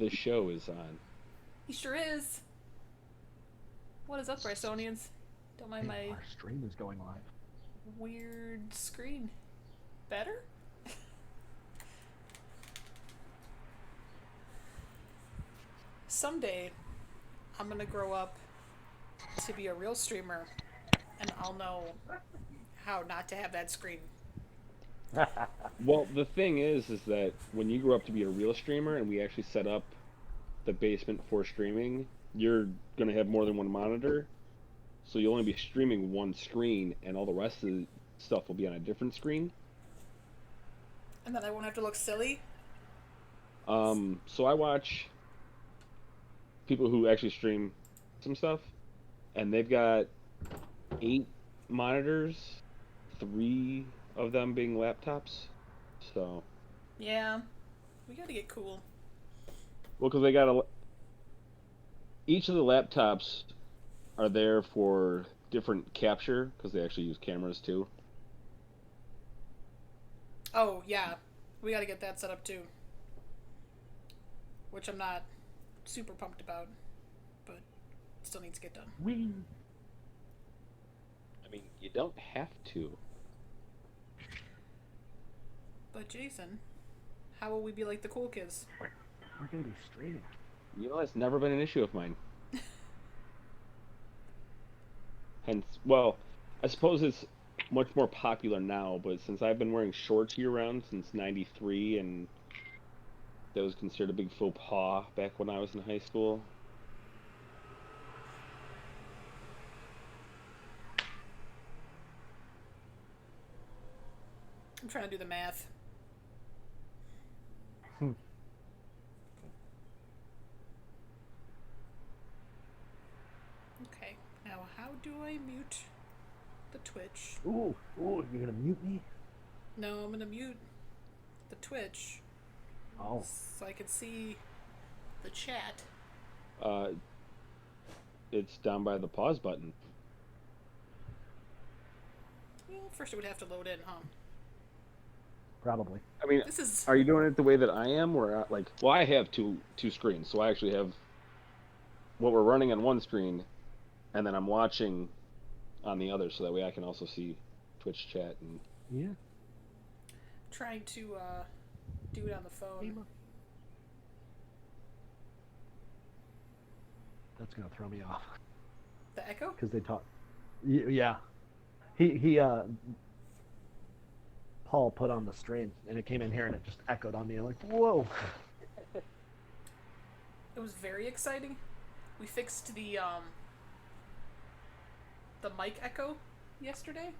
this show is on. He sure is. What is up, Brysonians? Don't mind Hey, my our stream is going live. weird screen. Better? Someday, I'm gonna grow up to be a real streamer, and I'll know how not to have that screen. Well, the thing is that when you grow up to be a real streamer and we actually set up the basement for streaming, you're gonna have more than one monitor, so you'll only be streaming one screen, and all the rest of the stuff will be on a different screen. And then I won't have to look silly. So I watch people who actually stream some stuff, and they've got 8 monitors, 3 of them being laptops. So, Yeah, we gotta get cool. well, because each of the laptops are there for different capture because they actually use cameras too. Oh, yeah, we gotta get that set up too. Which I'm not super pumped about, but still needs to get done. We I mean, you don't have to. But Jason, how will we be like the cool kids? we're gonna be streaming. You know, that's never been an issue of mine. Hence, well, I suppose it's much more popular now, but since I've been wearing shorts year round since '93, and that was considered a big faux pas back when I was in high school. I'm trying to do the math. Okay, now how do I mute the Twitch? Ooh, you're gonna mute me? No, I'm gonna mute the Twitch Oh, so I can see the chat. Uh, it's down by the pause button. Well, first it would have to load in, huh? probably. I mean, This is. are you doing it the way that I am, or like? Well, I have two screens, so I actually have what we're running on one screen, and then I'm watching on the other, so that way I can also see Twitch chat and. Yeah. Trying to do it on the phone. That's gonna throw me off The echo? because they talk. Yeah. He Paul put on the stream and it came in here and it just echoed on me. I'm like, whoa. It was very exciting. We fixed the mic echo yesterday,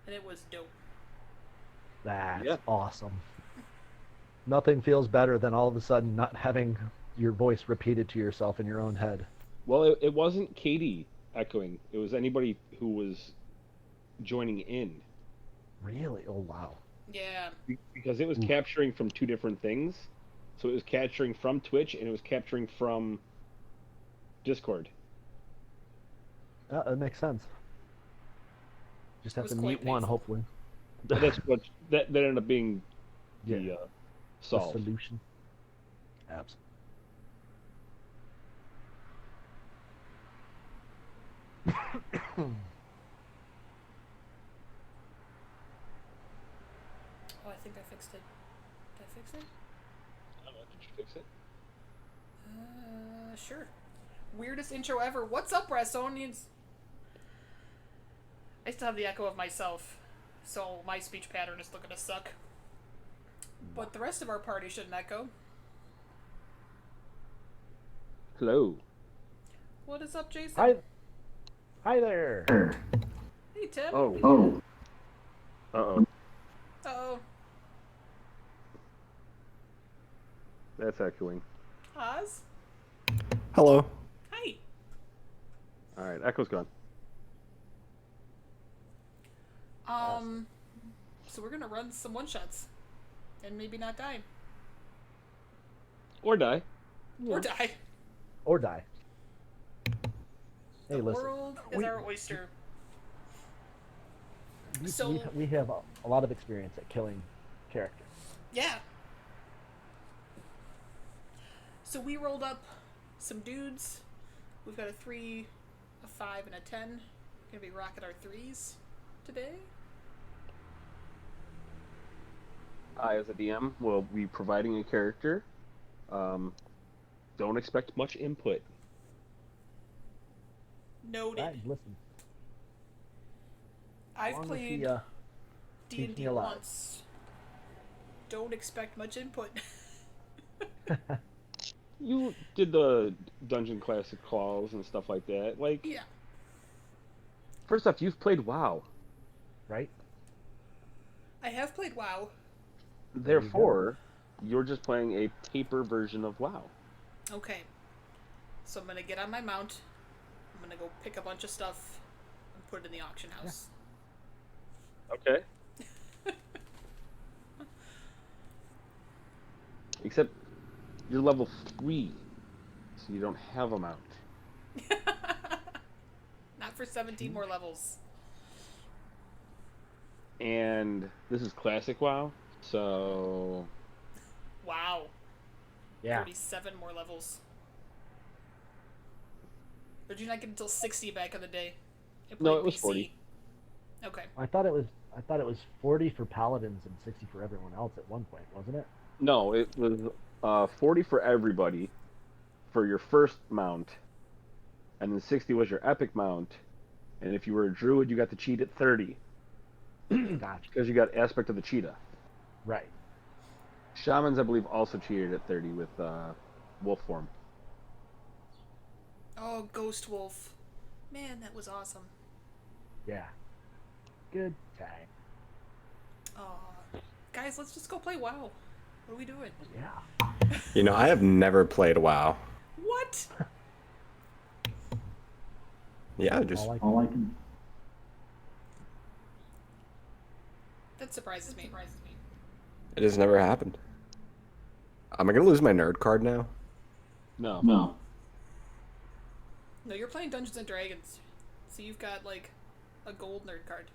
and it was dope. That's Yeah. awesome. Nothing feels better than all of a sudden not having your voice repeated to yourself in your own head. Well, it wasn't Katie echoing; it was anybody who was joining in. Really? Oh wow. Yeah. Because it was Oof. capturing from two different things. So it was capturing from Twitch and it was capturing from Discord. That makes sense. Just have was to quite mute one, painful. hopefully. But that's what that ended up being the Yeah. The solve. solution. Abs. Oh, I think I fixed it. Did I fix it? I don't know, did you fix it? Sure. Weirdest intro ever. What's up, Brasonians? I still have the echo of myself, so my speech pattern is still gonna suck. But the rest of our party shouldn't echo. Hello. What is up, Jason? Hi there. Hey, Tim. Oh. Uh-oh. Uh-oh. That's echoing. Oz? Hello. Hi. Alright, echo's gone. So we're gonna run some one-shots. And maybe not die. Or die. Or die. Or die. Hey, The listen. world is our oyster. We have a lot of experience at killing characters. Yeah. So we rolled up some dudes. We've got a 3, a 5, and a 10. Gonna be rocking our 3s today. I, as a DM, will be providing a character. Don't expect much input. Noted. Right, listen. I've Long as played he, teach me D&D aloud. once. Don't expect much input. You did the Dungeon Classic calls and stuff like that. Like, Yeah. first off, you've played WoW. Right? I have played WoW. There you go. Therefore, you're just playing a paper version of WoW. Okay. So I'm gonna get on my mount. I'm gonna go pick a bunch of stuff and put it in the auction house. Okay. Except you're level 3, so you don't have a mount. Not for 17 more levels. And this is classic WoW, so Wow. Yeah. 37 more levels. Or did you not get until 60 back in the day? No, it was 40. Okay. I thought it was 40 for paladins and 60 for everyone else at one point, wasn't it? No, it was 40 for everybody for your first mount, and then 60 was your epic mount. And if you were a druid, you got the cheat at 30 Gotcha. because you got aspect of the cheetah. Right. Shamans, I believe, also cheated at 30 with wolf form. Oh, Ghost Wolf. Man, that was awesome. Yeah. Good time. Guys, let's just go play WoW. What are we doing? Yeah. You know, I have never played WoW. What? Yeah, just All I can. That surprises me. it has never happened. Am I gonna lose my nerd card now? No. No, you're playing Dungeons and Dragons. So you've got, like, a gold nerd card.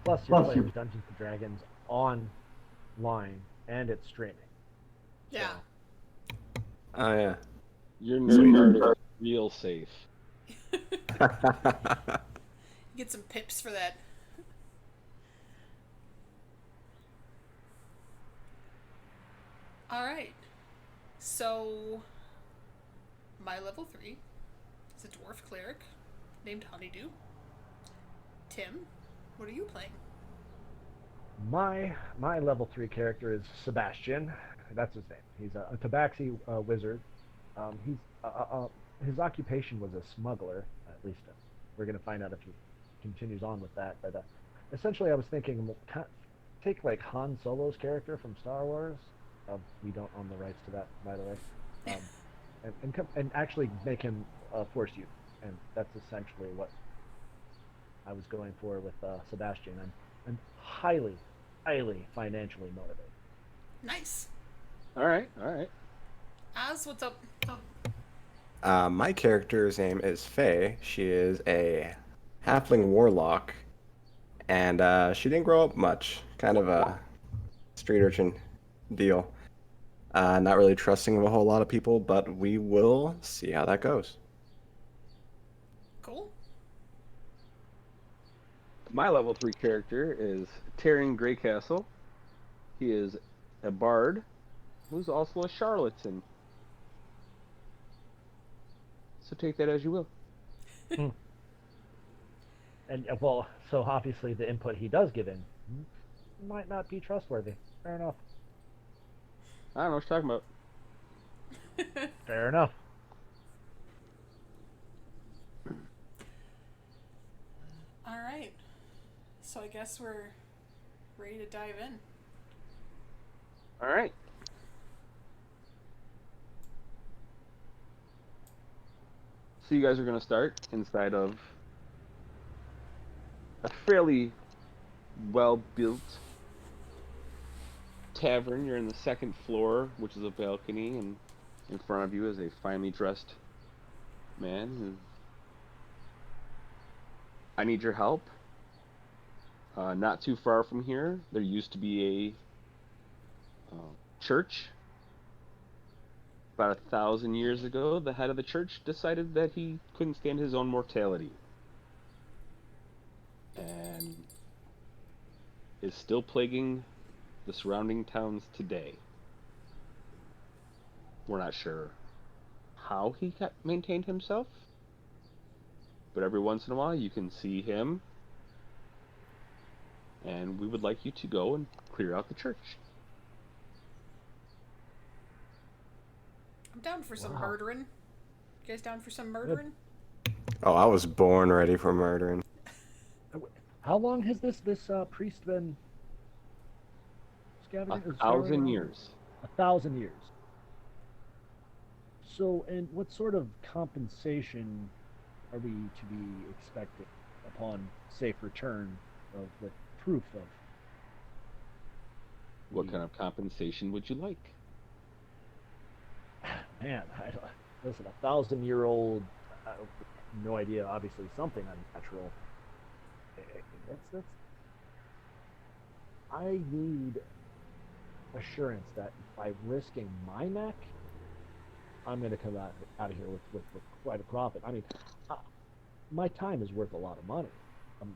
Plus, you're playing Dungeons and Dragons online, and it's streaming. Yeah. Oh yeah. Your nerd card is real safe. You get some pips for that. Alright. So, my level 3 is a dwarf cleric named Honeydew. Tim, what are you playing? My level 3 character is Sebastian. That's his name. He's a Tabaxi wizard. He's his occupation was a smuggler. At least we're going to find out if he continues on with that. But essentially, I was thinking, take like Han Solo's character from Star Wars. We don't own the rights to that, by the way. And actually make him Force youth, and that's essentially what I was going for with Sebastian. I'm highly financially motivated. Nice. All right. Az, what's up? My character's name is Faye. She is a halfling warlock, and she didn't grow up much. Kind of a street urchin deal. Not really trusting of a whole lot of people, but we will see how that goes. Cool. My level 3 character is Taryn Greycastle. He is a bard who's also a charlatan. So take that as you will. And well, so obviously the input he does give in might not be trustworthy. Fair enough. I don't know what you're talking about. Fair enough. All right. So I guess we're ready to dive in. All right. So you guys are going to start inside of a fairly well-built tavern. You're in the second floor, which is a balcony, and in front of you is a finely dressed man who... I need your help. Not too far from here, there used to be a church. About 1,000 years ago, the head of the church decided that he couldn't stand his own mortality. And is still plaguing the surrounding towns today. We're not sure how he maintained himself, but every once in a while you can see him, and we would like you to go and clear out the church. I'm down for some Wow. murdering. You guys down for some murdering? Oh, I was born ready for murdering. How long has this priest been scavenging? or scouring 1,000 around? years. 1,000 years. So, and what sort of compensation are we to be expecting upon safe return of the proof of? What kind of compensation would you like? Man, listen, 1,000-year-old, no idea. Obviously, something unnatural. That's. I need assurance that by risking my neck, I'm going to come out of here with quite a profit. I mean, my time is worth a lot of money. I'm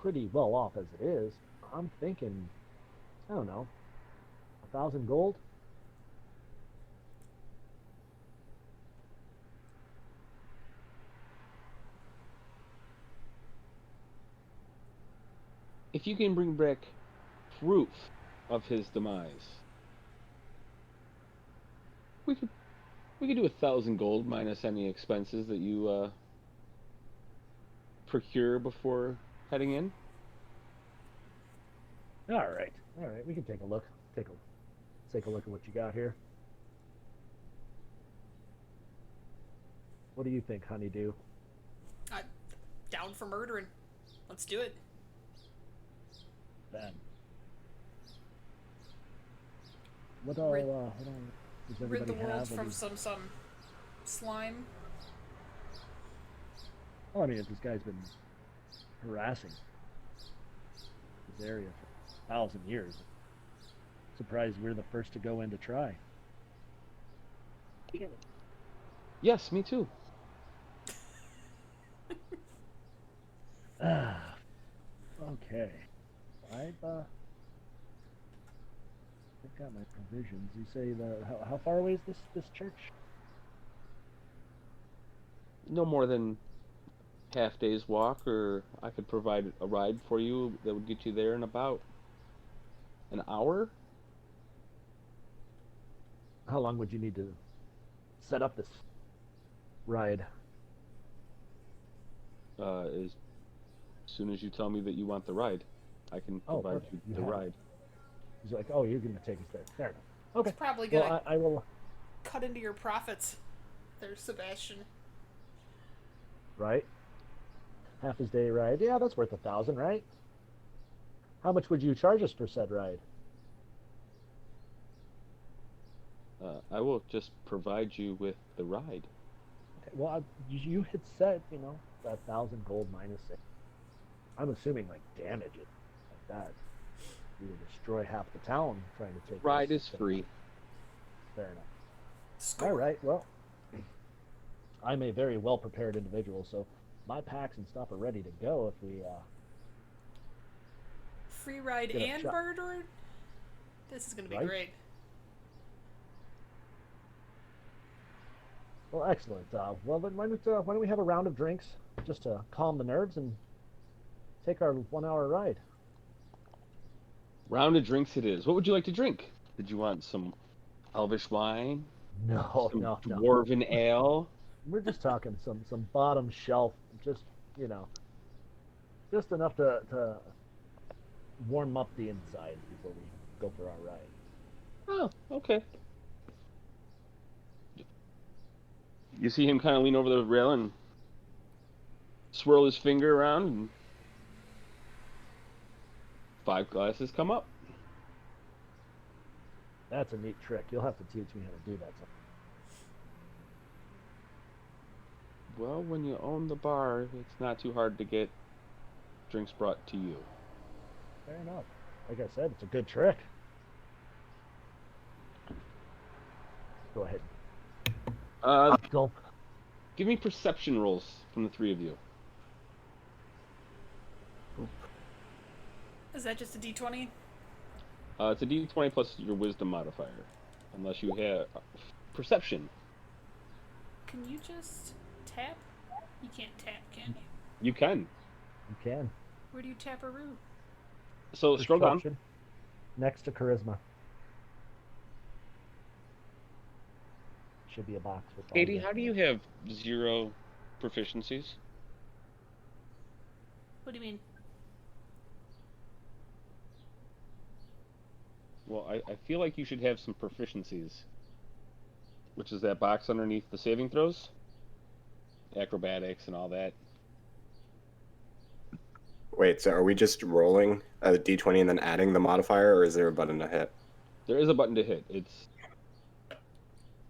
pretty well off as it is. I'm thinking, I don't know, 1,000 gold. If you can bring back proof of his demise, we could do 1,000 gold minus any expenses that you procure before heading in. All right, we can take a look. Take a look at what you got here. What do you think, Honeydew? I'm down for murdering. Let's do it. Ben. What all? Rid- Hold on. Does Rid everybody the world have? from some slime. Oh, I mean, if this guy's been harassing this area for 1,000 years, surprised we're the first to go in to try. Yes, me too. Okay. I've got my provisions. You say how far away is this church? No more than half day's walk, or I could provide a ride for you that would get you there in about an hour. How long would you need to set up this ride? As soon as you tell me that you want the ride, I can Oh, provide perfect. you You the have it. ride. He's like, oh, you're going to take us there. Fair enough. Okay. It's probably gonna Well, I will. cut into your profits. There's Sebastian. Right. Half his day ride. Yeah, that's worth 1,000, right? How much would you charge us for said ride? I will just provide you with the ride. Okay, well, you had said, 1,000 gold minus it. I'm assuming like damage it like that. You would destroy half the town trying to take. Ride this is thing. free. Fair enough. Score. All right. Well, I'm a very well prepared individual, so my packs and stuff are ready to go if we. Free ride Get a and shot. murder. This is gonna be Right? great. Well, excellent. Well, then why don't we have a round of drinks just to calm the nerves and take our 1 hour ride? Round of drinks it is. What would you like to drink? Did you want some elvish wine? No, Some no. dwarven ale? We're just talking some bottom shelf, just just enough to warm up the inside before we go for our ride. Oh, okay. You see him kind of lean over the rail and swirl his finger around, and 5 glasses come up. That's a neat trick. You'll have to teach me how to do that. Well, when you own the bar, it's not too hard to get drinks brought to you. Fair enough. Like I said, it's a good trick. go ahead. Uh, Gulp. give me perception rolls from the three of you. Is that just a d20? It's a D20 plus your wisdom modifier, unless you have perception. Can you just tap? You can't tap, can you? You can. You can. Where do you tap a room? So scroll down. Perception. Next to charisma. Should be a box with all Katie, the- how do you have 0 proficiencies? What do you mean? Well, I feel like you should have some proficiencies. Which is that box underneath the saving throws? Acrobatics and all that. Wait, so are we just rolling a d20 and then adding the modifier, or is there a button to hit? There is a button to hit. It's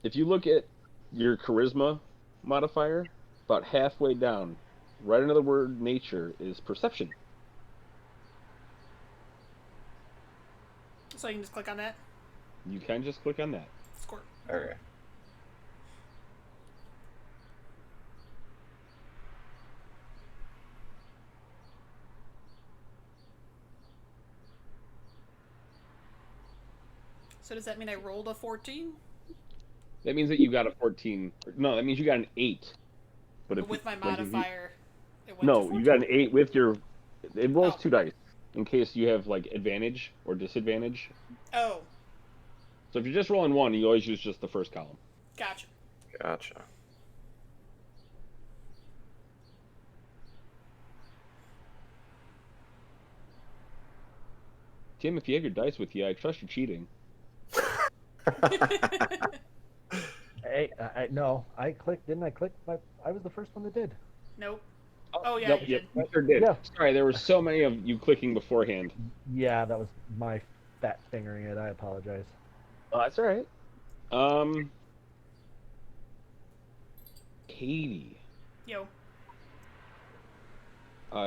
if you look at your charisma modifier, about halfway down, right under the word nature is perception. So I can just click on that? You can just click on that. Squirt. Okay. So does that mean I rolled a 14? That means that you got a 14. No, that means you got an 8. But if With my like, if you- modifier, it went to no, 14. you got an 8 with your. It rolls Oh. 2 dice in case you have like advantage or disadvantage. Oh, So if you're just rolling 1, you always use just the first column. gotcha. Gotcha. Tim, if you have your dice with you, I trust you're cheating. Hey, no, I clicked. Didn't I click? I was the first one that did. Nope. Oh, yeah, Nope, you yep, did. you sure did. Yeah. Sorry, there were so many of you clicking beforehand. Yeah, that was my fat fingering it. I apologize. Oh, that's all right. Katie, Yo.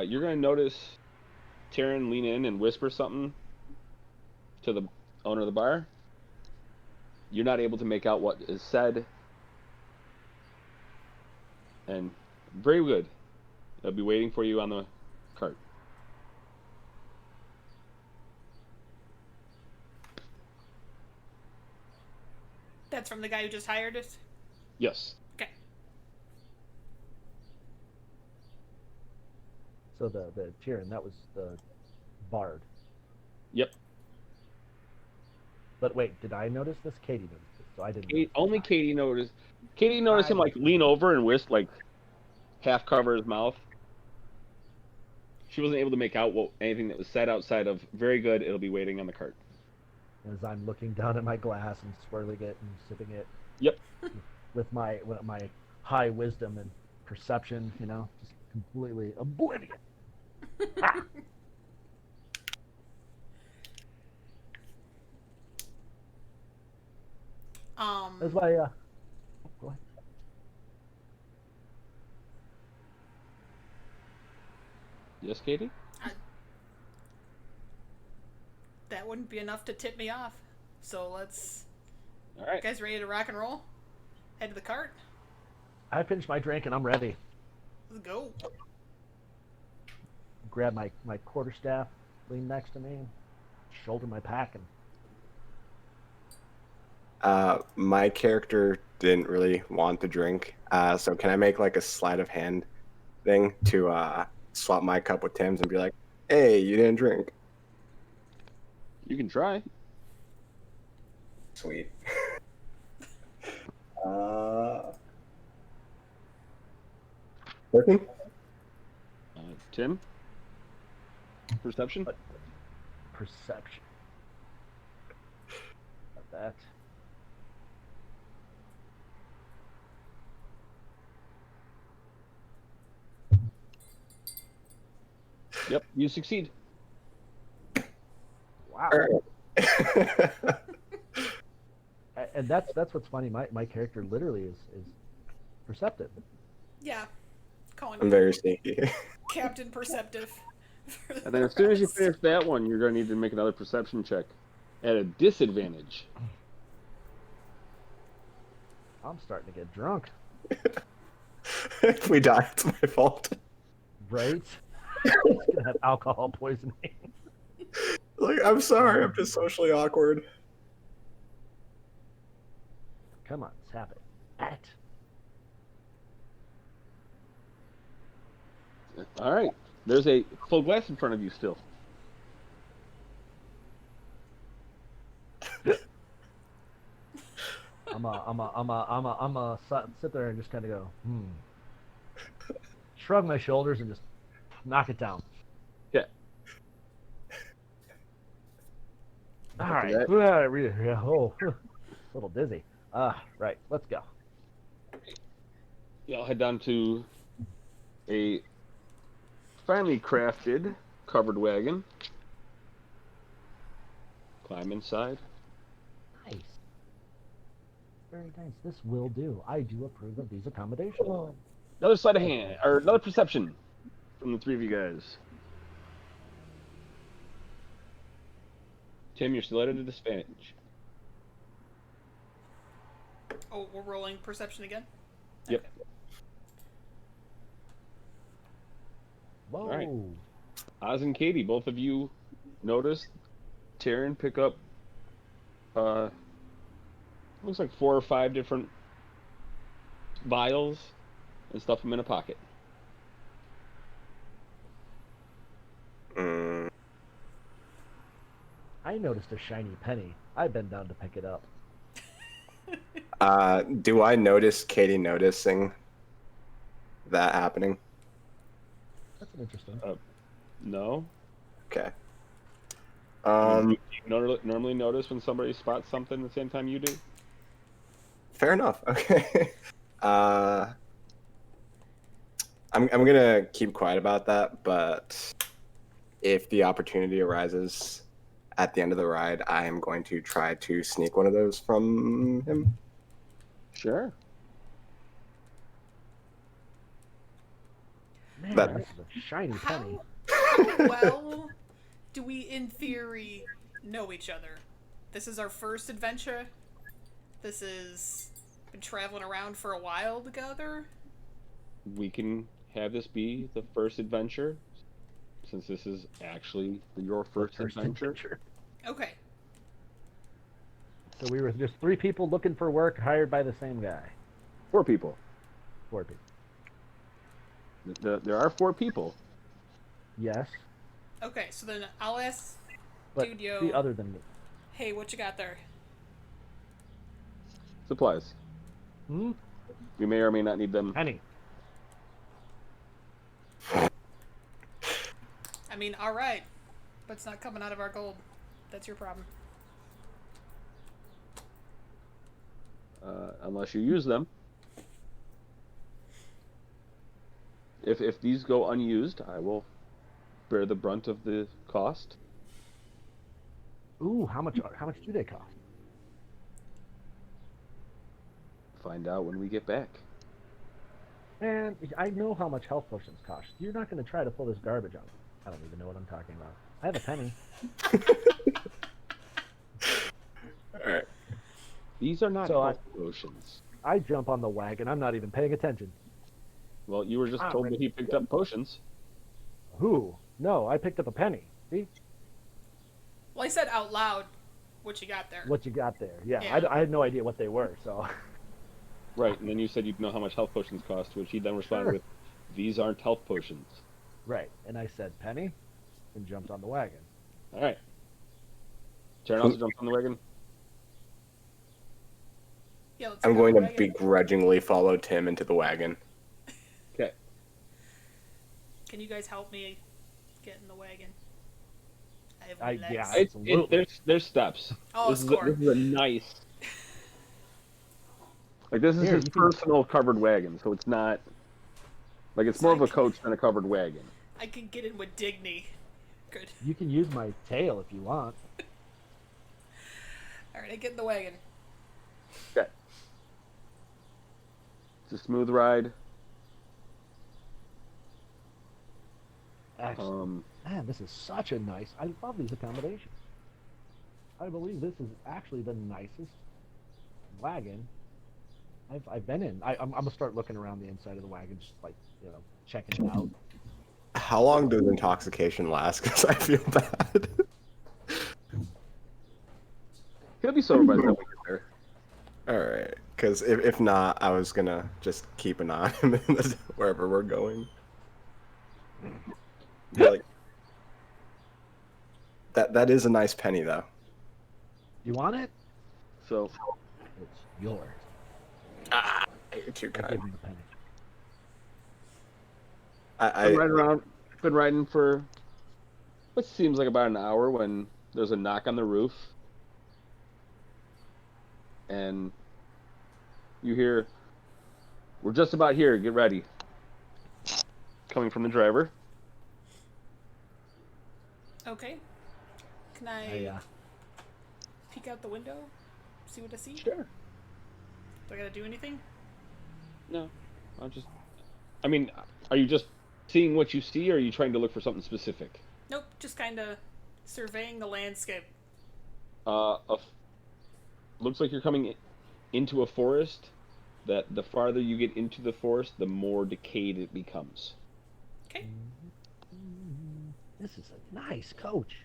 you're gonna notice Taryn lean in and whisper something to the owner of the bar. You're not able to make out what is said, and very good. They'll be waiting for you on the cart. That's from the guy who just hired us? Yes. Okay. So the Tyrion, that was the bard. Yep. But wait, did I notice this? Katie noticed this, so I didn't. Only Katie noticed. Katie noticed him like lean over and whisk, like half cover his mouth. She wasn't able to make out anything that was said outside of "very good." It'll be waiting on the cart. As I'm looking down at my glass and swirling it and sipping it. Yep. With my high wisdom and perception, just completely oblivious. That's why. Go ahead. Yes, Katie. That wouldn't be enough to tip me off. So let's. All right. You guys ready to rock and roll? Head to the cart. I finished my drink and I'm ready. Let's go. Grab my quarterstaff, lean next to me, shoulder my pack, and My character didn't really want to drink, so can I make like a sleight of hand thing to swap my cup with Tim's and be like, "Hey, you didn't drink." You can try. Sweet. Working? Tim. Perception. perception. Got that. Yep, you succeed. Wow. And that's what's funny. My character literally is perceptive. Yeah. Calling I'm him very sneaky. Captain Perceptive. And then as soon as you finish that one, you're going to need to make another perception check at a disadvantage. I'm starting to get drunk. If we die, it's my fault. Right? He's gonna have alcohol poisoning. Like, I'm sorry, I'm just socially awkward. Come on, let's have it. Act. All right. There's a full glass in front of you still. Sit there and just kind of go, Shrug my shoulders and just knock it down. Yeah. All After right. that- Yeah, oh, a little dizzy. Right. Let's go. Y'all head down to a finely crafted covered wagon. Climb inside. Nice. Very nice. This will do. I do approve of these accommodations. Another sleight of hand, or another perception from the three of you guys. Tim, you're still at a disadvantage. Oh, we're rolling perception again? Yep. Whoa. right. Oz and Katie, both of you noticed Taryn pick up looks like 4 or 5 different vials and stuff them in a pocket. I noticed a shiny penny. I bend down to pick it up. Do I notice Katie noticing that happening? That's an interesting. No. Okay. You normally notice when somebody spots something at the same time you do? Fair enough. Okay. I'm gonna keep quiet about that, but if the opportunity arises at the end of the ride, I am going to try to sneak one of those from him. Sure. Man, That- this is a shiny penny. How well do we, in theory, know each other? This is our first adventure. This is been traveling around for a while together. We can have this be the first adventure, since this is actually your first adventure. Okay. So we were just 3 people looking for work hired by the same guy. 4 people. 4 people. There are 4 people. Yes. Okay, so then I'll ask But Dude, yo. the other than me. hey, what you got there? Supplies. Hmm? We may or may not need them. Penny. I mean, alright. But it's not coming out of our gold. That's your problem. Unless you use them. If these go unused, I will bear the brunt of the cost. Ooh, how much do they cost? Find out when we get back. Man, I know how much health potions cost. You're not going to try to pull this garbage out. I don't even know what I'm talking about. I have a penny. Alright. These are not So health potions. I jump on the wagon. I'm not even paying attention. Well, you were just Ah, told right. that he picked up potions. Who? No, I picked up a penny. See Well, I said out loud what you got there. what you got there. Yeah, Yeah. I had no idea what they were. So Right, and then you said you'd know how much health potions cost, to which he then responded Sure. with, "These aren't health potions." right, and I said penny, and jumped on the wagon. All right. Taryn also jumps on the wagon. Yeah, let's I'm go going to wagon. begrudgingly follow Tim into the wagon. Okay. Can you guys help me get in the wagon? I have I- legs. yeah, It's there's steps. Oh, this score. is a nice. Like this is Here, his you can- personal covered wagon, so it's not. Like it's more of a coach than a covered wagon. I can get in with dignity. Good. You can use my tail if you want. Alright, I get in the wagon. Okay. It's a smooth ride. Excellent. Man, this is such a nice. I love these accommodations. I believe this is actually the nicest wagon I've been in. I'm gonna start looking around the inside of the wagon, just like checking it out. How long does intoxication last? Because I feel bad. He'll be sober by the time we get there. All right, because if not, I was gonna just keep an eye on him wherever we're going. Like that is a nice penny though. You want it? So It's yours. You're too I give kind. him the penny. been riding around. Been riding for what seems like about an hour when there's a knock on the roof, and you hear, "We're just about here. Get ready." Coming from the driver. Okay. Can I peek out the window? See what I see? Sure. Do I gotta do anything? No, I mean, are you just seeing what you see, or are you trying to look for something specific? Nope, just kinda surveying the landscape. Uh, a f- Looks like you're coming into a forest. That the farther you get into the forest, the more decayed it becomes. Okay. This is a nice coach.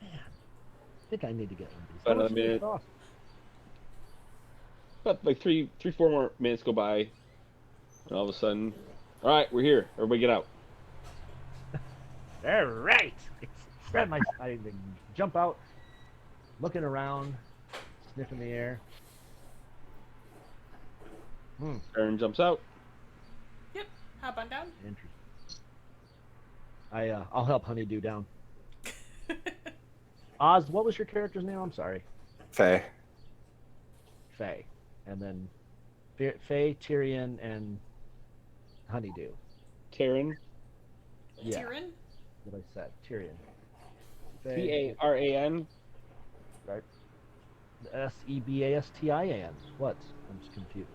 Man, I think I need to get one of these. How About much another do they minute. cost? But like four more minutes go by, and all of a sudden, all right, we're here. Everybody get out. All right. Grab my. I jump out, looking around, sniffing the air. Aaron jumps out. Yep. Hop on down. Interesting. I'll help Honeydew down. Oz, what was your character's name? I'm sorry. Faye. Faye. And then Faye, Tyrion, and Honeydew. Taryn. Yeah. Tyrion? What I said. Tyrion. Taran. Right. Sebastion. What? I'm just confused.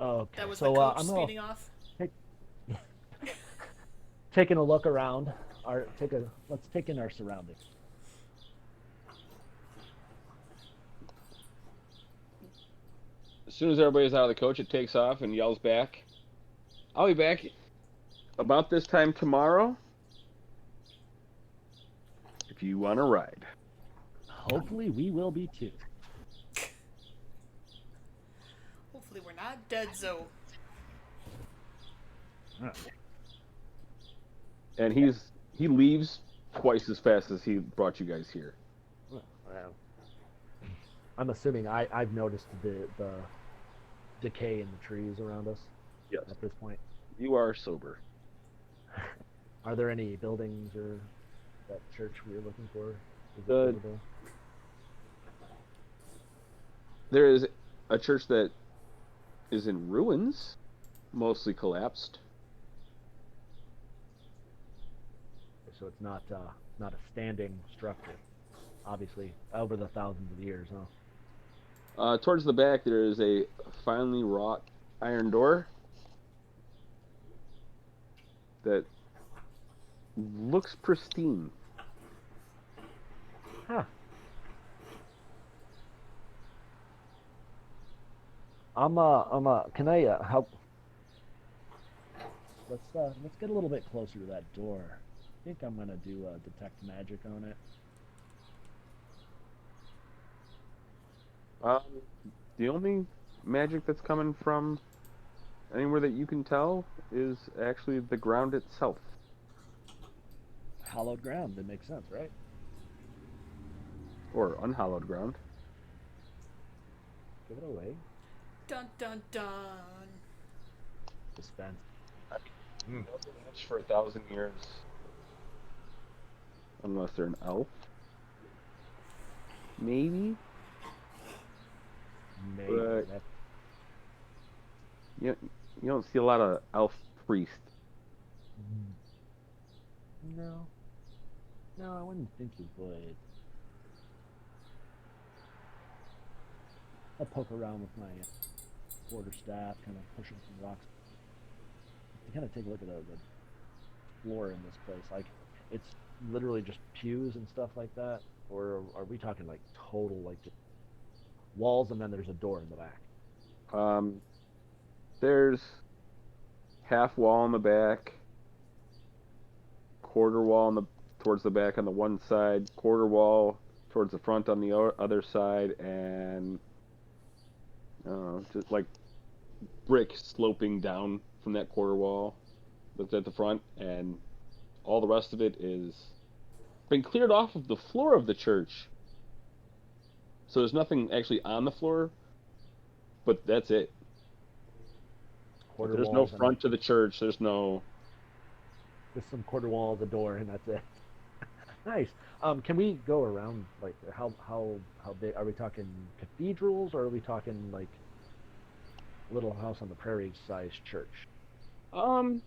Okay. That was so the coach I'm speeding off. taking a look around. Let's take in our surroundings. As soon as everybody's out of the coach, it takes off and yells back, "I'll be back about this time tomorrow if you want to ride." Hopefully, we will be too. Hopefully we're not dead, Zoe. And he leaves twice as fast as he brought you guys here. I'm assuming I've noticed the decay in the trees around us. Yes. At this point, You are sober. are there any buildings or that church we were looking for? Is it Uh, visible? There is a church that is in ruins, mostly collapsed. So it's not a standing structure. Obviously, over the thousands of years, huh? Towards the back, there is a finely wrought iron door that looks pristine. Huh. Can I help? Let's get a little bit closer to that door. I think I'm gonna do detect magic on it. The only magic that's coming from anywhere that you can tell is actually the ground itself. Hallowed ground. That makes sense, right? Or unhallowed ground. Give it away. Dun dun dun. Suspense. Nothing much for 1,000 years. Unless they're an elf. Maybe? Maybe. But- You don't see a lot of elf priests. No. No, I wouldn't think you would. I'll poke around with my quarterstaff, kind of pushing some rocks. you kind of take a look at the floor in this place, like it's literally just pews and stuff like that, or are we talking like total like just walls and then there's a door in the back? There's half wall in the back, quarter wall on the towards the back on the one side, quarter wall towards the front on the other side, and just like brick sloping down from that quarter wall that's at the front, and all the rest of it is been cleared off of the floor of the church. So there's nothing actually on the floor, but that's it. Quarter There's no walls and front to the church. There's no. just some quarter walls, a door, and that's it. Nice. Can we go around like how big are we talking cathedrals or are we talking like Little House on the Prairie size church? Um,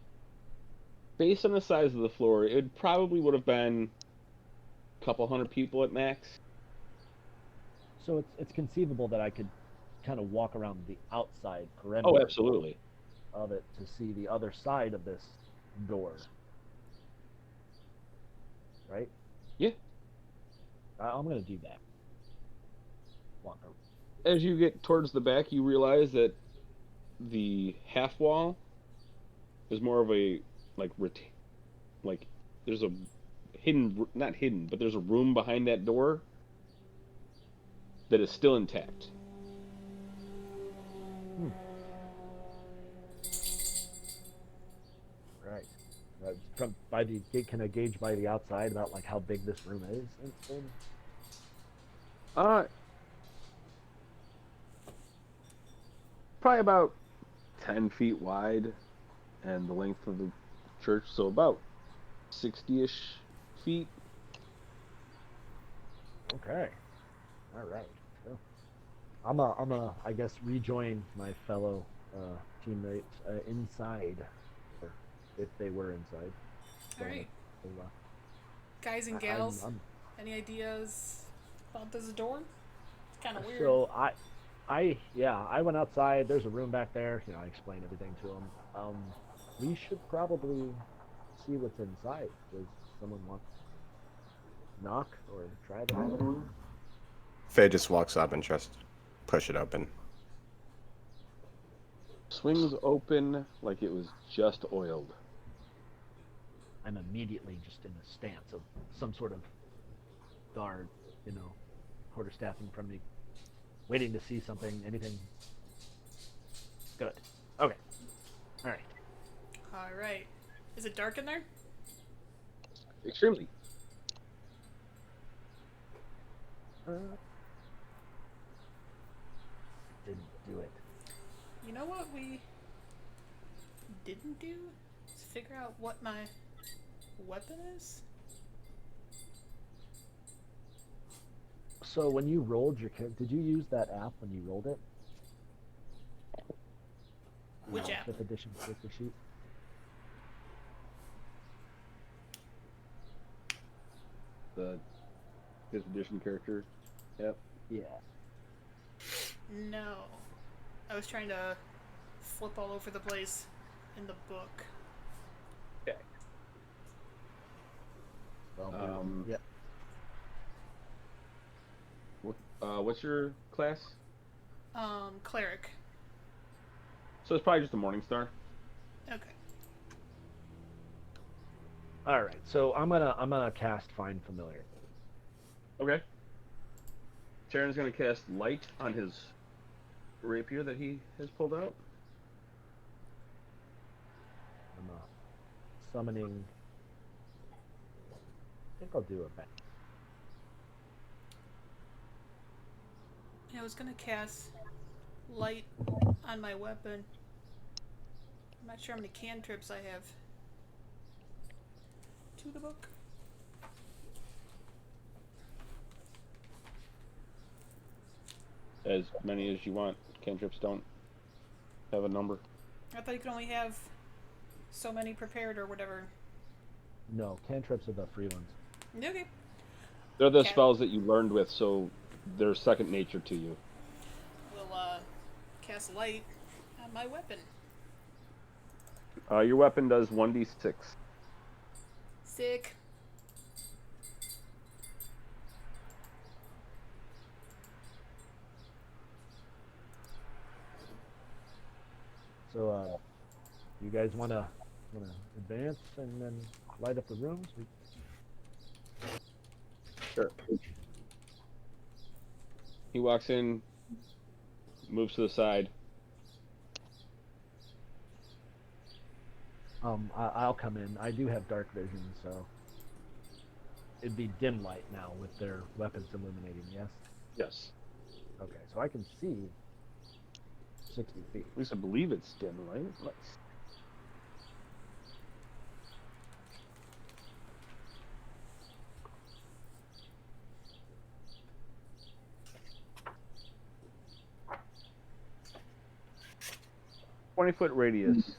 Based on the size of the floor, it probably would have been a couple hundred people at max. So it's conceivable that I could kind of walk around the outside Oh, perimeter absolutely. of it to see the other side of this door. Right? Yeah. I'm gonna do that. Walk around. As you get towards the back, you realize that the half wall is more of a like there's a not hidden, but there's a room behind that door that is still intact. Right. From by the can I gauge by the outside about like how big this room is? Uh, Probably about 10 feet wide, and the length of the church, so about 60-ish feet. Okay. All right. So, I'm a I guess rejoin my fellow teammates inside, or if they were inside. So, All right, uh, guys and I- gals, I'm- any ideas about this door? It's kind of weird. So I went outside. There's a room back there. You know, I explained everything to him. We should probably see what's inside. Does someone want to knock or try that? Faye just walks up and just push it open. Swings open like it was just oiled. I'm immediately just in a stance of some sort of guard, you know, quarterstaff in front of me, waiting to see something, anything. Good. Okay. All right. All right, is it dark in there? Extremely. Didn't do it. You know what we didn't do? Is figure out what my weapon is. So when you rolled your did you use that app when you rolled it? Which app? 5th edition character sheet. The 5th edition character. Yep. Yeah. No, I was trying to flip all over the place in the book. Okay. Well, yeah. What's your class? Cleric. So it's probably just a Morningstar. Okay. All right. So I'm gonna cast Find Familiar. Okay. Sharon's gonna cast light on his rapier that he has pulled out. I'm summoning. I think I'll do a bet. I was gonna cast light on my weapon. I'm not sure how many cantrips I have. To the book. As many as you want. Cantrips don't have a number. I thought you could only have so many prepared or whatever. No, cantrips are the free ones. Okay. They're the Okay. spells that you learned with, so they're second nature to you. We'll cast light on my weapon. Your weapon does 1d6. Sick. So, you guys wanna advance and then light up the rooms? Sure. He walks in, moves to the side. I'll come in. I do have dark vision, so it'd be dim light now with their weapons illuminating. Yes. Yes. Okay, so I can see 60 feet. At least I believe it's dim light. Let's. "20-foot radius.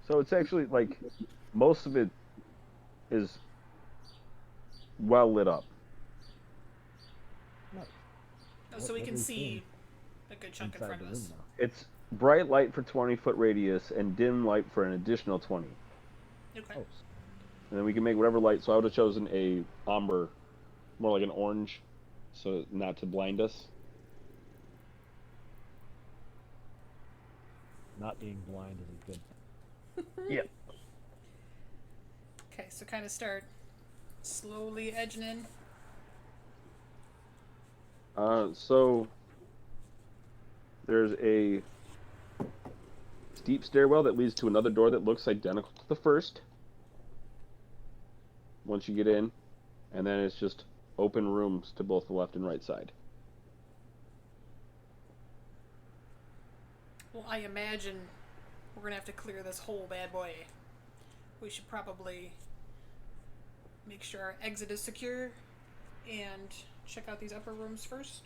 So it's actually like most of it is well lit up. Nice. Oh, so we What can do we see see a good chunk in inside front the of room us. now. It's bright light for 20-foot radius and dim light for an additional 20. Okay. Oh, And then we can make whatever light. So I would have chosen a ombre, more like an orange, so not to blind us. not being blind is a good thing. Yeah. Okay, so kind of start slowly edging in. So there's a steep stairwell that leads to another door that looks identical to the first. Once you get in, and then it's just open rooms to both the left and right side. Well, I imagine we're gonna have to clear this whole bad boy. We should probably make sure our exit is secure and check out these upper rooms first.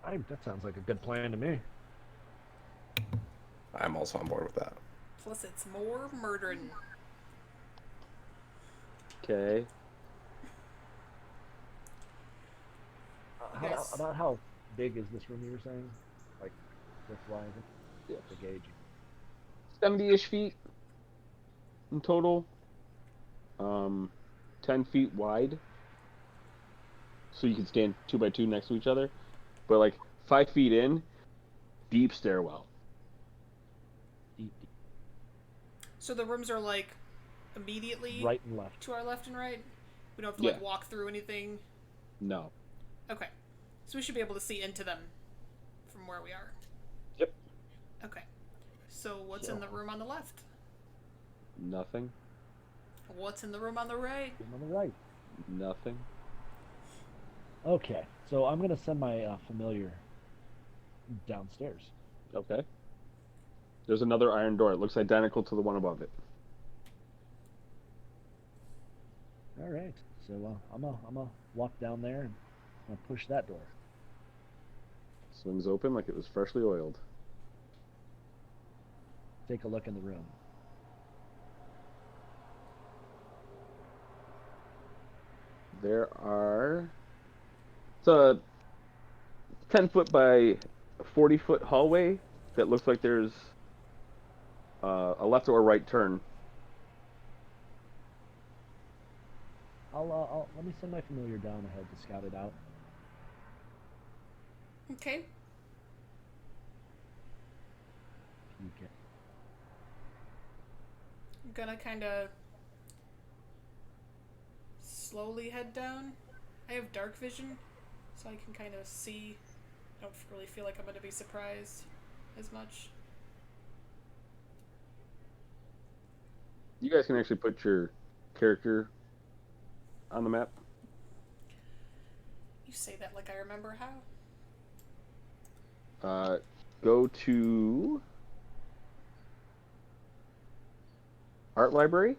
That sounds like a good plan to me. I'm also on board with that. Plus, it's more murdering. Okay. Yes. About how big is this room you were saying? Like, width-wise? Yeah. The gauge. 70-ish feet in total. 10 feet wide. So you can stand 2 by 2 next to each other. But like 5 feet in, deep stairwell. Deep. So the rooms are like immediately Right and left. to our left and right. We don't have to Yeah. like walk through anything. No. Okay, so we should be able to see into them from where we are. Yep. Okay, so what's in the room on the left? Nothing. What's in the room on the right? On the right. Nothing. Okay, so I'm gonna send my familiar downstairs. Okay. There's another iron door. It looks identical to the one above it. All right, so I'm gonna walk down there and I'm gonna push that door. Swings open like it was freshly oiled. Take a look in the room. There are. It's a 10-foot by 40-foot hallway that looks like there's a left or right turn. I'll let me send my familiar down ahead to scout it out. Okay. Okay. I'm gonna kind of slowly head down. I have dark vision, so I can kind of see. I don't really feel like I'm gonna be surprised as much. You guys can actually put your character on the map. You say that like I remember how. Go to Art Library,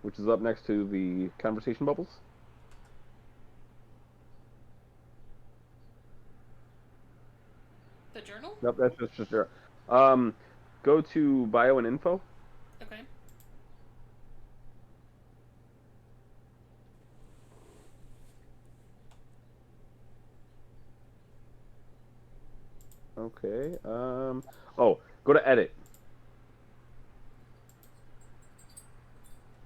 which is up next to the conversation bubbles. The journal? Nope, that's just there. Go to Bio and Info. Okay. Okay. Oh, go to edit.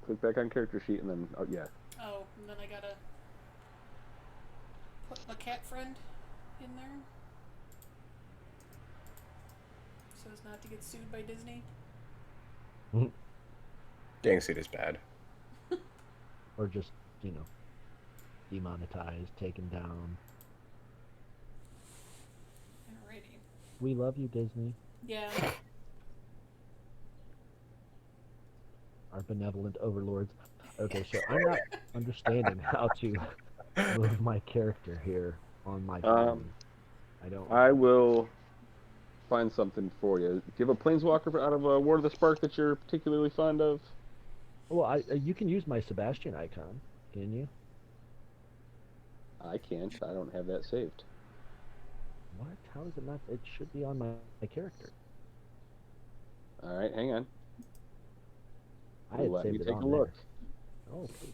Click back on character sheet and then oh yeah. Oh, and then I gotta put my cat friend in there so as not to get sued by Disney. Getting sued is bad. Or just, demonetized, taken down. Alrighty. We love you, Disney. Yeah. Our benevolent overlords. Okay, so I'm not understanding how to move my character here on my phone. I don't. I will find something for you. Do you have a planeswalker out of War of the Spark that you're particularly fond of? Well, you can use my Sebastian icon, can you? I can't. I don't have that saved. What? How is it not? It should be on my character. All right, hang on. I had Let me saved it take on a look. there. Oh, okay.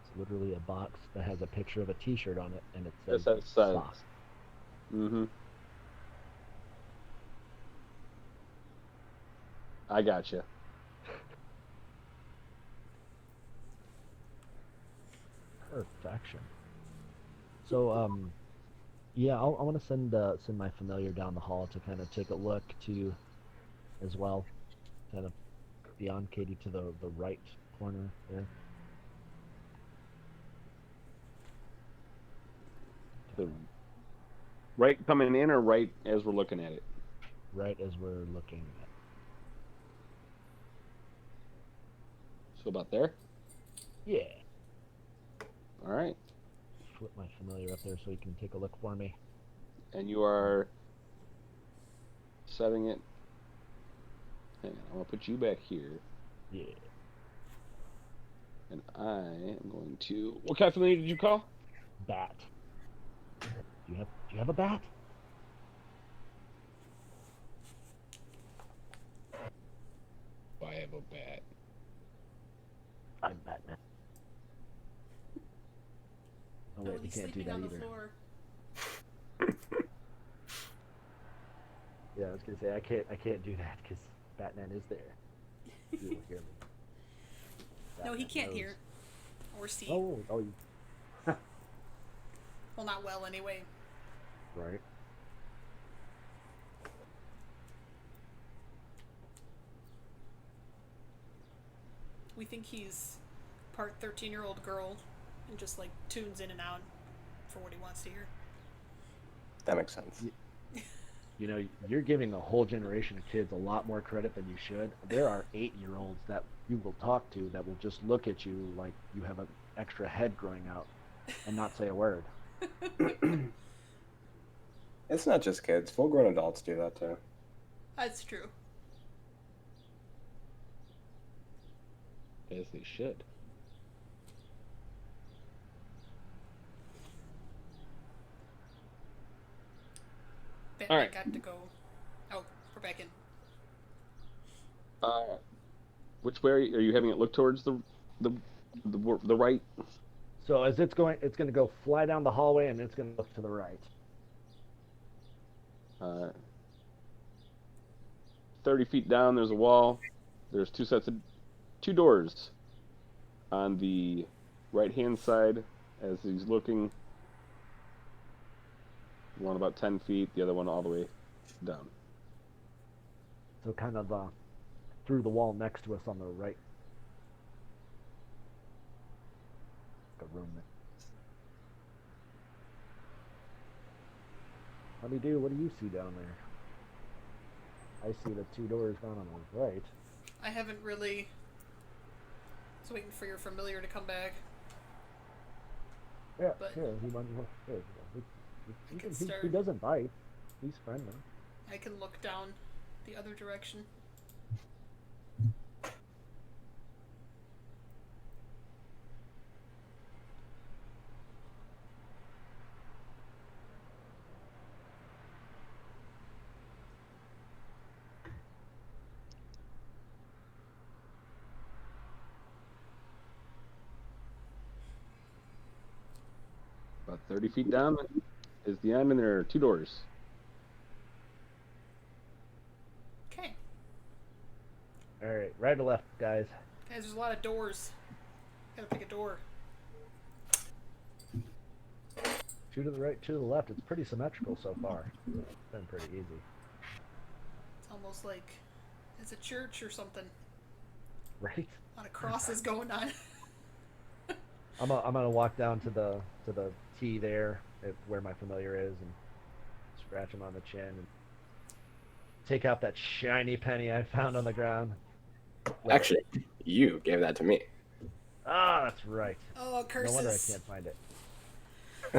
It's literally a box that has a picture of a T-shirt on it, and it says That says sauce. Mm-hmm. I gotcha. Perfection. So, yeah, I want to send my familiar down the hall to kind of take a look to, as well, kind of beyond Katie to the right corner there. The right coming in or right as we're looking at it? Right as we're looking at. So about there? Yeah. All right. Flip my familiar up there so you can take a look for me. And you are setting it. Hang on, I'm going to put you back here. Yeah. And I am going to... What kind of familiar did you call? Bat. Do you have a bat? I have a bat. I'm Batman. Oh wait, we he's can't do sleeping that on either. the floor. Yeah, I was gonna say I can't do that because Batman is there. He will hear me. No, he Batman can't knows. hear or see. Oh, Well, not well anyway. right. We think he's part 13-year-old girl and just like tunes in and out for what he wants to hear. That makes sense. You're giving a whole generation of kids a lot more credit than you should. There are 8-year-olds that you will talk to that will just look at you like you have an extra head growing out and not say a word. It's not just kids. Full-grown adults do that too. That's true. As they should. Batman Alright. got to go. Oh, we're back in. Which way are you having it look towards the right? So as it's going to go fly down the hallway and it's going to look to the right. 30 feet down, there's a wall. There's two doors on the right-hand side as he's looking. One about 10 feet, the other one all the way down. So kind of through the wall next to us on the right. The room there. Honeydew, what do you see down there? I see the 2 doors down on the right. I haven't really. I was waiting for your familiar to come back. Yeah, But- here, he runs. Here, can he start- doesn't bite. He's friendly. I can look down the other direction. 30 feet down is the end, and there are 2 doors. Okay. All right, right or left, guys? Guys, there's a lot of doors. Gotta pick a door. 2 to the right, 2 to the left. It's pretty symmetrical so far. It's been pretty easy. It's almost like it's a church or something. Right? A lot of crosses going on. I'm gonna walk down to the T there, where my familiar is, and scratch him on the chin and take out that shiny penny I found on the ground. Actually, you gave that to me. Ah, that's right. Oh, curses. No wonder I can't find it.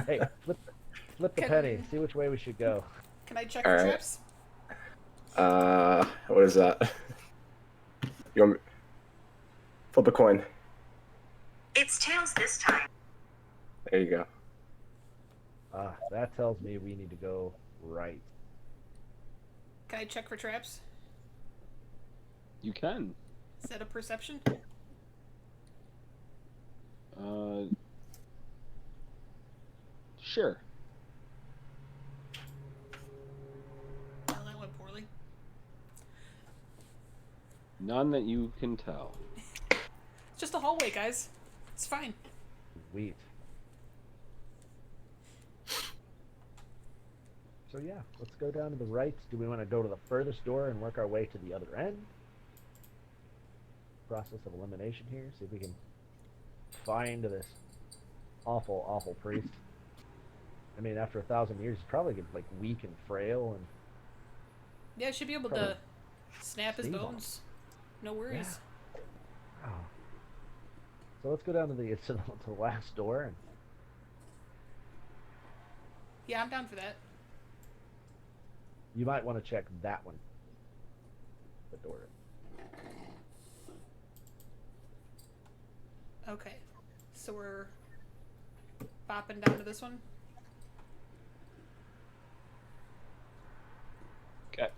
Hey, flip the Can- penny. See which way we should go. Can I check All for right. traps? What is that? You want me... Flip a coin. It's tails this time. There you go. Ah, that tells me we need to go right. Can I check for traps? You can. Is that a perception? Sure. Well, that went poorly. None that you can tell. It's just a hallway, guys. It's fine. Sweet. So yeah, let's go down to the right. Do we want to go to the furthest door and work our way to the other end? Process of elimination here. See if we can find this awful, awful priest. I mean, after 1,000 years, he's probably like weak and frail, and Yeah, I should be able Probably to snap his sneeze on him. bones. No worries. wow. So let's go down to the last door. And Yeah, I'm down for that. you might want to check that one. The door. Okay. So we're bopping down to this one. Okay.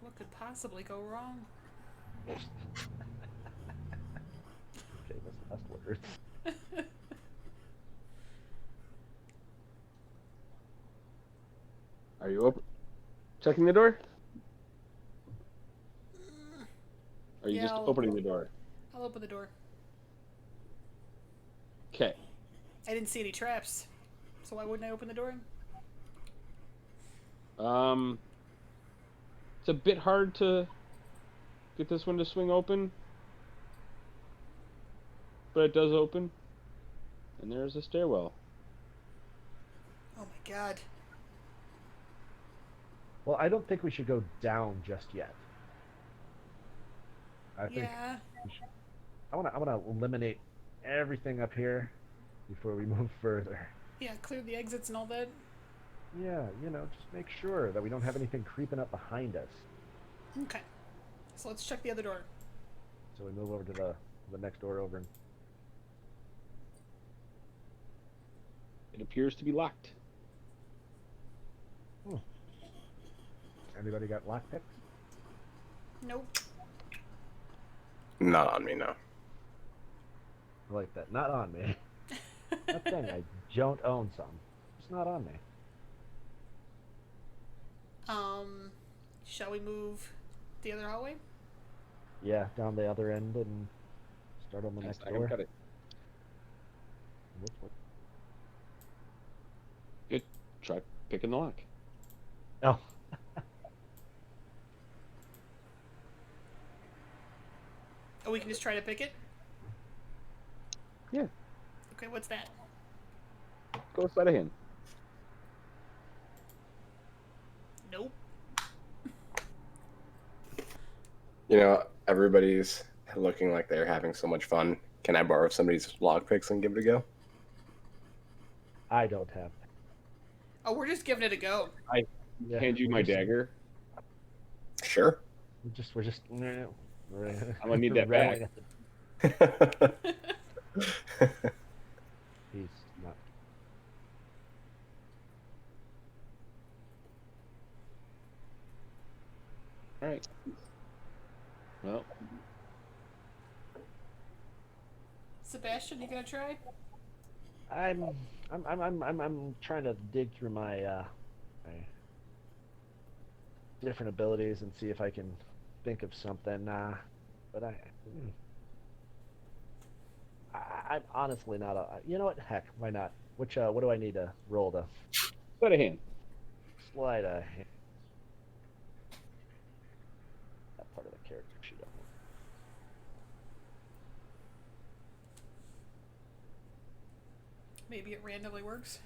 What could possibly go wrong? Famous last words. Are you open? Checking the door? Or are you Yeah, just I'll- opening the door? I'll open the door. Okay. I didn't see any traps. So why wouldn't I open the door? It's a bit hard to get this one to swing open, but it does open. And there's a stairwell. Oh my god. Well, I don't think we should go down just yet. I think Yeah. I want to eliminate everything up here before we move further. Yeah, clear the exits and all that. Yeah, just make sure that we don't have anything creeping up behind us. Okay. So let's check the other door. So we move over to the next door over. And It appears to be locked. anybody got lockpicks? Nope. Not on me, no. I like that. Not on me. That thing, I don't own some. It's not on me. Shall we move the other hallway? Yeah, down the other end and start on the next I door. got it. What? Good. Try picking the lock. Oh. Oh, we can just try to pick it? Yeah. Okay, what's that? Go sleight of hand. Nope. Everybody's looking like they're having so much fun. Can I borrow somebody's lockpicks and give it a go? I don't have. Oh, we're just giving it a go. Yeah, Hand you my dagger. Sure. We're just. I'm gonna need that rattling back. at the- He's not. All right. Well, Sebastian, you gonna try? I'm trying to dig through my different abilities and see if I can think of something. But I'm honestly not a. You know what? Heck, why not? What do I need to roll to Sleight of hand. slide a hand? That part of the character sheet. Maybe it randomly works.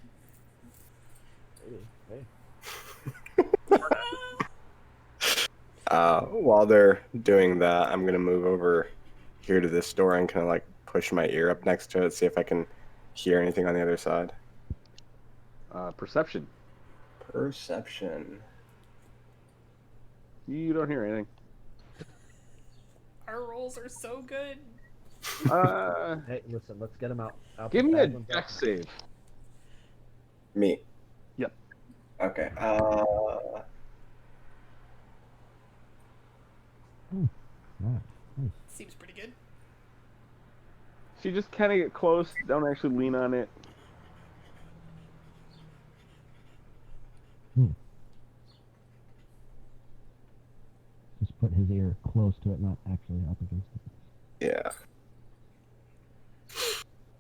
Hey. While they're doing that, I'm gonna move over here to this door and kind of like push my ear up next to it, see if I can hear anything on the other side. Perception. Perception. You don't hear anything. Our rolls are so good. Hey, listen, let's get him out. Give me a dex save. Me. Yep. Okay. Seems pretty good. So you just kind of get close. Don't actually lean on it. Just put his ear close to it, not actually up against it. Yeah.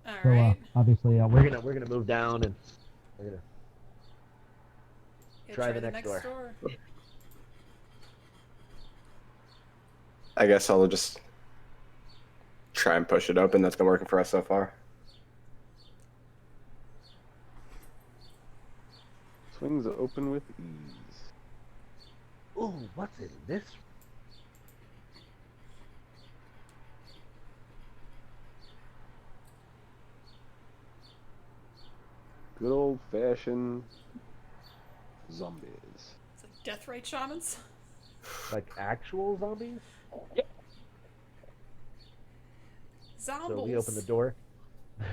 All So right. obviously, we're gonna move down and we're gonna Yeah, try the next door. I guess I'll just try and push it open. That's been working for us so far. Swings open with ease. Ooh, what's in this? Good old fashioned zombies. It's like death rite shamans. Like actual zombies? Zombies. So we open the door.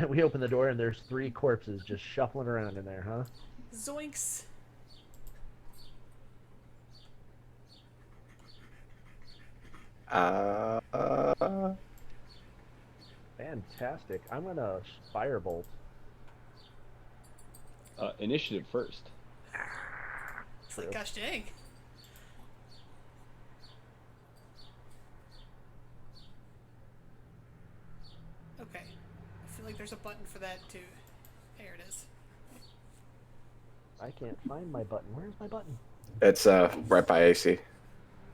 We open the door and there's 3 corpses just shuffling around in there, huh? Zoinks. Fantastic. I'm gonna firebolt. Initiative first. It's like, gosh dang. Okay. I feel like there's a button for that too. There it is. I can't find my button. Where's my button? It's right by AC.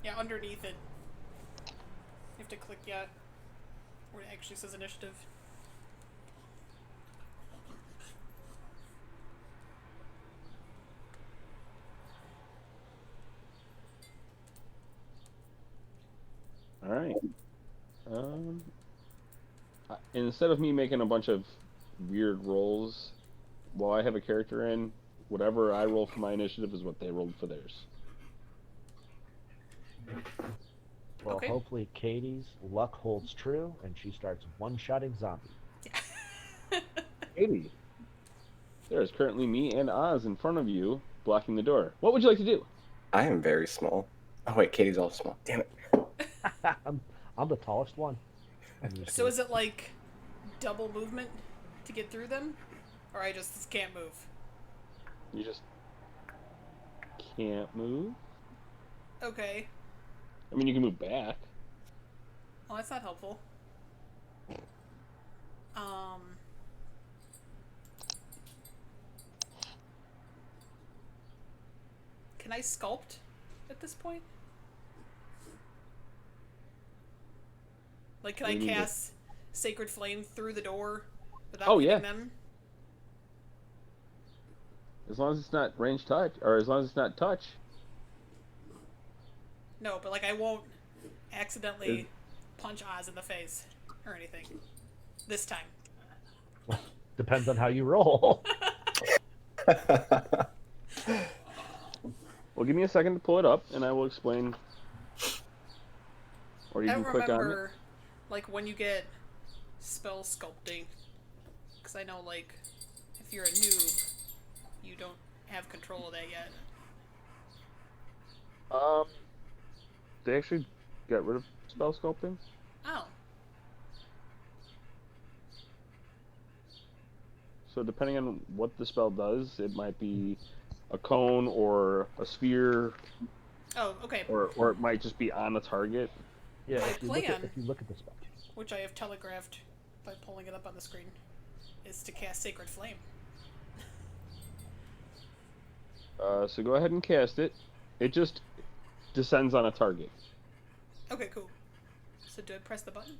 Yeah, underneath it. You have to click yeah. Where it actually says initiative. All right. Instead of me making a bunch of weird rolls while I have a character in, whatever I roll for my initiative is what they rolled for theirs. Well, Okay. hopefully Katie's luck holds true and she starts one-shotting zombies. 80. There is currently me and Oz in front of you, blocking the door. What would you like to do? I am very small. Oh wait, Katie's also small. Damn it. I'm the tallest one. So is it like double movement to get through them? Or I just can't move? You just can't move. Okay. I mean, you can move back. Well, that's not helpful. Can I sculpt at this point? Like, can What I do you mean cast Sacred Flame through the door without Oh, hitting yeah. them? As long as it's not range touch, or as long as it's not touch. No, but like I won't accidentally punch Oz in the face or anything. This time. Depends on how you roll. Well, give me a second to pull it up, and I will explain. Or you I can don't click on it. remember, like, when you get spell sculpting. Because I know, like, if you're a noob, you don't have control of that yet. They actually got rid of spell sculpting. Oh. So depending on what the spell does, it might be a cone or a sphere, Oh, okay. or it might just be on a target. Yeah, My if you look at plan- if you look at the spell. Which I have telegraphed by pulling it up on the screen, is to cast Sacred Flame. So go ahead and cast it. It just descends on a target. Okay, cool. So do I press the button? Is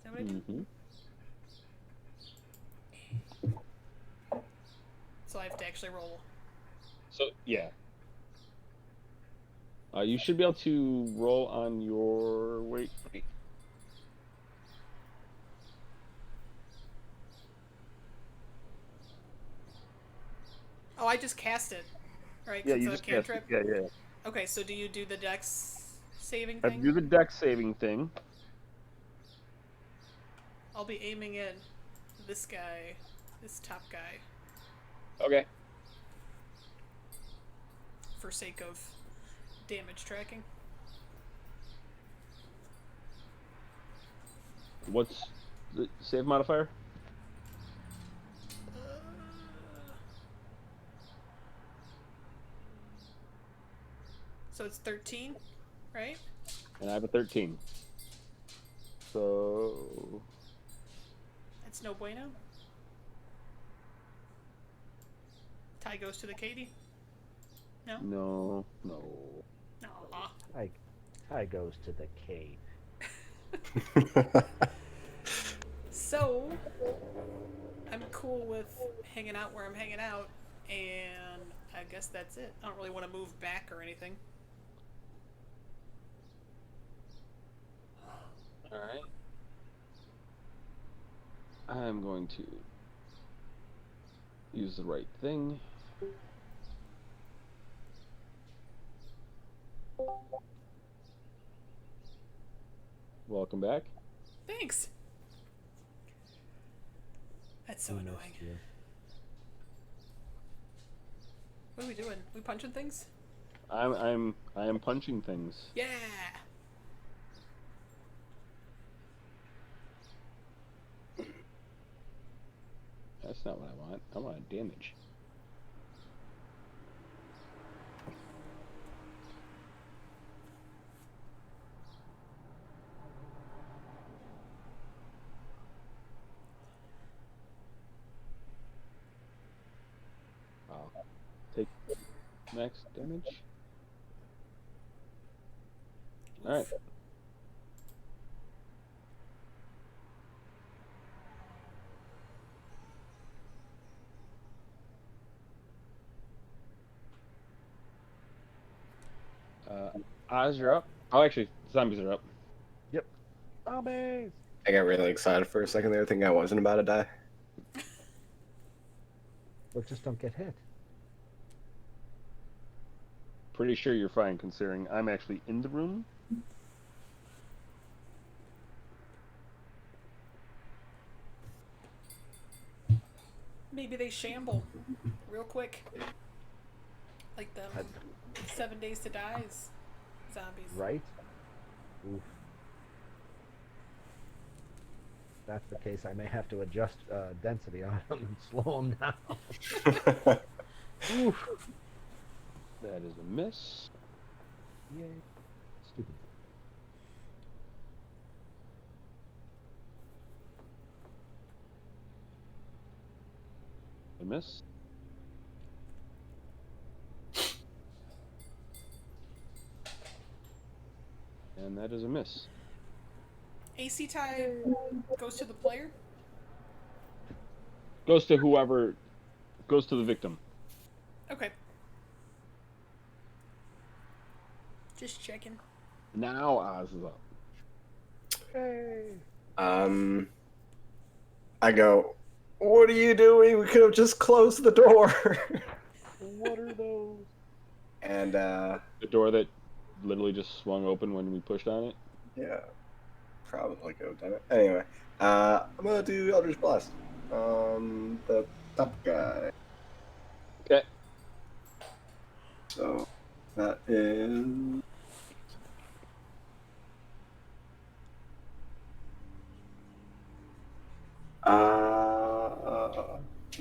that what I do? Mm-hmm. So I have to actually roll. So yeah. You should be able to roll on your wait. Oh, I just cast it, right? 'Cause Yeah, it's you a just cast it. cantrip. Yeah. Okay, so do you do the Dex saving Have thing? to do the dex saving thing. I'll be aiming at this guy, this top guy, Okay. for sake of damage tracking. What's the save modifier? So it's 13, right? And I have a 13. So That's no bueno. Tie goes to the Katie. No? no. Aw. Tie goes to the cave. So, I'm cool with hanging out where I'm hanging out, and I guess that's it. I don't really want to move back or anything. All right. I'm going to use the right thing. Welcome back. Thanks. That's so We missed annoying. you. What are we doing? We punching things? I am punching things. Yeah. That's not what I want. I want damage. I'll take max damage. Alright. Oz, you're up. Oh, actually, zombies are up. Zombies! I got really excited for a second there, thinking I wasn't about to die. But just don't get hit. Pretty sure you're fine, considering I'm actually in the room. Maybe they shamble real quick. Like them 7 Days to Die's zombies. Right? Oof. If that's the case, I may have to adjust density on them and slow them down. Oof. That is a miss. Yay. Stupid. A miss. And that is a miss. AC tie goes to the player. Goes to whoever. Goes to the victim. Okay. Just checking. Now Oz is up. Hey. I go, what are you doing? We could have just closed the door. What are those? And, The door that literally just swung open when we pushed on it. yeah, probably could have done it. Anyway, I'm gonna do Eldritch Blast. The top guy. Okay. So, that is...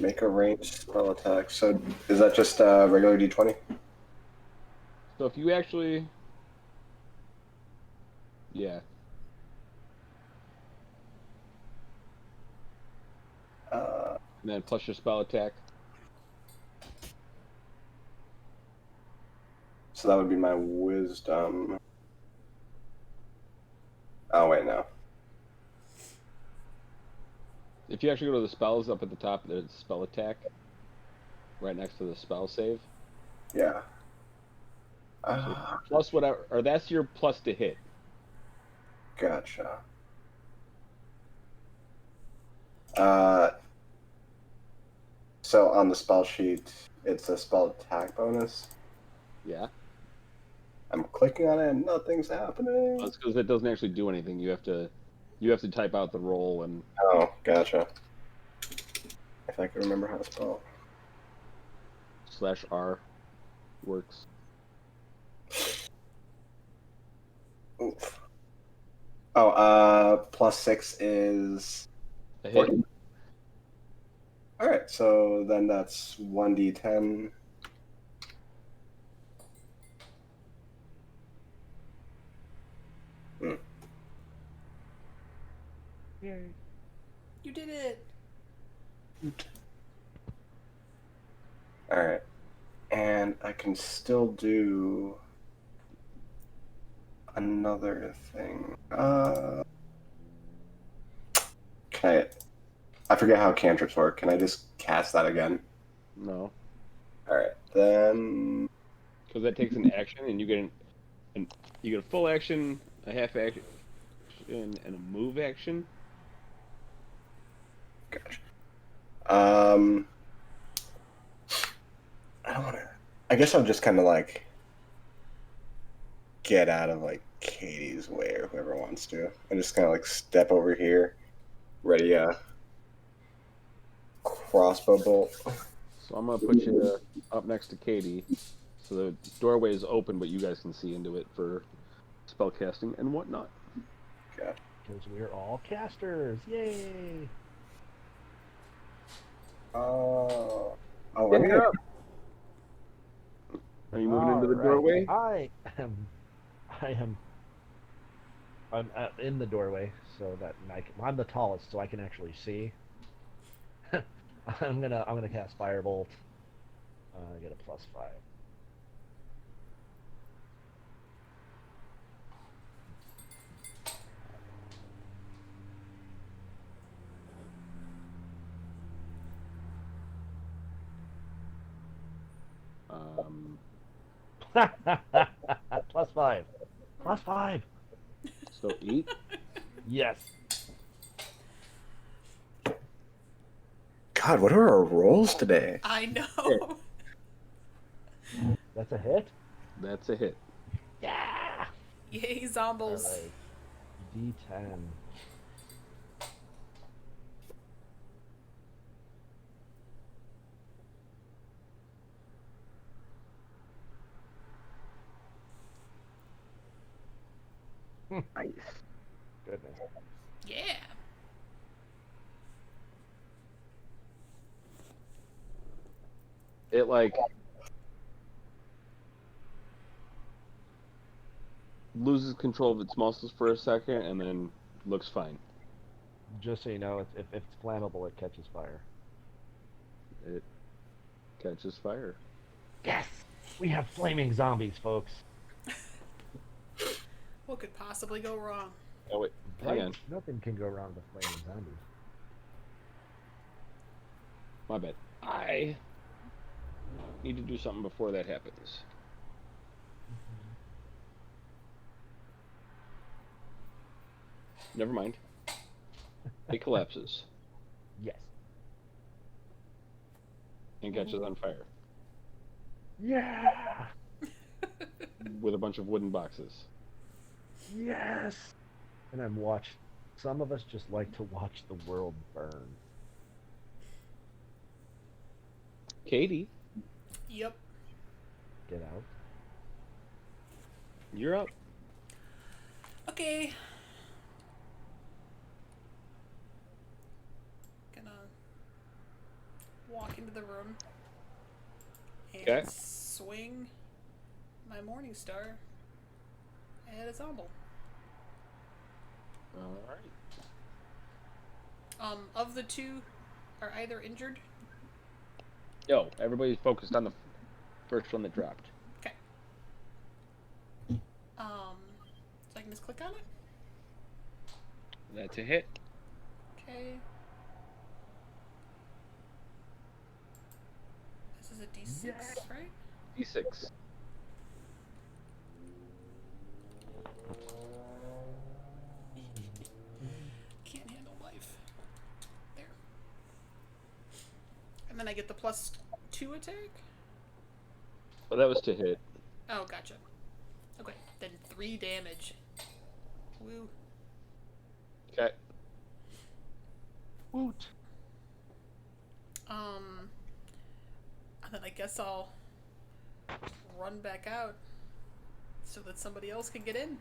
Make a ranged spell attack. So is that just regular d20? So if you actually, yeah, and then plus your spell attack. So that would be my wisdom. Oh wait, no. If you actually go to the spells up at the top, there's spell attack, right next to the spell save. Yeah. Plus whatever, or that's your plus to hit. Gotcha. Uh, so on the spell sheet, it's a spell attack bonus. Yeah, I'm clicking on it and nothing's happening. that's because it doesn't actually do anything. You have to type out the roll and Oh, gotcha. If I can remember how to spell. /R works. Oof. Oh, +6 is A hit. All right, so then that's 1d10. Yay. You did it. All right, and I can still do another thing. Okay, I forget how cantrips work. Can I just cast that again? No, All right, then. because that takes an action, and you get you get a full action, a half action, and a move action. Gotcha. I don't want to. I guess I'll just kind of like get out of like Katie's way or whoever wants to, and just kind of like step over here, ready crossbow bolt. So I'm gonna put you up next to Katie, so the doorway is open, but you guys can see into it for spell casting and whatnot. Gotcha. Because we're all casters. Yay! Oh, Yeah, you're up. Are you moving into the Alright. doorway? I'm in the doorway, so that I'm the tallest, so I can actually see. I'm gonna cast Firebolt. Get a +5. +5. +5. So 8. Yes. God, what are our rolls today? I know. That's a hit. That's a hit. Yeah. Yay, zombies. All right. D10. Nice. Goodness. Yeah. It like loses control of its muscles for a second and then looks fine. Just so you know, if it's flammable, it catches fire. It catches fire. Yes. We have flaming zombies, folks. What could possibly go wrong? Oh wait, hang on. Nothing can go wrong with flaming zombies. My bad. I need to do something before that happens. Never mind. It collapses Yes. and catches on fire Yeah. with a bunch of wooden boxes. Yes. And some of us just like to watch the world burn. Katie, Yep. Get out. you're up. Okay. Gonna walk into the room and Okay. swing my Morning Star at a zombie. All right. Of the two, are either injured? Yo, everybody's focused on the first one that dropped. Okay. So I can just click on it? That's a hit. Okay. This is a D6, right? D6. Can't handle life. There. And then I get the +2 attack? Well, that was to hit. Oh, gotcha. Okay, then 3 damage. Woo. Okay. Woot. And then I guess I'll run back out so that somebody else can get in.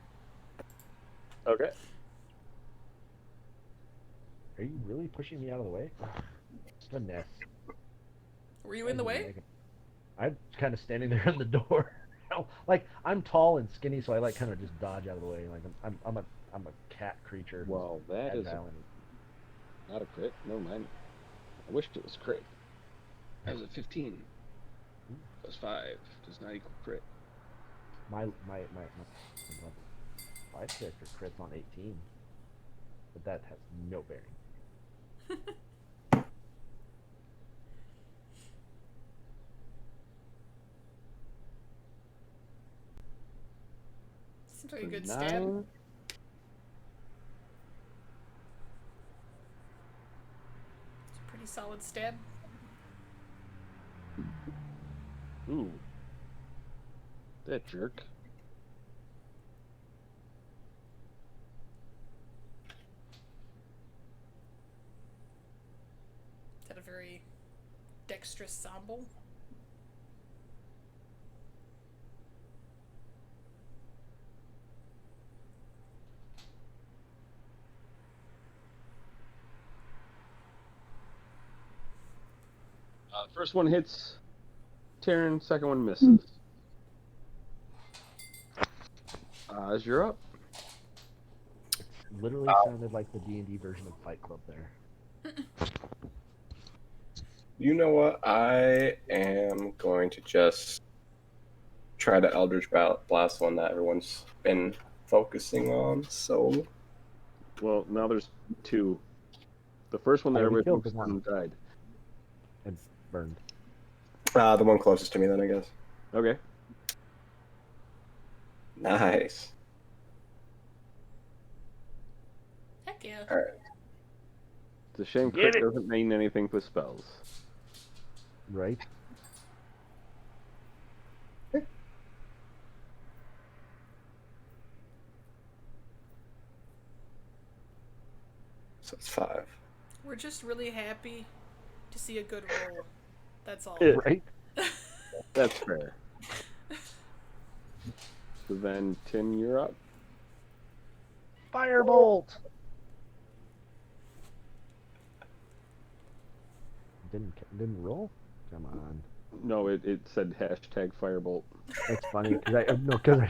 Okay. Are you really pushing me out of the way? Goodness. Were you in the way? I'm kind of standing there in the door. Like, I'm tall and skinny, so I like kind of just dodge out of the way. Like I'm a cat creature. Well, that is agile not a crit. Never mind. I wished it was crit. That was a 15. Plus 5 does not equal crit. my 5 character crits on 18, but that has no bearing. Seems like a good 9. stab. It's a pretty solid stab. Ooh. That jerk. Is that a very dexterous zombie? First one hits Taryn, second one misses. As you're up. It's literally sounded like the D&D version of Fight Club there. You know what? I am going to just try to Eldritch Blast one that everyone's been focusing on. So, Well, now there's 2. The first one that I already everybody killed focused one. on died. And burned. the one closest to me, then I guess. Okay. Nice. Heck yeah. All right. It's a shame Get crit it. doesn't mean anything for spells. Right? So it's 5. We're just really happy to see a good roll. That's all. Yeah. Right? That's fair. So then, Tim, you're up. Firebolt! Didn't roll? Come on. No, it said hashtag firebolt. It's funny because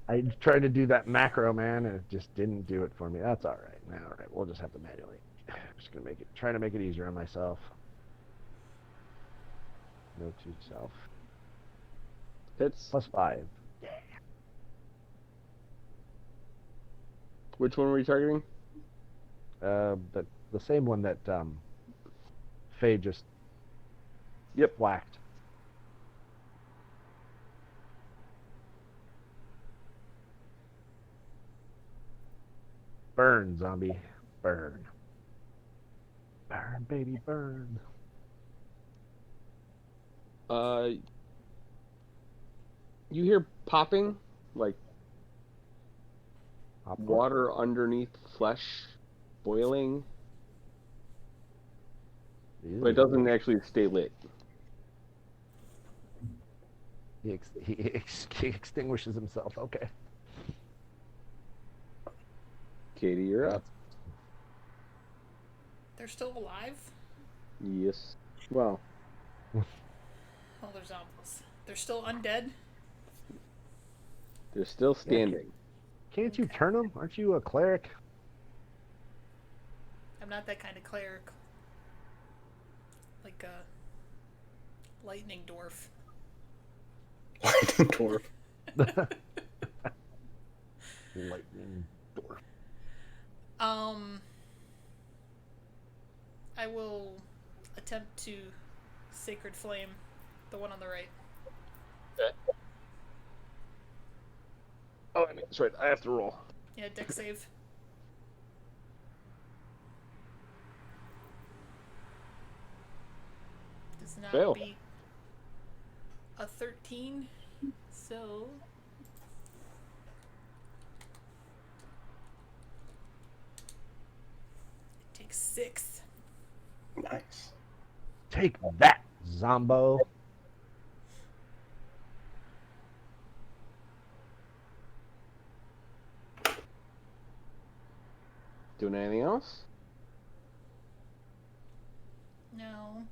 I tried to do that macro, man, and it just didn't do it for me. That's all right. All right, we'll just have to manually. I'm just gonna trying to make it easier on myself. Note to self. Hits. +5. Which one were you targeting? The same one that Faye just whacked. Burn, zombie. Burn. Burn, baby, burn. You hear popping, like Pop, pop. water underneath flesh boiling, but it doesn't actually stay lit. He extinguishes himself. Okay. Katie, you're up. They're still alive? Yes. Well, Oh, they're zombies. They're still undead. they're still standing. Can't you turn them? Aren't you a cleric? I'm not that kind of cleric. Like a lightning dwarf. Lightning dwarf. Lightning dwarf. I will attempt to Sacred Flame, the one on the right. Oh, that's right. I have to roll. Yeah, deck save. Does not Fail. beat a 13, so it takes 6. Nice. Take that, Zombo. Doing anything else? No.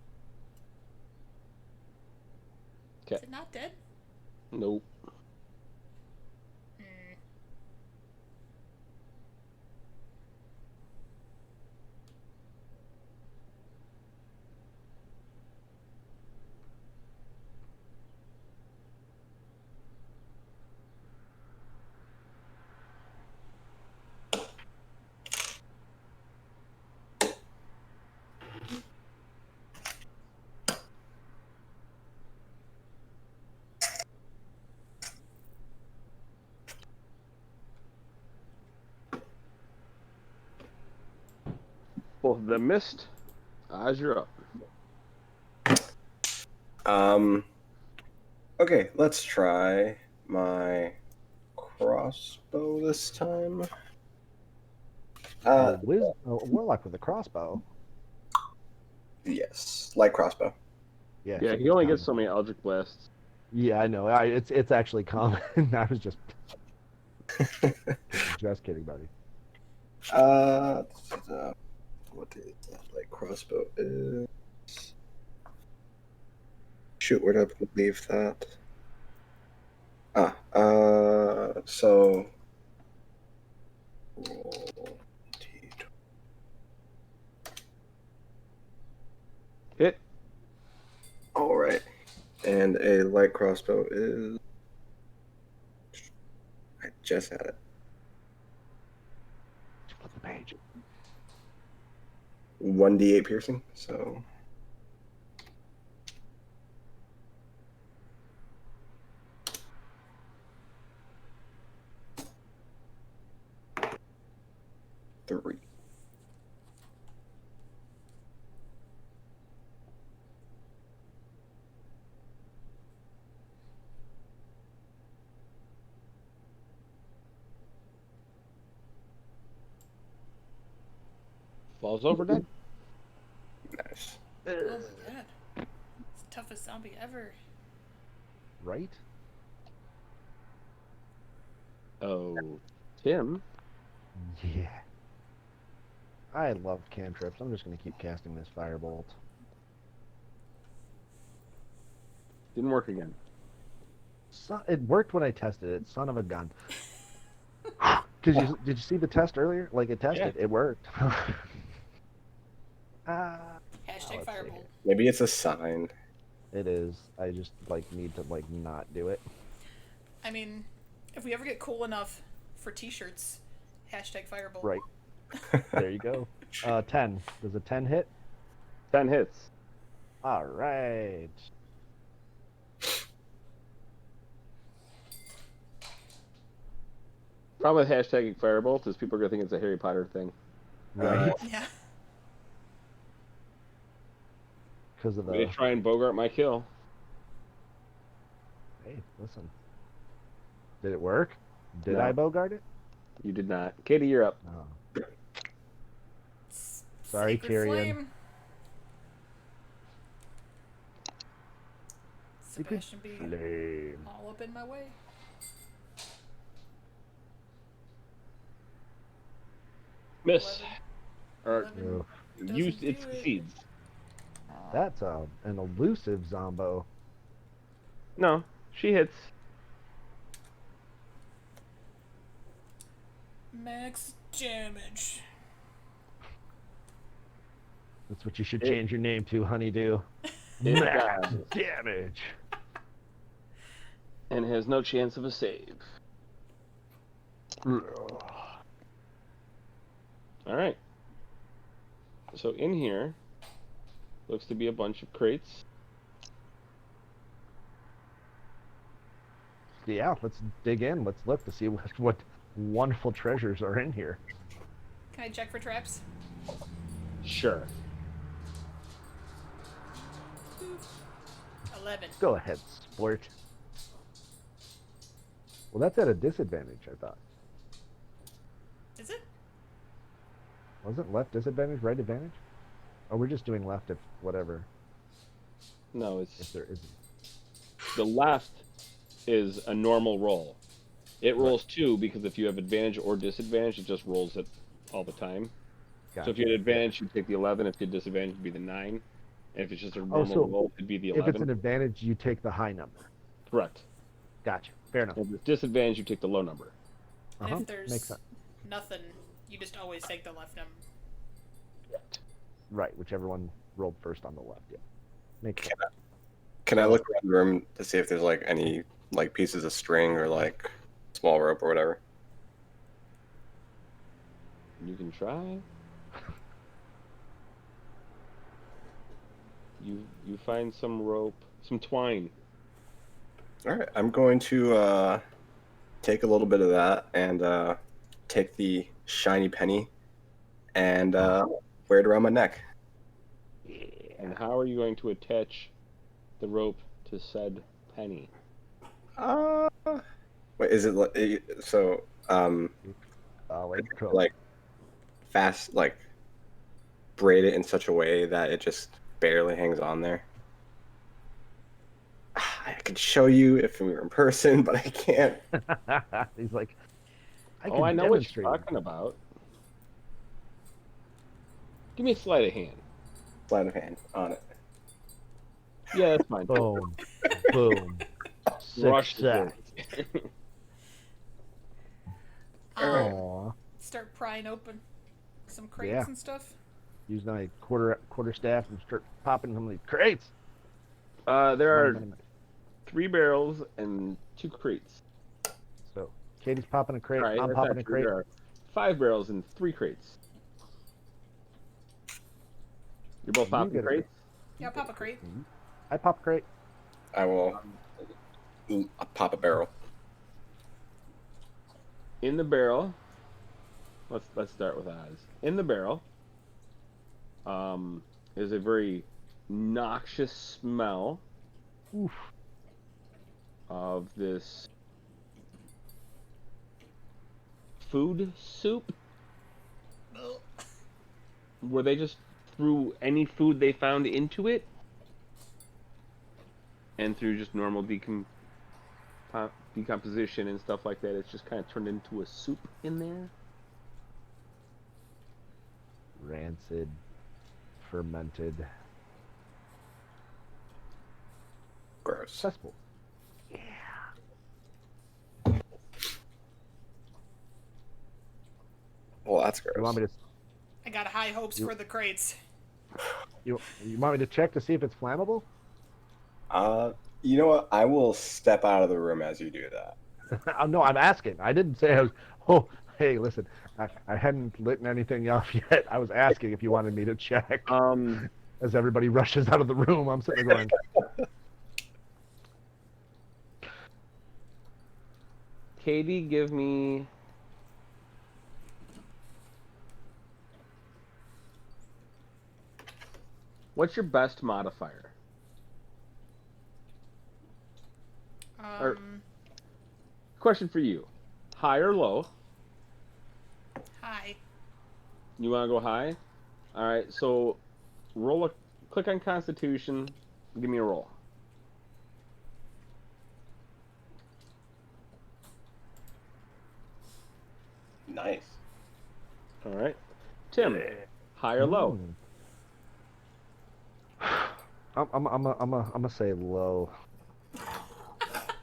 Okay. Is it not dead? Nope. Hmm. Both of them missed. Oz, you're up. Okay, let's try my crossbow this time. A warlock with a crossbow. Yes, light crossbow. Yeah, so he only it's gets so many Eldritch Blasts. Yeah, I know. It's actually common. I was just kidding, buddy. What is that light crossbow is? Shoot, where did I leave that? So roll D20. Hit. All right, and a light crossbow is. I just had it. Flip the page. 1d8 piercing. So. Three. Falls over dead. Nice. Oh my god. It's the toughest zombie ever. Right? Oh, Tim. Yeah. I love cantrips. I'm just going to keep casting this firebolt. Didn't work again. It worked when I tested it. Son of a gun. Did you see the test earlier? Like it tested. Yeah. It worked. Hashtag let's see Firebolt. here. Maybe it's a sign. It is. I just need to not do it. I mean, if we ever get cool enough for t-shirts, hashtag Firebolt. Right. There you go. 10. Does a 10 hit? 10 hits. All right. Problem with hashtagging Firebolt is people are gonna think it's a Harry Potter thing. Right. Yeah. Because of Way the. to try and bogart my kill. Hey, listen. Did it work? Did No. I bogart it? You did not. Katie, you're up. Oh. Sorry, Sacred Tyrion. Flame. Sacred Sebastian be Flame. all up in my way. Miss. 11. Or 11 Ugh. you, doesn't it do it. succeeds. That's an elusive Zombo. No, she hits. Max damage. That's what you should It- change your name to, Honeydew. It Max does. damage. And has no chance of a save. Alright. So in here looks to be a bunch of crates. Yeah, let's dig in. Let's look to see what wonderful treasures are in here. Can I check for traps? Sure. 11. Go ahead, sport. Well, that's at a disadvantage, I thought. Is it? Wasn't left disadvantage, right advantage? Or we're just doing left if whatever, No, if it's there isn't. the left is a normal roll. It rolls 2 because if you have advantage or disadvantage, it just rolls it all the time. Gotcha. So if you had advantage, you'd take the 11. If you had disadvantage, it'd be the 9. And if it's just a normal so roll, it'd be the If 11. it's an advantage, you take the high number. Correct. Gotcha. Fair enough. If it's disadvantage, you take the low number. And Uh-huh. if there's Makes sense. nothing, you just always take the left number. Right, whichever one rolled first on the left. Yeah. Makes sense. Can I look around the room to see if there's like any like pieces of string or like small rope or whatever? You can try. You find some rope, some twine. All right, I'm going to take a little bit of that and take the shiny penny and wear it around my neck. And how are you going to attach the rope to said penny? Wait, is it so? Like fast, like braid it in such a way that it just barely hangs on there. I could show you if we were in person, but I can't. He's like, I Oh, I can know what demonstrate. you're talking about. Give me a sleight of hand. Sleight of hand on it. Yeah, that's fine. Boom. Boom. Rush Success. I'll Aw. start prying open some crates Yeah. and stuff. Use my quarter staff and start popping some of these crates. There are Money. 3 barrels and 2 crates. So Katie's popping a crate. All right, I'm that's popping not a true. crate. There are 5 barrels and 3 crates. You're both You popping get a- crates? Yeah, I'll pop a crate. I pop a crate. I will pop a barrel. In the barrel, let's start with Oz. In the barrel, is a very noxious smell Oof. of this food soup, where they just threw any food they found into it, and through just normal decomposition and stuff like that, it's just kind of turned into a soup in there. Rancid. Fermented. Gross. Cesspool. Well, that's gross. You want me to? I got high hopes for the crates. You want me to check to see if it's flammable? You know what? I will step out of the room as you do that. No, I'm asking. I didn't say I was. Oh, hey, listen. I hadn't lit anything off yet. I was asking if you wanted me to check. As everybody rushes out of the room, I'm sitting there going, Katie, give me. What's your best modifier? Question for you. High or low? High. You want to go high? Alright, so click on Constitution. Give me a roll. Nice. Alright. Tim, high or low? I'm gonna say low.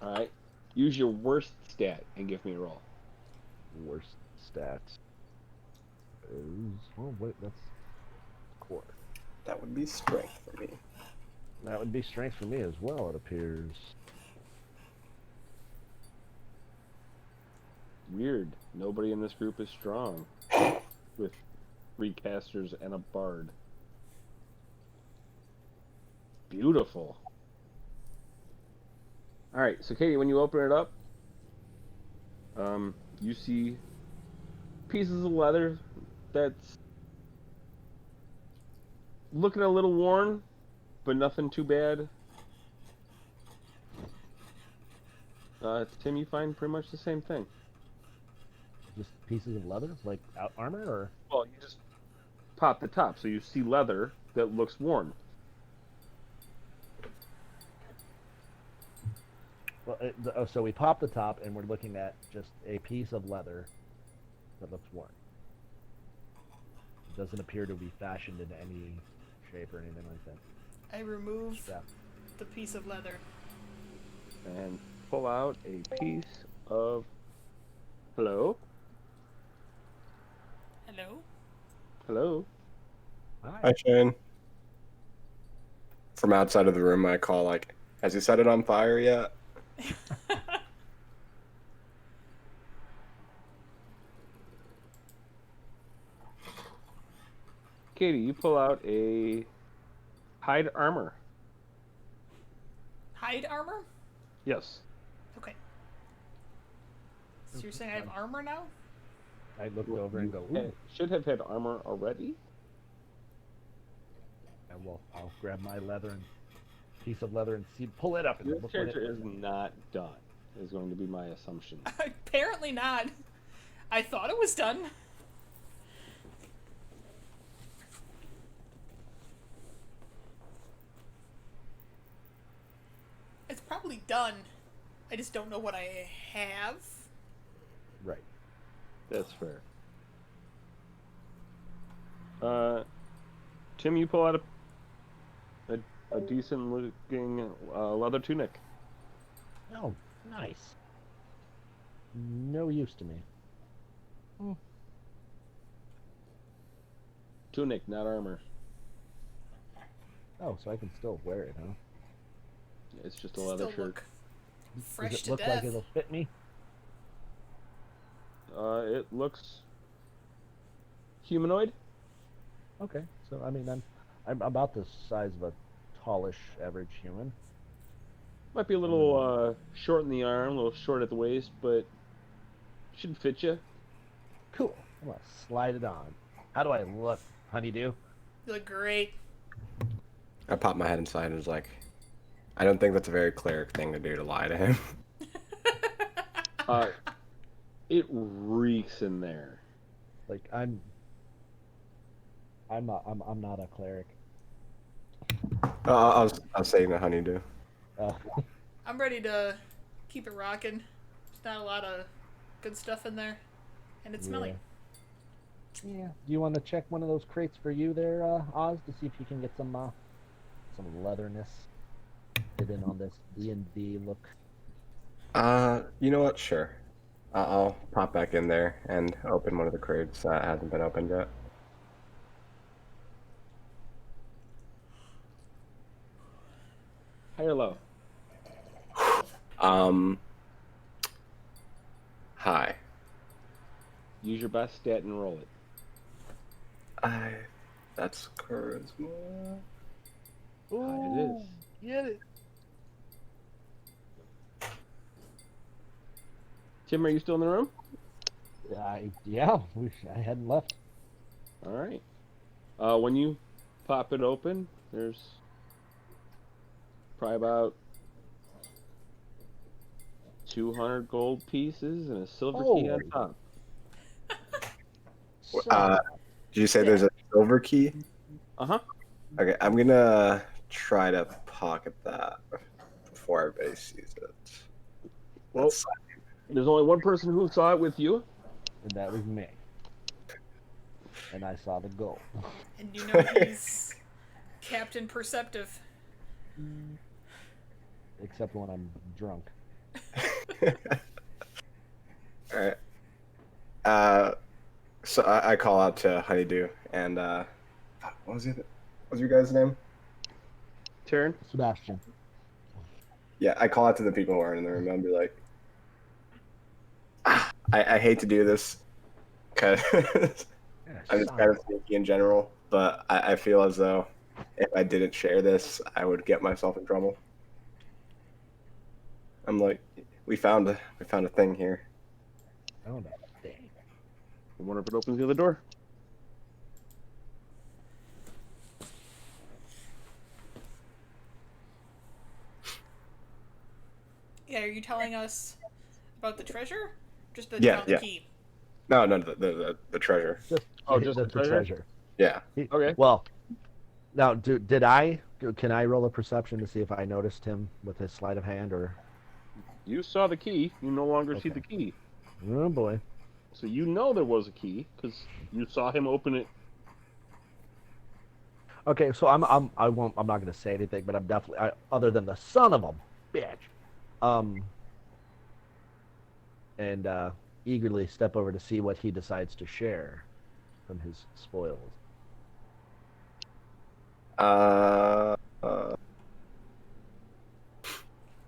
All right. Use your worst stat and give me a roll. Worst stats is wait, that's core. That would be strength for me. That would be strength for me as well. It appears. Weird. Nobody in this group is strong. With 3 casters and a bard. Beautiful. All right, so Katie, when you open it up, you see pieces of leather that's looking a little worn, but nothing too bad. Tim, you find pretty much the same thing. Just pieces of leather, like out armor, or Well, you just pop the top, so you see leather that looks worn. well, so we pop the top and we're looking at just a piece of leather that looks worn. It doesn't appear to be fashioned in any shape or anything like that. I remove Yeah. the piece of leather. And pull out a piece of. Hello? Hello? Hello? Hi, Shane. From outside of the room, I call like, "Has he set it on fire yet?" Katie, you pull out a hide armor. Hide armor? Yes. Okay. So you're saying I have armor now? I looked over and go, You ooh. should have had armor already. And I'll grab my leather and piece of leather and pull it up and Your look what character it is not done, is going to be my assumption. Apparently not. I thought it was done. It's probably done. I just don't know what I have. Right. That's fair. Tim, you pull out a decent looking leather tunic. Oh, nice. No use to me. Tunic, not armor. Oh, so I can still wear it, huh? It's just a leather Still shirt. look fresh Does it to look death. like it'll fit me? It looks humanoid. Okay, so I mean, I'm about the size of a tallish average human. Might be a little short in the arm, a little short at the waist, but should fit you. Cool. I'm gonna slide it on. How do I look, honeydew? You look great. I popped my head inside and was like, "I don't think that's a very cleric thing to do to lie to him." It reeks in there. Like I'm not a cleric. I was saying the honeydew. I'm ready to keep it rocking. There's not a lot of good stuff in there. And it's smelly. Yeah. Do you want to check one of those crates for you there, Oz, to see if you can get some leatherness hidden on this D&D look? You know what? Sure. I'll pop back in there and open one of the crates that hasn't been opened yet. High or low? Hi. Use your best stat and roll it. That's charisma. It is. Get it. Tim, are you still in the room? Yeah, I hadn't left. All right. When you pop it open, there's probably about 200 gold pieces and a silver key on Holy. top. Did you say there's a silver key? Uh-huh. Okay, I'm gonna try to pocket that before everybody sees it. Well, That's- there's only one person who saw it with you. And that was me. And I saw the gold. And you know he's Captain Perceptive. Except when I'm drunk. All right. So I call out to Honeydew and what was it? What was your guys' name? Taryn? Sebastian. Yeah, I call out to the people who aren't in the room and be like, I hate to do this because Yeah, I'm just son kind of of sneaky in general, but I feel as though if I didn't share this, I would get myself in trouble. I'm like, we found a thing here. a- oh, no. Dang. I wonder if it opens the other door. Yeah, are you telling us about the treasure? Just that Yeah, you found the yeah. key. No, the treasure. Just, Oh, just the the treasure? treasure. Yeah. Okay. Well, now, can I roll a perception to see if I noticed him with his sleight of hand, or? You saw the key. You no longer see Okay. the key. Oh boy. So you know there was a key because you saw him open it. Okay, so I'm not going to say anything, but I'm definitely other than the son of a bitch, and eagerly step over to see what he decides to share from his spoils.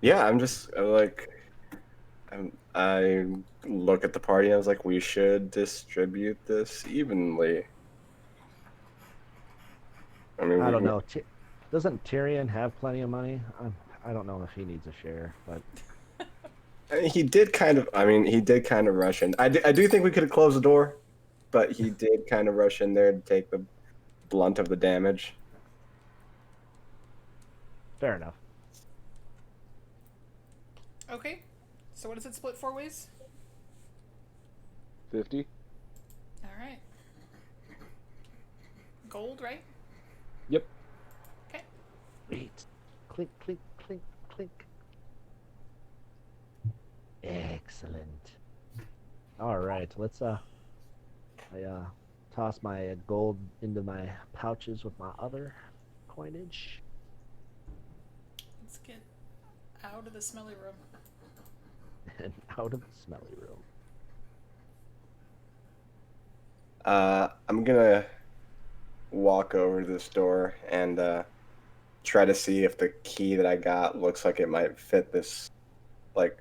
Yeah, I'm just like, I look at the party and I was like, we should distribute this evenly. I mean, I don't know. Doesn't Tyrion have plenty of money? I don't know if he needs a share, but he did kind of. I mean, he did kind of rush in. I do think we could have closed the door, but he did kind of rush in there to take the blunt of the damage. fair enough. Okay. So what does it split 4 ways? 50. All right. Gold, right? Yep. Okay. Wait. Clink, clink, clink, clink. Excellent. All right, let's I toss my gold into my pouches with my other coinage. Let's get out of the smelly room. And out of the smelly room. I'm gonna walk over to this door and try to see if the key that I got looks like it might fit this, like,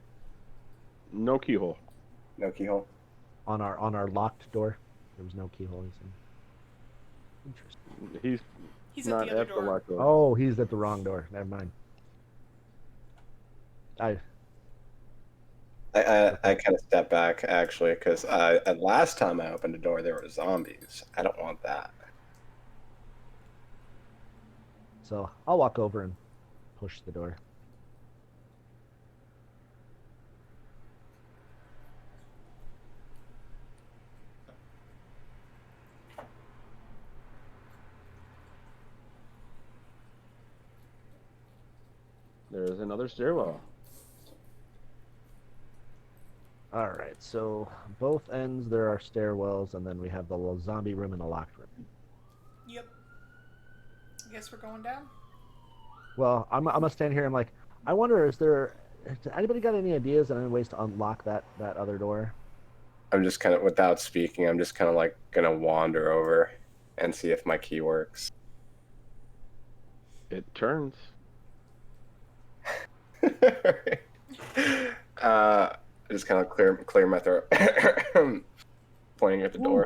No keyhole. no keyhole. On our locked door, there was no keyhole. Interesting. He's He's at not the other at the door. locked door. Oh, he's at the wrong door. Never mind. I kind of step back actually because last time I opened the door there were zombies. I don't want that. So I'll walk over and push the door. There's another stairwell. All right, so both ends there are stairwells, and then we have the little zombie room and the locked room. Yep. I guess we're going down. Well, I'm gonna stand here. I'm like, I wonder, has anybody got any ideas on any ways to unlock that other door? I'm just kind of, without speaking, I'm just kind of like gonna wander over and see if my key works. It turns. I just kind of clear my throat, pointing at the door.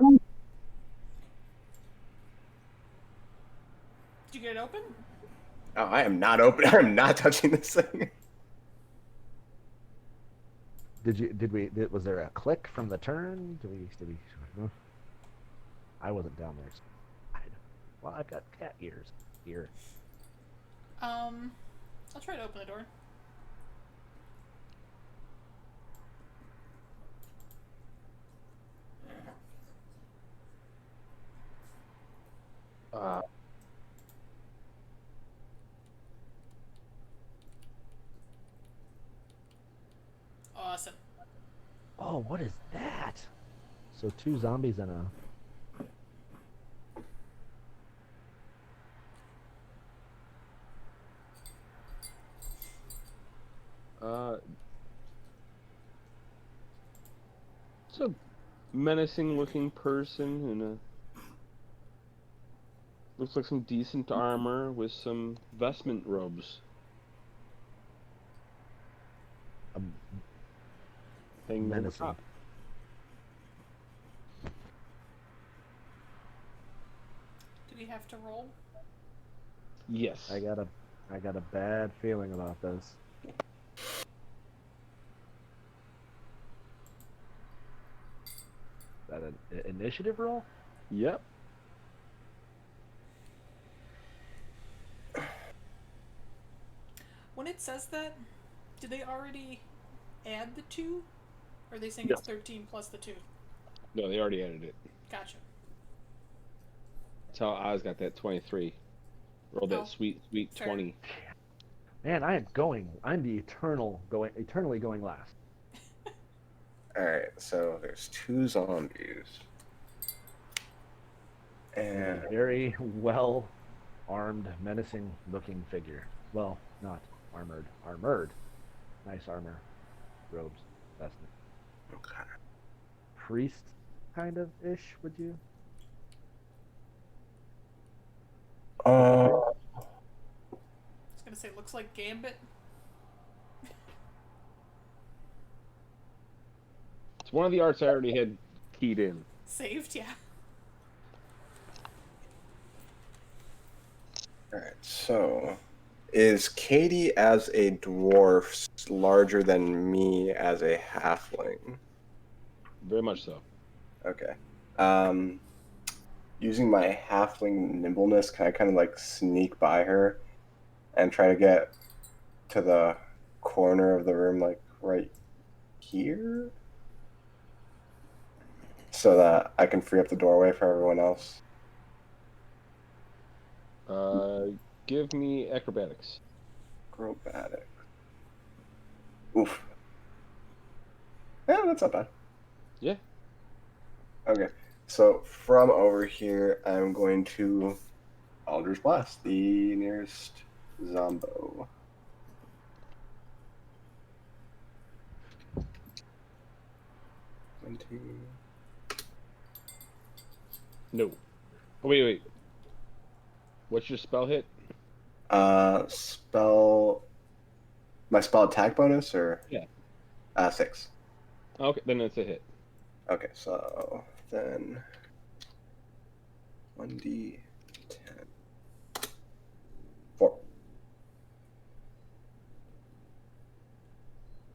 Did you get it open? Oh, I am not open. I am not touching this thing. Was there a click from the turn? Did we? No? I wasn't down there. Well, I've got cat ears here. I'll try to open the door. Awesome. Oh, what is that? So 2 zombies and a... It's a menacing-looking person in a looks like some decent armor with some vestment robes Um, hanging over menacing. top. Do we have to roll? Yes. I got a bad feeling about this. Is that an initiative roll? Yep. When it says that, did they already add the 2? Or are they saying Yes. it's 13 plus the 2? No, they already added it. Gotcha. That's how Oz got that 23. Rolled Oh, that sweet fair. 20. Man, I'm the eternally going last. Alright, so there's 2 zombies. And A very well armed, menacing looking figure. Well, not armored. Armored. Nice armor. Robes. Vestment. okay. Priest kind of ish, would you? Uh, I was gonna say, looks like Gambit. It's one of the arts I already had keyed in. Saved, yeah. Alright, so is Katie as a dwarf larger than me as a halfling? Very much so. Okay. Using my halfling nimbleness, can I kind of like sneak by her and try to get to the corner of the room, like right here? So that I can free up the doorway for everyone else. Give me acrobatics. Acrobatic. Oof. Yeah, that's not bad. Yeah. Okay. So from over here, I'm going to Eldritch Blast, the nearest Zombo. One, two. No. Oh, wait. What's your spell hit? Spell. My spell attack bonus, or? Yeah. 6. Okay, then it's a hit. Okay, so then 1d10. 4.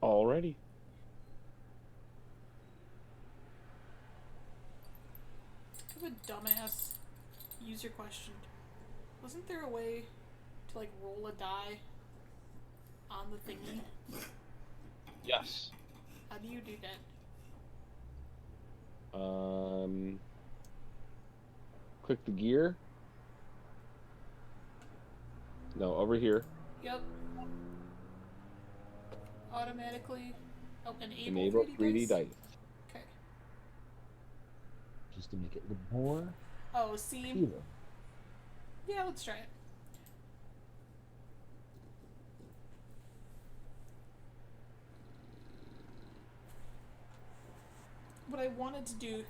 Alrighty. I have a dumbass user question. Wasn't there a way to like roll a die on the thingy? Yes. How do you do that? Click the gear. No, over here. Yep. Automatically. Oh, Enable 3D dice. Okay. Just to make it look more Oh, see. appealing. Yeah, let's try it. What I wanted to do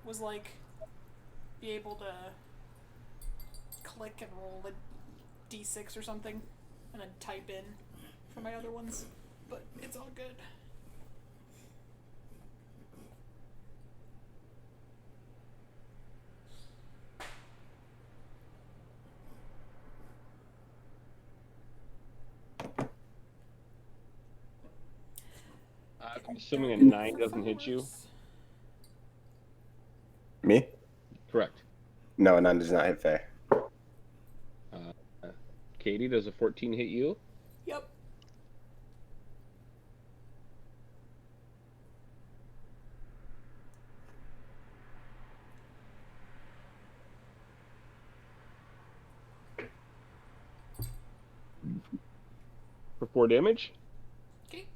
was like be able to click and roll a d6 or something and then type in for my other ones, but it's all good. I'm assuming a 9 doesn't hit you. Me? Correct. No, a 9 does not hit Faye. Katie, does a 14 hit you? Yep. For 4 damage? Okay.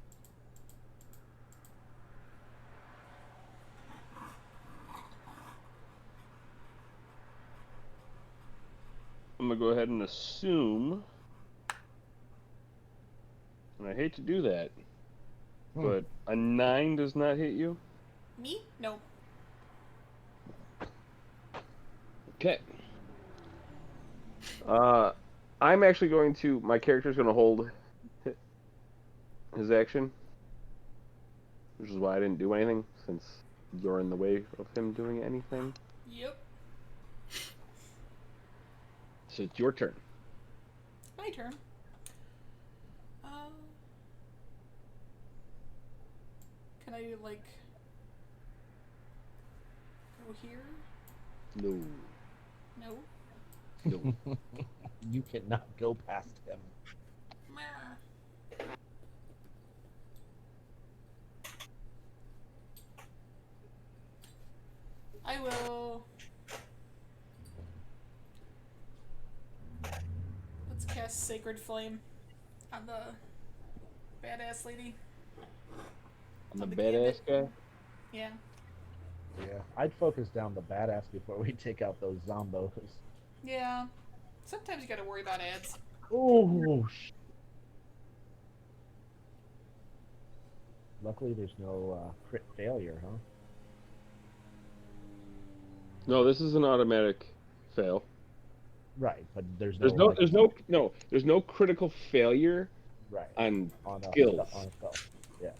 I'm gonna go ahead and assume, and I hate to do that, but a 9 does not hit you? Me? No. Okay. I'm actually going to. My character's going to hold his action, which is why I didn't do anything, since you're in the way of him doing anything. Yep. So it's your turn. My turn. Can I, like, go here? No. No. No. You cannot go past him. Meh. I will. Let's cast Sacred Flame on the badass lady. I'm the On the badass guy. Yeah. Yeah. I'd focus down the badass before we take out those zombos. Yeah. Sometimes you gotta worry about ads. Oh, luckily there's no crit failure, huh? No, this is an automatic fail. Right, but there's There's no, no there's no critical failure right on on a skills. on a spell. Yeah.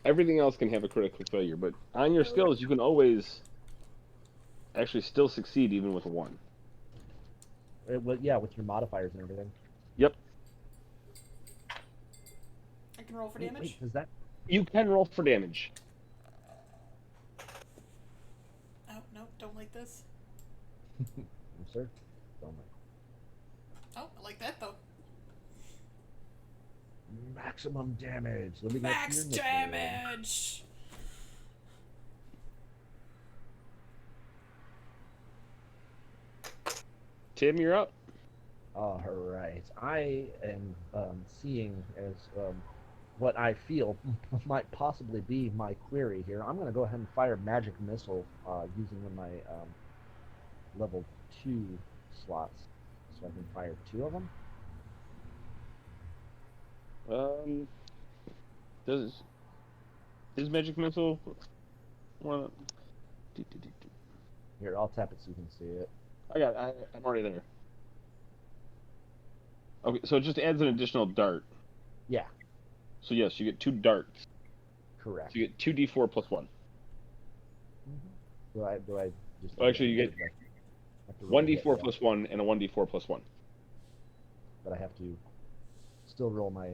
Everything else can have a critical failure, but on your skills you can always actually still succeed even with a 1. Yeah, with your modifiers and everything. Yep. I can roll for Wait, damage. wait, does that? You can roll for damage. Oh, no, don't like this. I'm sir. Don't mind. Oh, I like that though. Maximum damage. Let me get Max your nickname. damage! Tim, you're up. All right. I am seeing as what I feel might possibly be my query here. I'm going to go ahead and fire magic missile using one of my level 2 slots, so I can fire 2 of them. Does is magic missile one? Here, I'll tap it so you can see it. I'm already there. Okay, so it just adds an additional dart. Yeah, So yes, you get 2 darts. correct. So you get 2d4 plus 1. Do I just? Well, actually, you get have to roll a 1d4 hit, plus 1 and a 1d4 plus 1. but I have to still roll my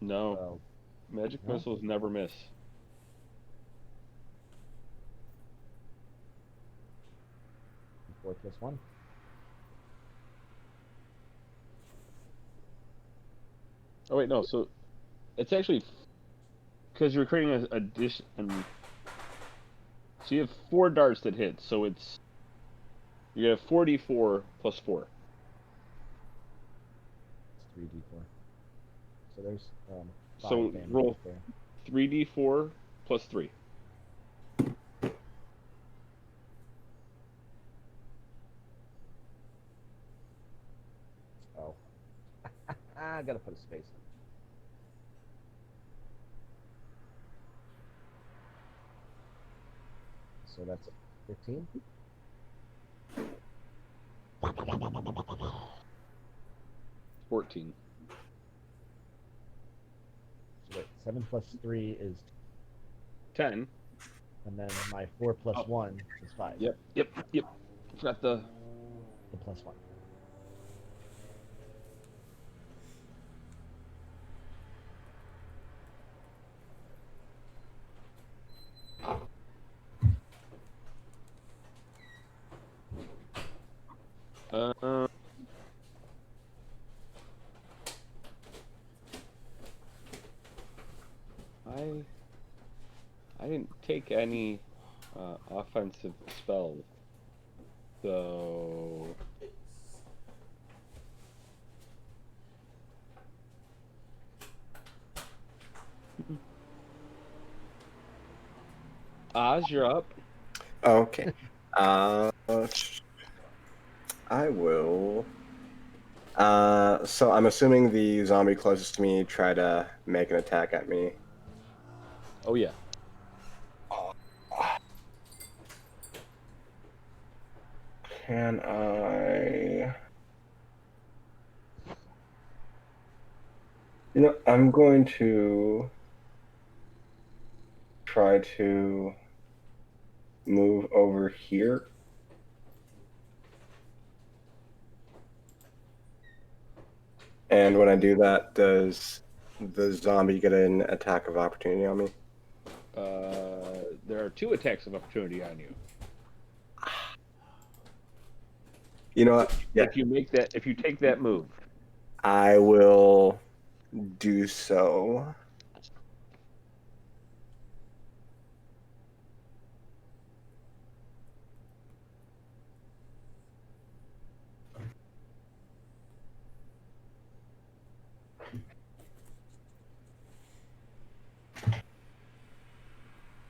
No, magic no? missiles never miss. 4 plus 1. Oh wait, no. So it's actually because you're creating a dish, and so you have 4 darts that hit. So you have 4d4 plus 4. It's 3d4. So there's 5 So damage roll right there. 3d4 plus 3. Oh. I gotta put a space in. So that's 15. 14. So wait, 7 plus 3 is, 10. and then my 4 plus Oh. 1 is 5. Yep. Forgot the. The plus 1. I didn't take any offensive spells, so Oz, you're up. Okay. I will. So I'm assuming the zombie closest to me tried to make an attack at me. Oh yeah. Can I? I'm going to try to move over here. And when I do that, does the zombie get an attack of opportunity on me? There are 2 attacks of opportunity on you. You know what? Yeah, If you take that move. I will do so.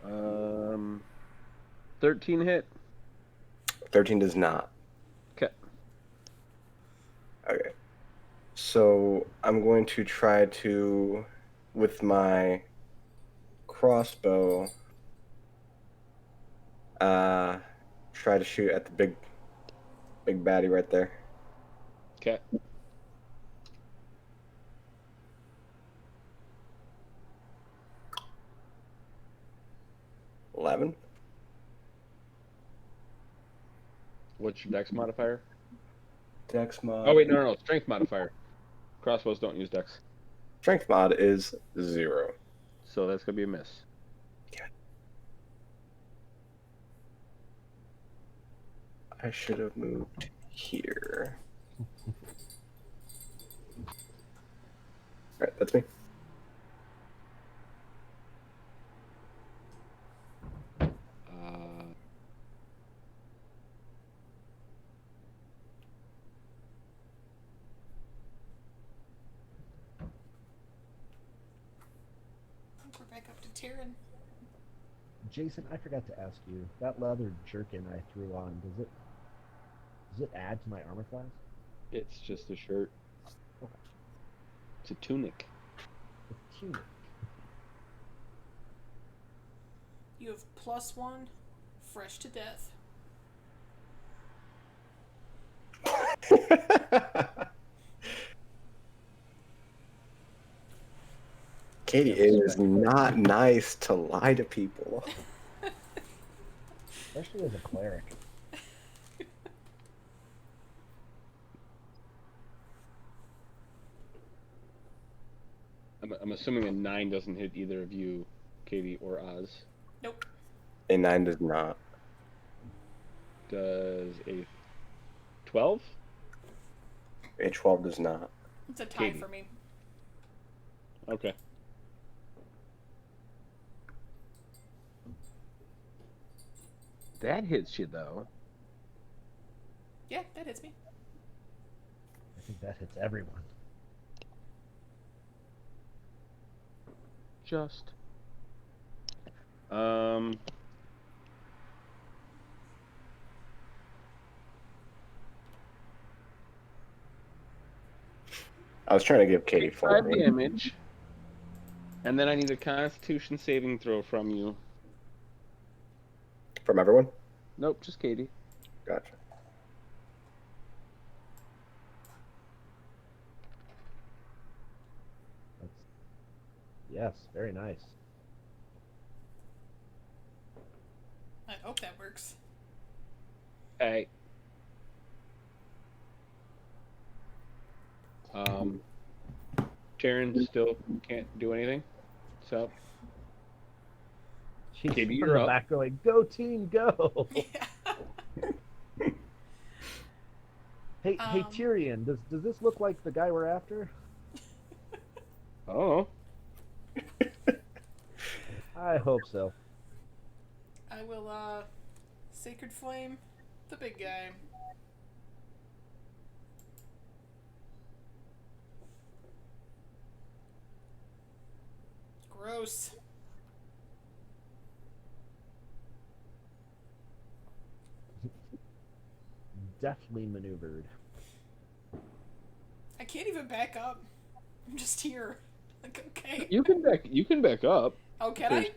Um, 13 hit. 13 does not. Okay. Okay. So I'm going to try to, with my crossbow, try to shoot at the big baddie right there. Okay. $11. What's your dex modifier? Dex mod. Oh wait, no, strength modifier. Crossbows don't use dex, Strength mod is 0. so that's gonna be a miss. I should have moved here. Alright, that's me. I think we're back up to Tyrion. Jason, I forgot to ask you. That leather jerkin I threw on, does it add to my armor class? It's just a shirt. Okay. It's a tunic. A tunic. You have +1, fresh to death. Katie, it is not nice to lie to people. Especially as a cleric. I'm assuming a 9 doesn't hit either of you, Katie or Oz. Nope. A 9 does not. Does a 12? A 12 does not. It's a tie Katie. for me. Okay. That hits you though. Yeah, that hits me. I think that hits everyone. Just. I was trying to give Katie 5 4. damage. And then I need a Constitution saving throw from you. From everyone? Nope, just Katie. Gotcha. Yes, very nice. I hope that works. Hey. Taryn still can't do anything. So She's Katie, from you're the up. back going, "Go team, go!" Hey, Tyrion, does this look like the guy we're after? Oh. I hope so. I will, Sacred Flame, the big guy. Gross. Deftly maneuvered. I can't even back up. I'm just here. Like, okay. You can back up. Oh, can I?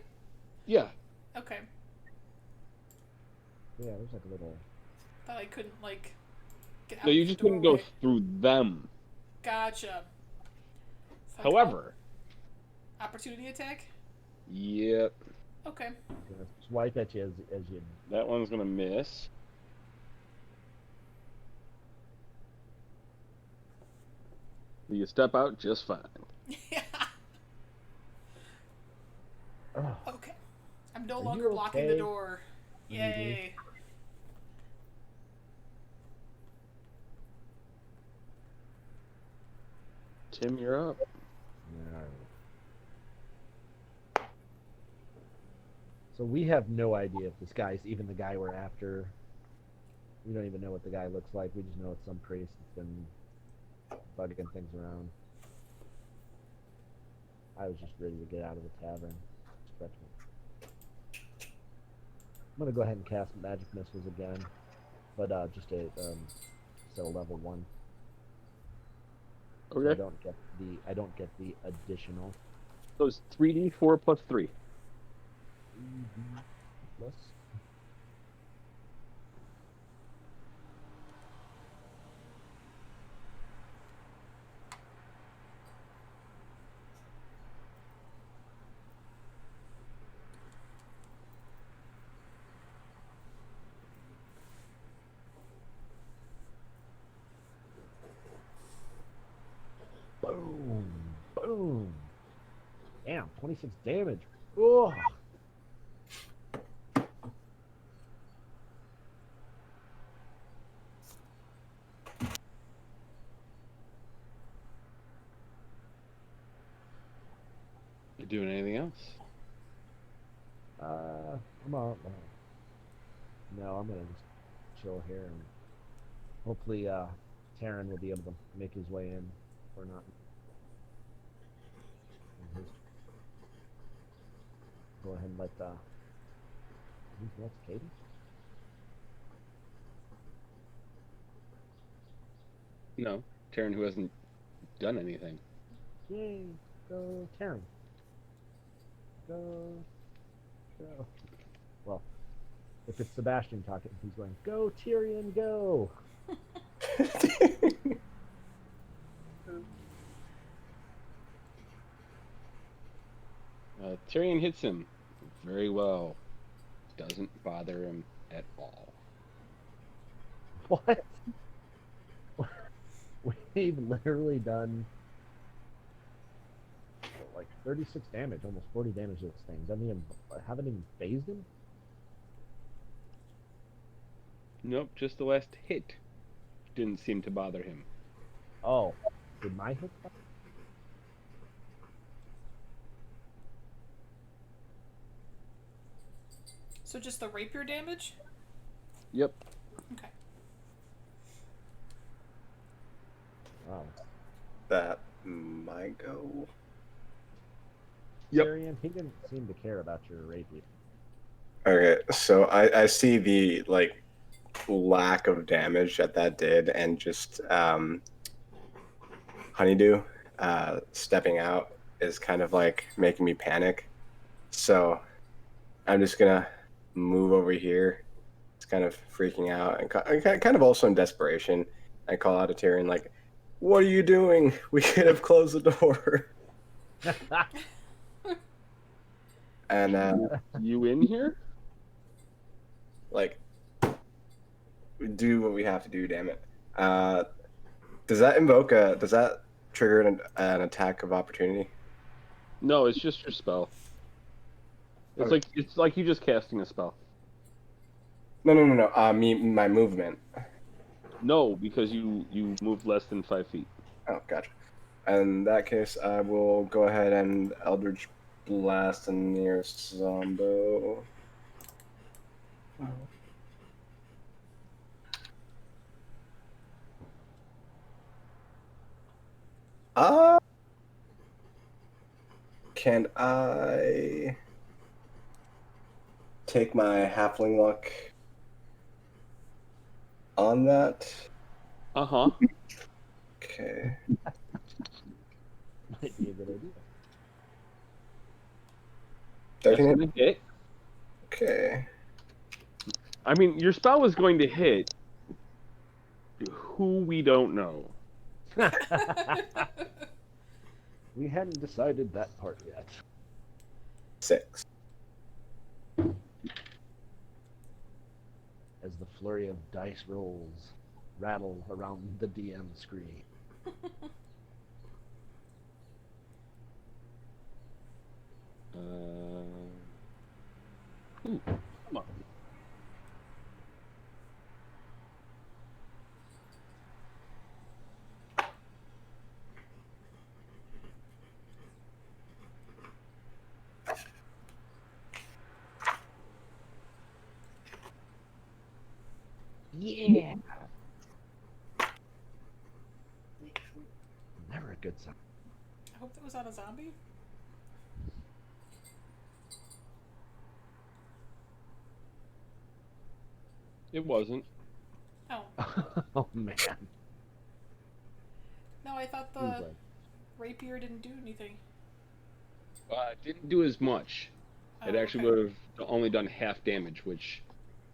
Yeah. Okay. Yeah, there's like a little. Thought I couldn't like get out No, you the just couldn't go doorway. through them. Gotcha. Fuck, However, opportunity attack. yep, Okay. Swipe at you as you. that one's gonna miss. You step out just fine. Yeah. Oh, Okay. I'm no Are longer you blocking the okay? door. Mhm. Yay. Tim, you're up. Alright. So we have no idea if this guy's even the guy we're after. We don't even know what the guy looks like. We just know it's some priest that's been bugging things around. I was just ready to get out of the tavern. Stretching. I'm gonna go ahead and cast magic missiles again, but just a so level 1. So I Okay. don't get the additional. So it's 3d4 plus 3. Plus. Boom. Boom. Damn, 26 damage. Oh. You doing anything else? I'm on. No, I'm gonna just chill here and hopefully Taryn will be able to make his way in or not. Go ahead and let who's next, Katie? No. Taryn, who hasn't done anything. Yay! Go Taryn. Go. Go. Well, if it's Sebastian talking, he's going, "Go Tyrion, go!" Tyrion hits him very well. Doesn't bother him at all. What? We've literally done like 36 damage, almost 40 damage to this thing. Haven't even phased him? Nope, just the last hit didn't seem to bother him. Oh, did my hit? So just the rapier damage? Yep. Okay. Wow. That might go. Yep. Tyrion, he didn't seem to care about your rapier. Okay, so I see the like lack of damage that did, and just Honeydew stepping out is kind of like making me panic. So I'm just gonna move over here. It's kind of freaking out and kind of also in desperation. I call out to Tyrion like, "What are you doing? We could have closed the door." And You in here? like, do what we have to do. Damn it! Does that invoke a? Does that trigger an attack of opportunity? No, it's just your spell. It's like you just casting a spell. No. My movement. No, because you moved less than 5 feet. Oh, gotcha. In that case, I will go ahead and Eldritch Blast the nearest Zombo. Can I take my halfling luck on that? Uh-huh. Okay. Might be a good idea. 13 That's gonna hit. Okay. I mean, your spell was going to hit who we don't know. We hadn't decided that part yet. 6. As the flurry of dice rolls rattle around the DM screen. Ooh, come on. Yeah. Never a good sign. I hope that was on a zombie. It wasn't. Oh. Oh man. No, I thought Seems the like- rapier didn't do anything. Didn't do as much. It Oh, actually okay. would have only done half damage, which,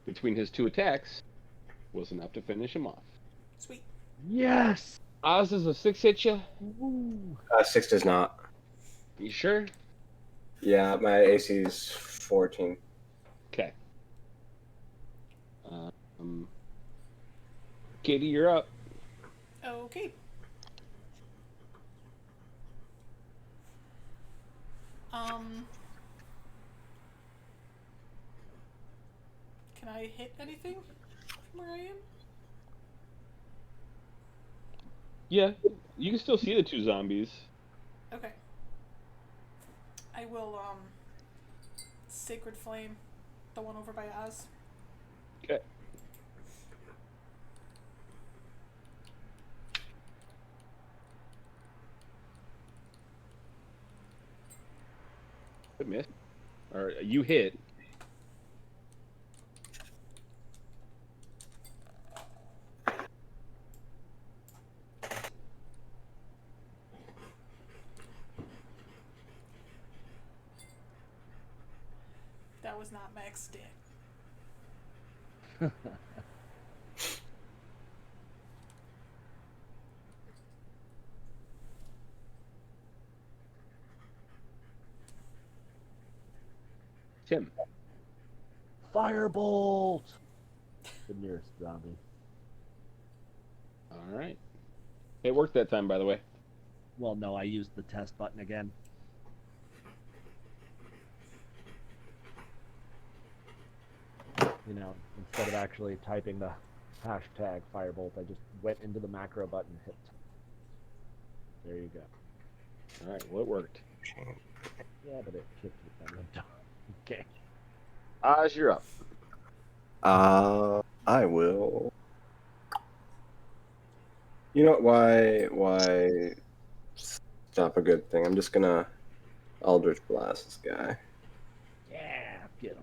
between his 2 attacks, was enough to finish him off. Sweet. Yes. Oz is a 6 hit you? Woo. 6 does not. You sure? Yeah, my AC is 14. Okay. Katie, you're up. Okay. Can I hit anything from where I am? Yeah, you can still see the 2 zombies. Okay. I will, Sacred Flame, the one over by Oz. Okay. Good miss. Or you hit. That was not max stat. Tim. Firebolt. The nearest zombie. All right. It worked that time, by the way. Well, no, I used the test button again. You know, instead of actually typing the hashtag Firebolt, I just went into the macro button and hit. There you go. All right. Well, it worked. Yeah, but it kicked it down. Okay. Oz, you're up. I will. You know what? Why stop a good thing? I'm just gonna Eldritch Blast this guy. Yeah, get him.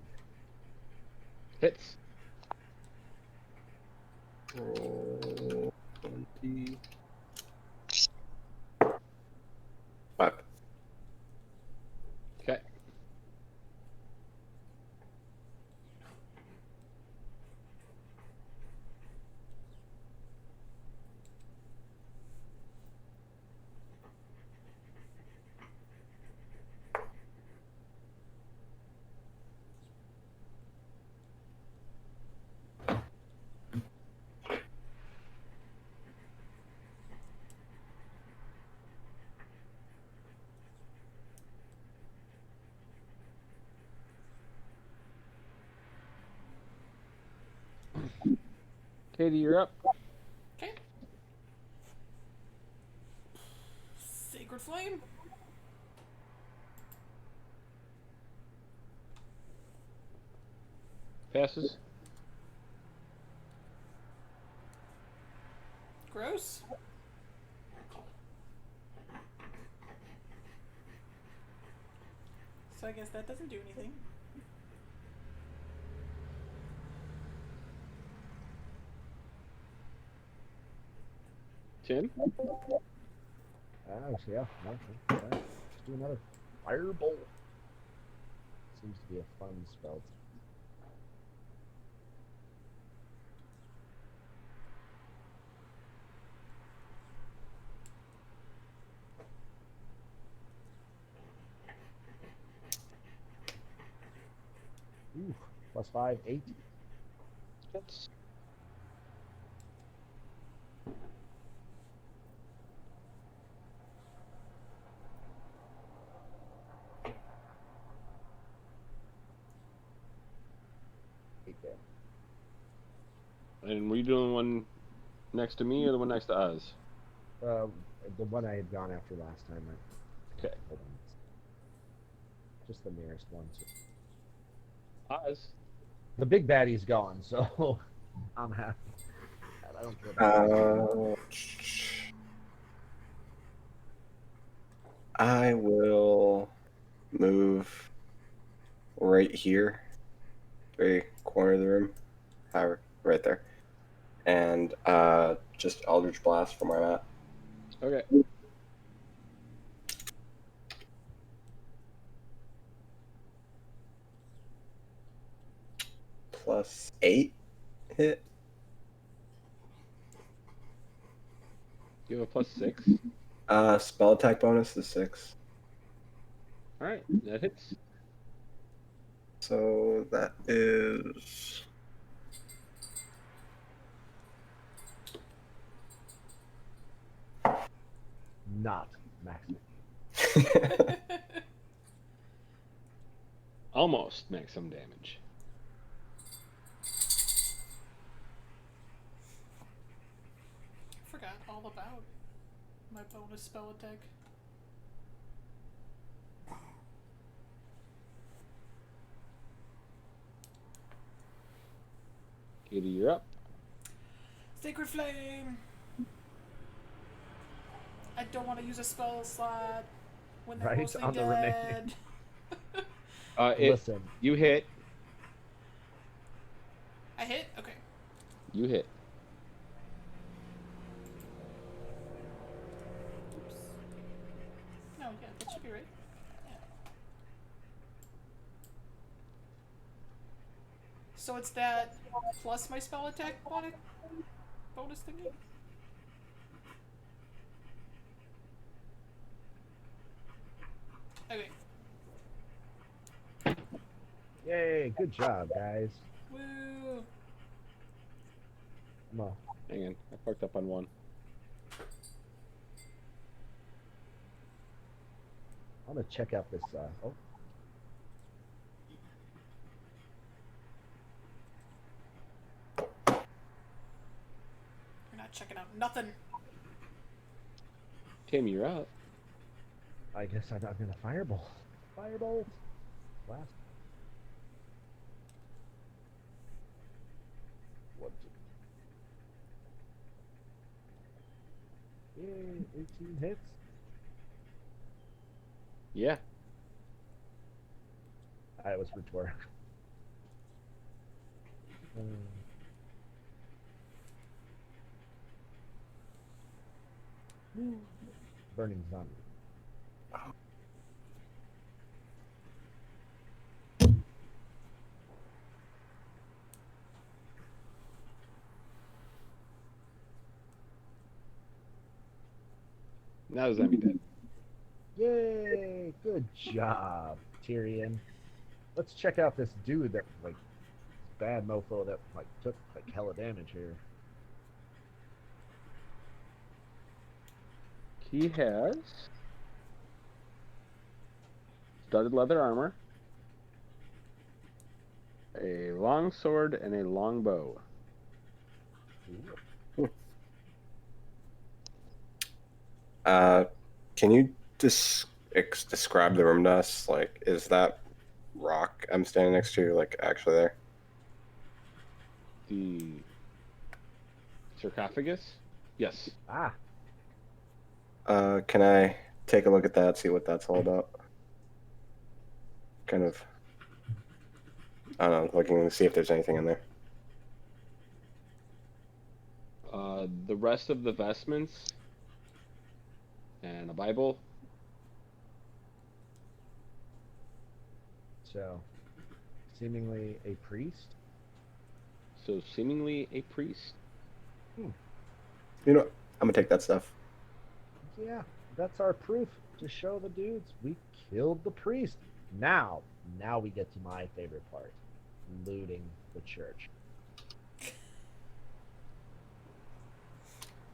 Hits. Roll 20. 5. Okay. Katie, you're up. Okay. Sacred Flame. Passes. Gross. So I guess that doesn't do anything. Tim. Yeah, no, okay. Let's do another Firebolt. Seems to be a fun spell. Ooh, +5, 8. That's Eight there. and were you doing one next to me or the one next to us? Uh, the one I had gone after last time. Okay. Hold on. Just the nearest one. Us. The big baddie's gone, so I'm happy. I don't care about I will move right here, very corner of the room, right there, and just Eldritch Blast from where I'm at. Okay. +8 hit. You have a +6. Spell attack bonus is 6. All right, that hits. So that is not maximum. Almost maximum damage. Forgot all about my bonus spell attack. Katie, you're up. Sacred Flame! I don't want to use a spell slot when they're Right, mostly on the dead. Listen, You hit. I hit? Okay. You hit. Oops. No, yeah, that should be right. Yeah. So it's that plus my spell attack bonus thingy? Okay. yay, good job, guys. Woo! Come on. Hang on, I fucked up on one. I'm gonna check out this. Oh, You're not checking out nothing. Tim, you're up. I guess I'm not gonna firebolt. Firebolt. Blast. 1, 2. Yay, 18 hits. Yeah. That was Ritor. Burning zombie. Now the zombie dead. Yay! Good job, Tyrion. Let's check out this dude that like bad mofo that like took like hella damage here. He has studded leather armor, a long sword, and a long bow. Can you describe the room to us? Like, is that rock I'm standing next to, like, actually there? The sarcophagus? Yes. Ah, Can I take a look at that, see what that's all about? Kind of, I don't know, looking to see if there's anything in there. The rest of the vestments and a Bible. so seemingly a priest. So seemingly a priest. You know, I'm gonna take that stuff. Yeah, that's our proof to show the dudes we killed the priest. Now we get to my favorite part. looting the church.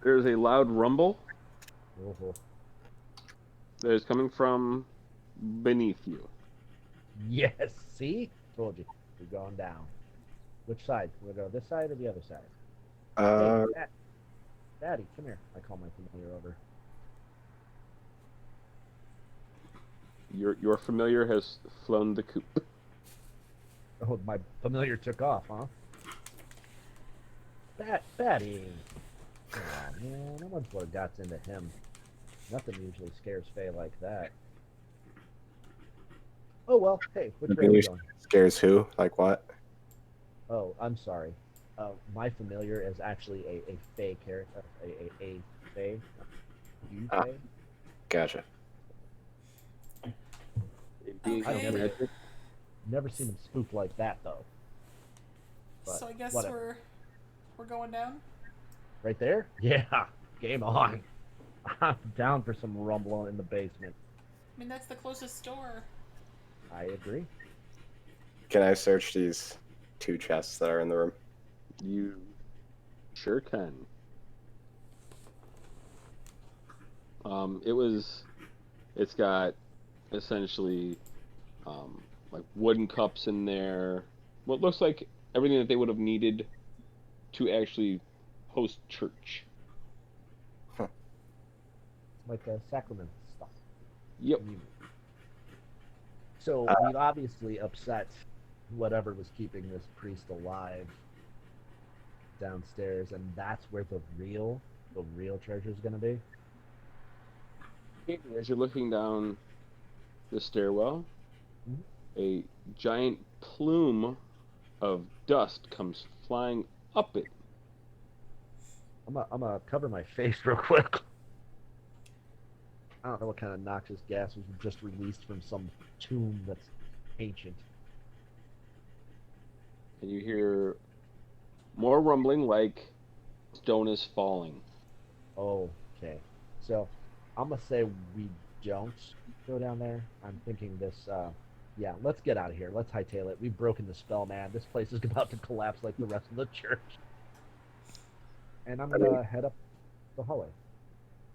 There's a loud rumble Oh, that is coming from beneath you. yes, see? Told you. We're going down. Which side? We'll go this side or the other side? Uh, Hey, Daddy, come here. I call my familiar over. Your familiar has flown the coop. Oh, my familiar took off, huh? Daddy. Oh, man, no one's what got into him. Nothing usually scares Faye like that. Oh, well, hey, which way are we going? scares who? Like what? Oh, I'm sorry. My familiar is actually a Faye character. A Faye. You Ah. Faye? Gotcha. Being Okay. of magic. Never seen him spook like that, though. But So I guess whatever. we're going down. Right there? Yeah, game on. I'm down for some rumble in the basement. I mean, that's the closest door. I agree. Can I search these 2 chests that are in the room? You sure can. It's got essentially like wooden cups in there. What looks like everything that they would have needed to actually host church. Like sacrament stuff. Yep. So we've obviously upset whatever was keeping this priest alive downstairs, and that's where the real treasure is going to be. As you're looking down the stairwell, a giant plume of dust comes flying up it. I'm gonna cover my face real quick. I don't know what kind of noxious gas was just released from some tomb that's ancient. And you hear more rumbling like stone is falling. Oh, okay. So I'm gonna say we don't go down there. I'm thinking this. Yeah, let's get out of here. Let's hightail it. We've broken the spell, man. This place is about to collapse like the rest of the church. And I'm gonna head up the hallway.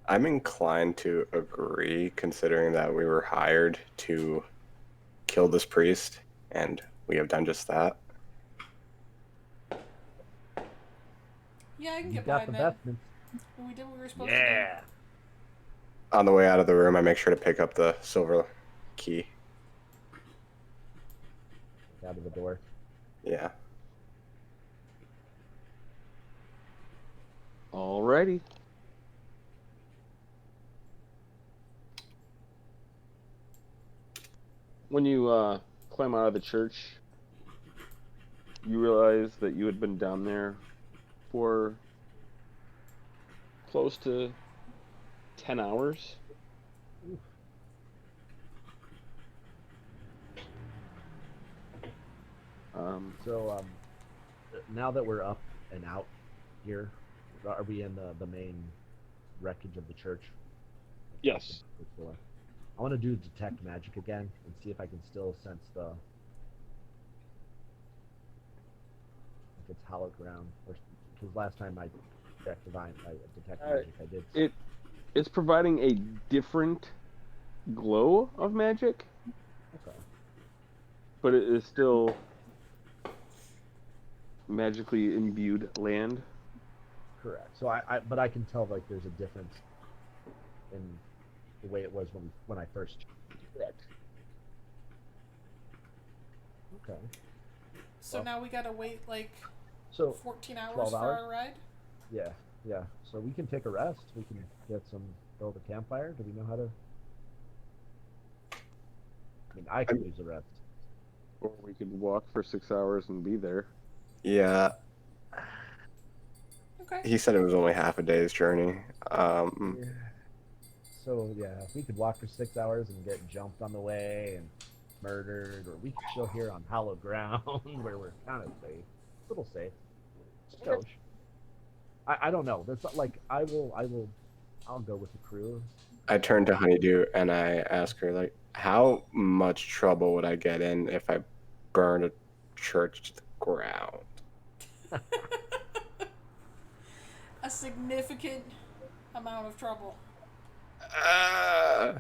I'm inclined to agree, considering that we were hired to kill this priest, and we have done just that. Yeah, I can You get got the behind that. vestments. We did what we were supposed Yeah. On the way out of the room, I make sure to pick up the silver key. Out of the door. Yeah. Alrighty. When you climb out of the church, you realize that you had been down there for close to 10 hours. So now that we're up and out here, are we in the main wreckage of the church? Yes. I want to do detect magic again and see if I can still sense the if it's hallowed ground, because last time I checked detect magic, I did. It's providing a different glow of magic, Okay. but it is still magically imbued land. Correct. So but I can tell like there's a difference in the way it was when I first checked. Okay. So now we gotta wait like So 14 hours 12 for hours? our ride. yeah. So we can take a rest. We can build a campfire. Do we know how to? I mean, I could use a rest. Or we could walk for 6 hours and be there. Yeah. Okay. He said it was only half a day's journey. So yeah, if we could walk for 6 hours and get jumped on the way and murdered, or we could chill here on hallowed ground where we're kind of safe, a little safe. Skosh. I don't know. That's like I'll go with the crew. I turn to Honeydew and I ask her, like, how much trouble would I get in if I burned a church to the ground. A significant amount of trouble.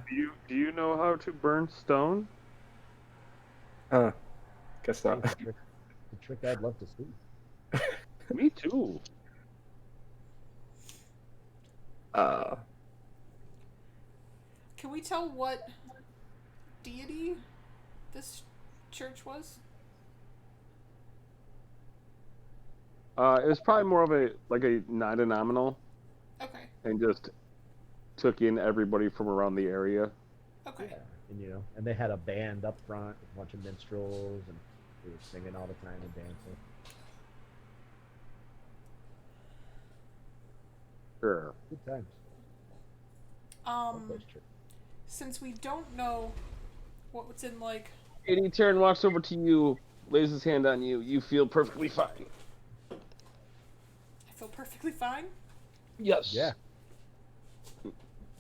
Do you know how to burn stone? Guess Hey, not. the trick I'd love to see. Me too. Can we tell what deity this church was? It was probably more of a non-denominational, Okay. and just took in everybody from around the area. Okay. Yeah, and and they had a band up front, with a bunch of minstrels, and they were singing all the time and dancing. Sure. Good times. Um, Those churches. since we don't know what's in like, Katie Taryn walks over to you, lays his hand on you. You feel perfectly fine. I feel perfectly fine. Yes. Yeah.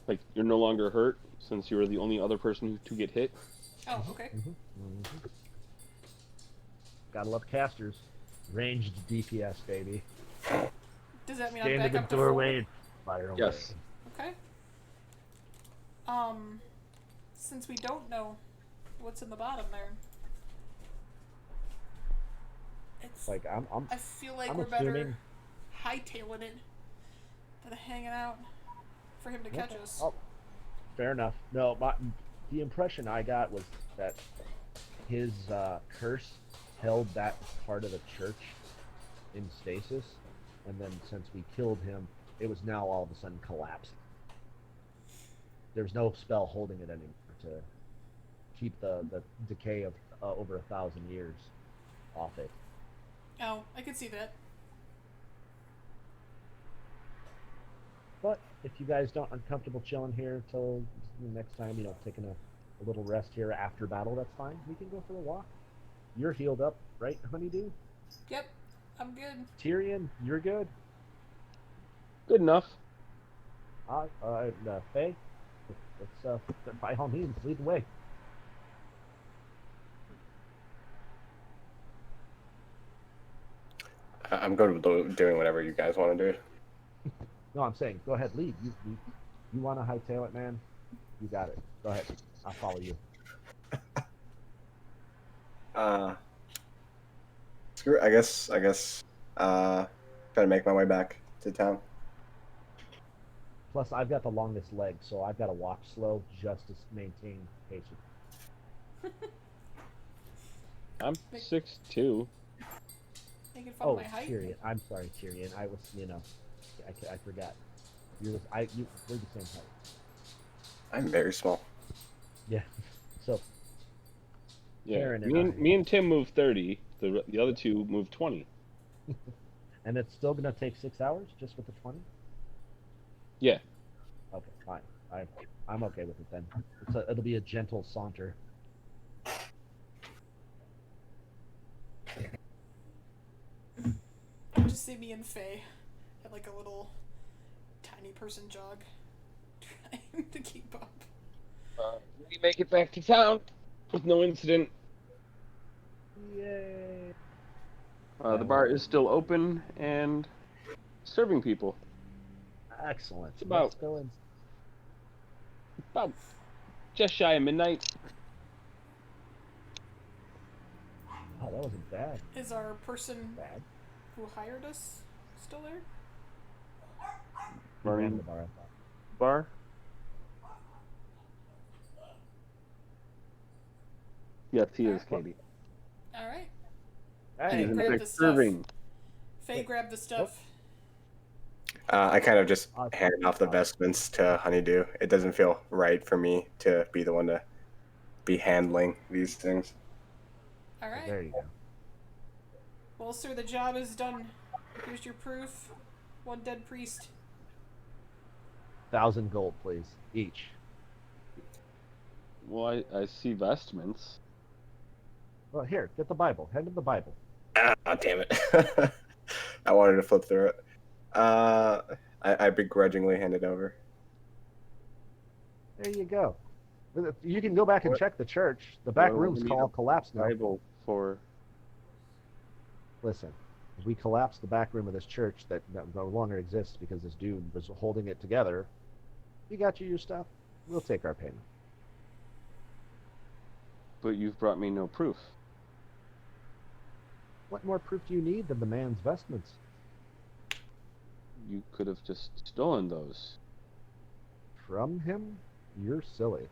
Like, you're no longer hurt since you were the only other person to get hit. Oh, okay. Gotta love casters. Ranged DPS, baby. Does that mean Stand I'm in back the up to doorway and fire away. Yes. 4? Okay. Since we don't know what's in the bottom there, it's Like I'm I feel like I'm we're better assuming- hightailing it than hanging out for him to catch us. Oh, fair enough. No, the impression I got was that his curse held that part of the church in stasis, and then since we killed him, it was now all of a sudden collapsing. There's no spell holding it anymore to keep the decay of over 1,000 years off it. Oh, I could see that. But if you guys don't uncomfortable chilling here till the next time, taking a little rest here after battle, that's fine. We can go for a walk. You're healed up, right, Honeydew? Yep, I'm good. Tyrion, you're good. Good enough. Faye, let's by all means lead the way. I'm good with doing whatever you guys want to do. No, I'm saying go ahead, lead. You want to hightail it, man? You got it. Go ahead. I'll follow you. Screw it. I guess. Try to make my way back to town. Plus, I've got the longest leg, so I've got to walk slow just to maintain patience. I'm 6'2". Making fun Oh, of my height. Tyrion. I'm sorry, Tyrion. I was, I forgot. We're the same height. I'm very small. Yeah. So, Yeah. Taryn and Me and Tim moved 30. The other two moved 20. and it's still gonna take 6 hours just with the 20. Yeah. Okay, fine. I'm okay with it then. It'll be a gentle saunter. Just see me and Faye at like a little tiny person jog, trying to keep up. We make it back to town with no incident. Yay! The bar is still open and serving people. Excellent. It's about- Let's go in. About just shy of midnight. Oh, that wasn't bad. Is our person Bad. who hired us still there? We ran Running the bar, I thought. bar. Yes, he is, Katie. All right. Hey, He's in grab fact the stuff. serving. Faye grabbed the stuff. I kind of just hand off the vestments to Honeydew. It doesn't feel right for me to be the one to be handling these things. All right. there you go. Well, sir, the job is done. Here's your proof. 1 dead priest. 1,000 gold, please, each. Well, I see vestments. Well, here, get the Bible. Hand him the Bible. Ah, damn it. I wanted to flip through it. I begrudgingly hand it over. There you go. You can go back and check the church. The back Well, room's we need all a collapsed now. Bible for. Listen, if we collapse the back room of this church that no longer exists because this dude was holding it together, you got your stuff. We'll take our payment. But you've brought me no proof. What more proof do you need than the man's vestments? You could have just stolen those. From him? You're silly.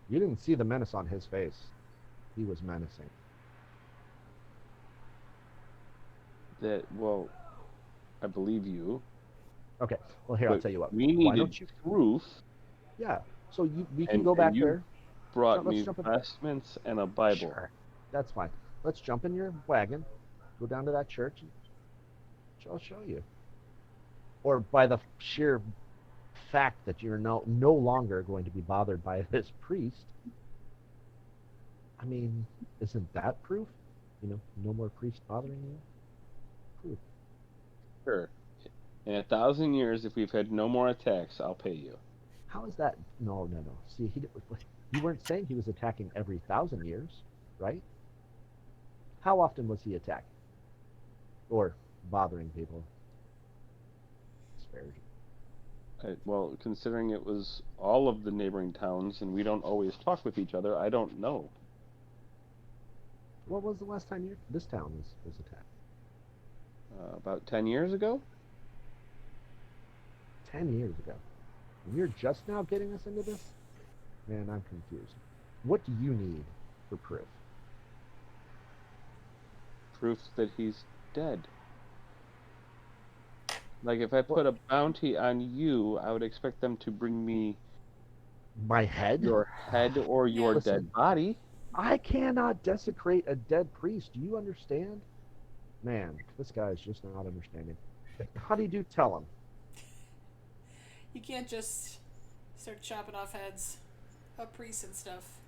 You didn't see the menace on his face. He was menacing. Well, I believe you. Okay, well, here, I'll But tell you what. we Why needed don't you... proof. Yeah, so we can And- go and back you there. Brought Let's me jump in. vestments and a Bible. Sure, that's fine. Let's jump in your wagon, go down to that church, and I'll show you. Or by the sheer fact that you're no longer going to be bothered by this priest, I mean, isn't that proof? You know, no more priest bothering you? Proof. Sure. In 1,000 years, if we've had no more attacks, I'll pay you. How is that? No. See, you weren't saying he was attacking every 1,000 years, right? How often was he attacking? Or bothering people? Disparaging. Well, considering it was all of the neighboring towns and we don't always talk with each other, I don't know. What was the last time this town was attacked? About 10 years ago? 10 years ago. And you're just now getting us into this? Man, I'm confused. What do you need for proof? Proof that he's dead. Like, if I put a bounty on you, I would expect them to bring me My head? your head or your Listen. dead body. I cannot desecrate a dead priest. Do you understand? Man, this guy is just not understanding. Honey, do tell him. You can't just start chopping off heads of priests and stuff.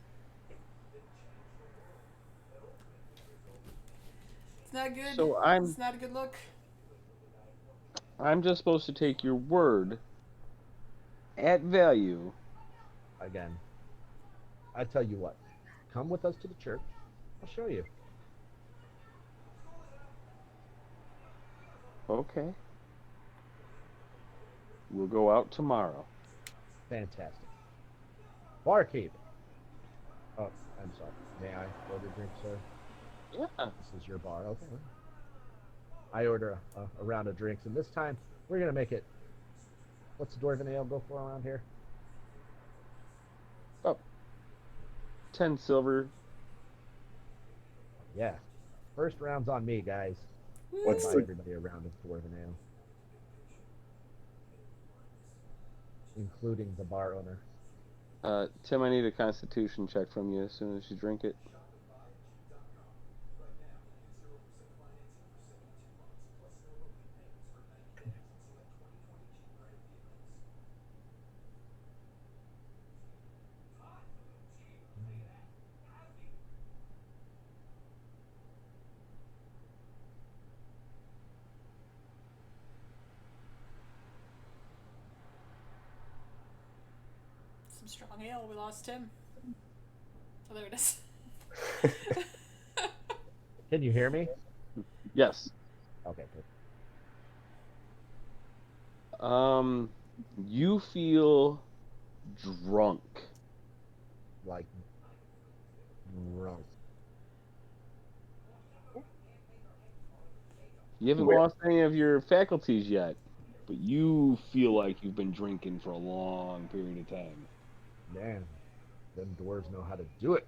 It's not good. So It's not a good look. I'm just supposed to take your word at value. Again, I tell you what. Come with us to the church. I'll show you. Okay. We'll go out tomorrow. Fantastic. Barkeep. Oh, I'm sorry. May I order a drink, sir? Yeah. This is your bar. Okay. I order a round of drinks, and this time we're going to make it... What's the Dwarven Ale go for around here? 10 silver. Yeah. First round's on me, guys. What's Buy the everybody a round of Dwarven Ale. Including the bar owner. Tim, I need a constitution check from you as soon as you drink it. Some strong ale. We lost Tim. Oh, there it is. Can you hear me? Yes. Okay, good. You feel drunk. Like, drunk. You haven't Where- lost any of your faculties yet, but you feel like you've been drinking for a long period of time. Man, them dwarves know how to do it.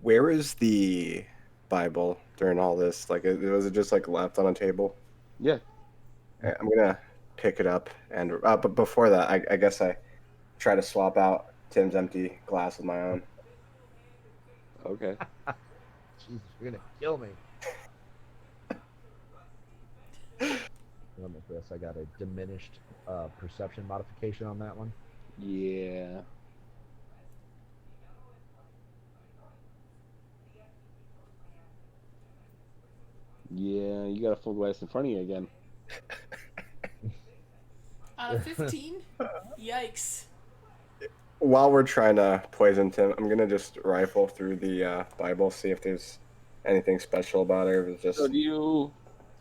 Where is the Bible during all this? Like, was it just like left on a table? Yeah. I'm gonna pick it up, and but before that, I guess I try to swap out Tim's empty glass with my own. Okay. Jesus, you're gonna kill me. Limit this. I got a diminished perception modification on that one. Yeah. Yeah, you got a full glass in front of you again. Out of 15? Yikes. While we're trying to poison Tim, I'm gonna just rifle through the Bible, see if there's anything special about her. It was just So do you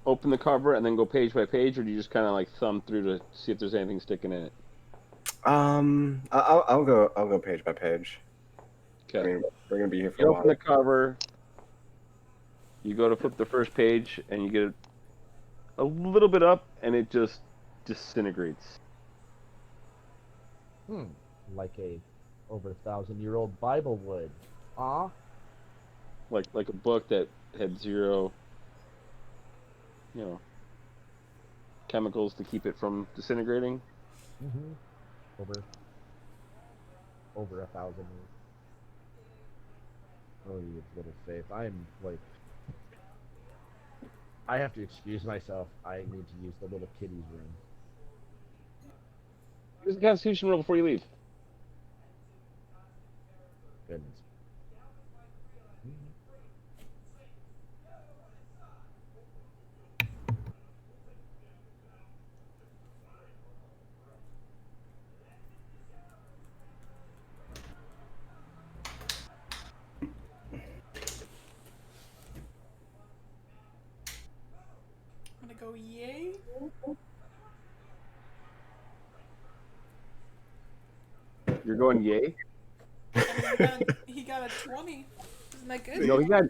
open the cover and then go page by page, or do you just kind of like thumb through to see if there's anything sticking in it? I'll go page by page. I Okay. mean, we're gonna be here for You a open while. the cover. You go to flip the first page, and you get a little bit up, and it just disintegrates. Like a over 1,000-year-old Bible would. Ah. Like a book that had zero, chemicals to keep it from disintegrating. Mm-hmm. Over 1,000 years. Oh, you little faith. I'm like, I have to excuse myself. I need to use the little kitty's room. Use the Constitution roll before you leave. Goodness. I'm gonna go yay. You're going yay. He got a 20. Isn't that good? No, he got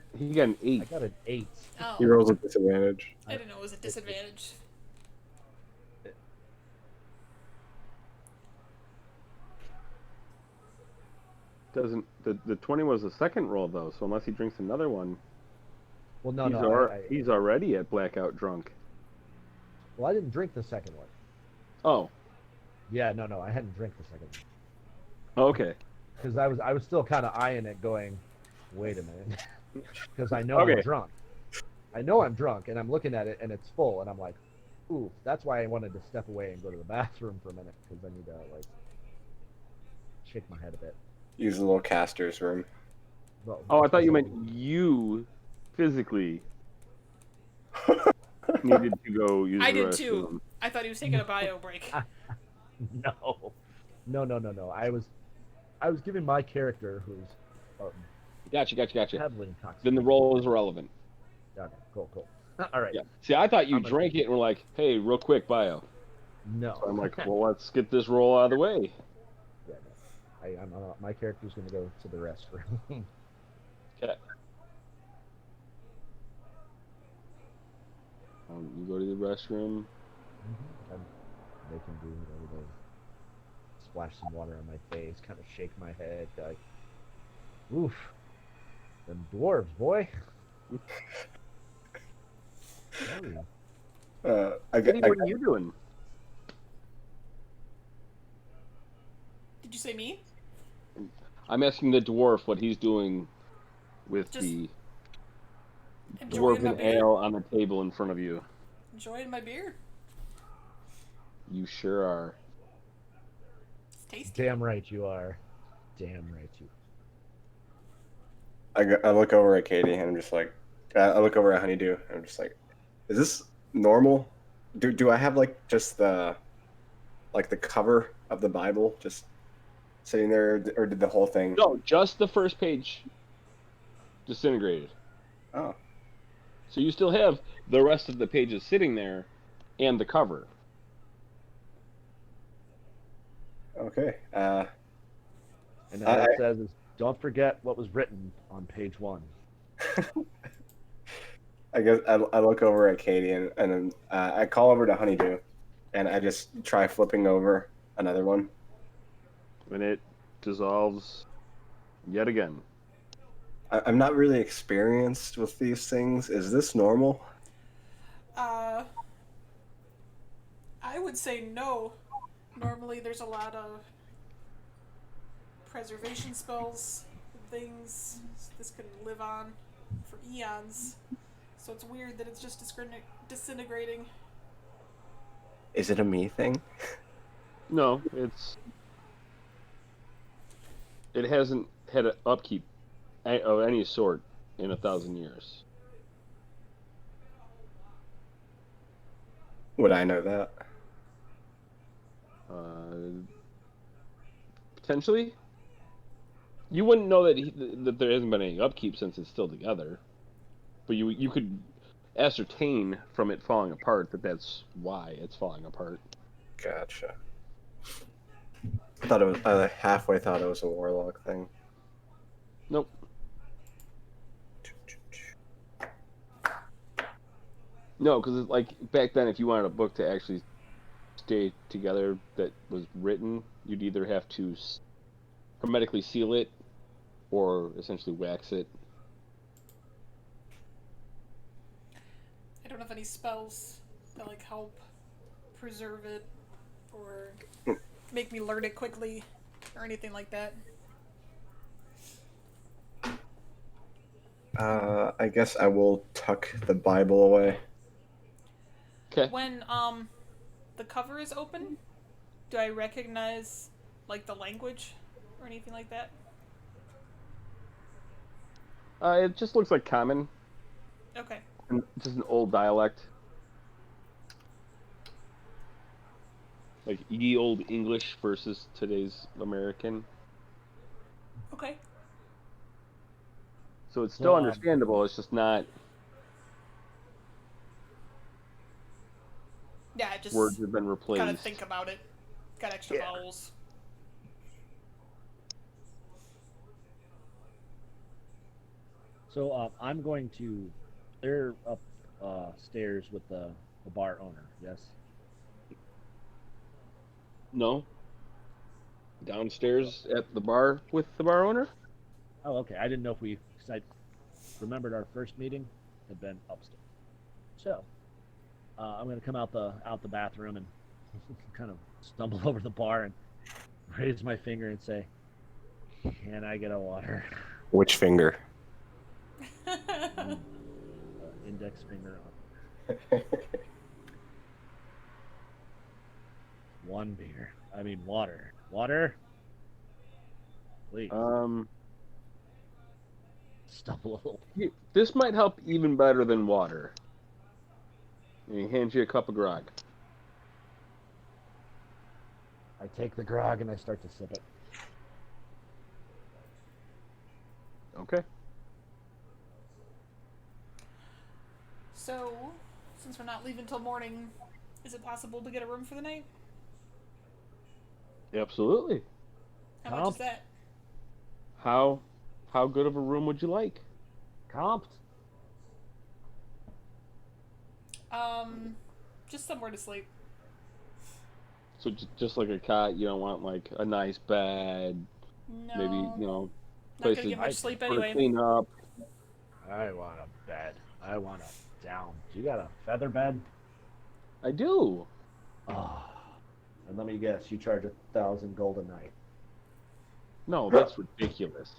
an 8. I got an 8. He Oh, rolls with disadvantage. I didn't know it was a disadvantage. Doesn't the 20 was the second roll though? So unless he drinks another one, Well, no, he's, no. he's already at blackout drunk. Well, I didn't drink the second one. Oh, Yeah, no. I hadn't drank the second okay. because I was still kind of eyeing it, going, "Wait a minute," because I know Okay. I'm drunk. I know I'm drunk, and I'm looking at it, and it's full, and I'm like, "Ooh." That's why I wanted to step away and go to the bathroom for a minute because I need to like shake my head a bit. Use the little caster's room. Well, Oh, I thought you especially- meant you physically needed to go use I the did restroom. too. I thought he was taking a bio break. No. I was giving my character who's Gotcha. heavily intoxicated. Then the roll is irrelevant. Okay, cool. All right. Yeah. See, I thought you I'm gonna- drank it and were like, "Hey, real quick, bio." No. So I'm like, "Well, let's get this roll out of the way." Yeah, no. My character's going to go to the restroom. Okay. You go to the restroom. And they can do whatever they splash some water on my face, kind of shake my head, like, oof, them dwarves, boy. Sorry. Kitty, what are you doing? Did you say me? I'm asking the dwarf what he's doing with Just the Enjoying my dwarven beer. ale on the table in front of you. Enjoying my beer. You sure are. It's tasty. Damn right you are. Damn right you. I look over at Katie and I'm just like, I look over at Honeydew and I'm just like, is this normal? Do I have like just the cover of the Bible just sitting there, or did the whole thing? No, just the first page disintegrated. Oh, So you still have the rest of the pages sitting there and the cover. okay. And all it says is, don't forget what was written on page 1. I guess I look over at Katie and then I call over to Honeydew, and I just try flipping over another one. And it dissolves yet again. I'm not really experienced with these things. Is this normal? I would say no. Normally, there's a lot of preservation spells, things this can live on for eons. So it's weird that it's just disintegrating. Is it a me thing? No, it hasn't had an upkeep of any sort in 1,000 years. Would I know that? Potentially, you wouldn't know that there hasn't been any upkeep since it's still together. But you could ascertain from it falling apart that that's why it's falling apart. Gotcha. I thought it was. I halfway thought it was a warlock thing. Nope. No, because like back then, if you wanted a book to actually stay together that was written, you'd either have to hermetically seal it or essentially wax it. I don't have any spells that like help preserve it or make me learn it quickly or anything like that. I guess I will tuck the Bible away. Okay. When the cover is open, do I recognize like the language or anything like that? It just looks like common, Okay. and just an old dialect, like ye old English versus today's American. Okay. So it's still So, understandable. It's just not Yeah, I just words have been replaced. gotta think about it. Got extra Yeah. vowels. So I'm going to clear up stairs with the bar owner. Yes. No. Downstairs at the bar with the bar owner. Oh, okay. I didn't know if we. Cause I remembered our first meeting had been upstairs. So I'm going to come out the bathroom and kind of stumble over the bar and raise my finger and say, "Can I get a water?" Which finger? Index finger on one beer. I mean water. Water. Please. Stumble a little. This might help even better than water. And he hands you a cup of grog. I take the grog and I start to sip it. Okay. So, since we're not leaving till morning, is it possible to get a room for the night? Absolutely. How much is that? How good of a room would you like? Comped. Just somewhere to sleep. So just like a cot, you don't want like a nice bed, No. maybe Not gonna places get much sleep for anyway. clean up. I want a bed. I want a down. You got a feather bed? I do. Oh. And let me guess, you charge 1,000 gold a night. No, that's ridiculous.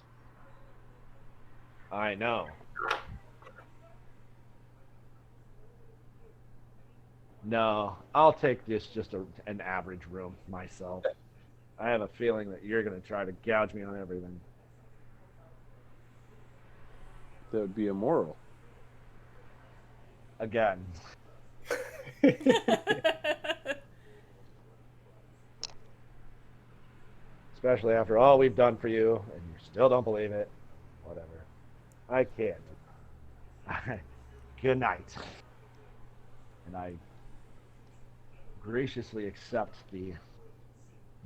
I know. No, I'll take this just an average room myself. I have a feeling that you're going to try to gouge me on everything. That would be immoral. Again. Especially after all we've done for you, and you still don't believe it. Whatever. I can't. Good night. And I graciously accept the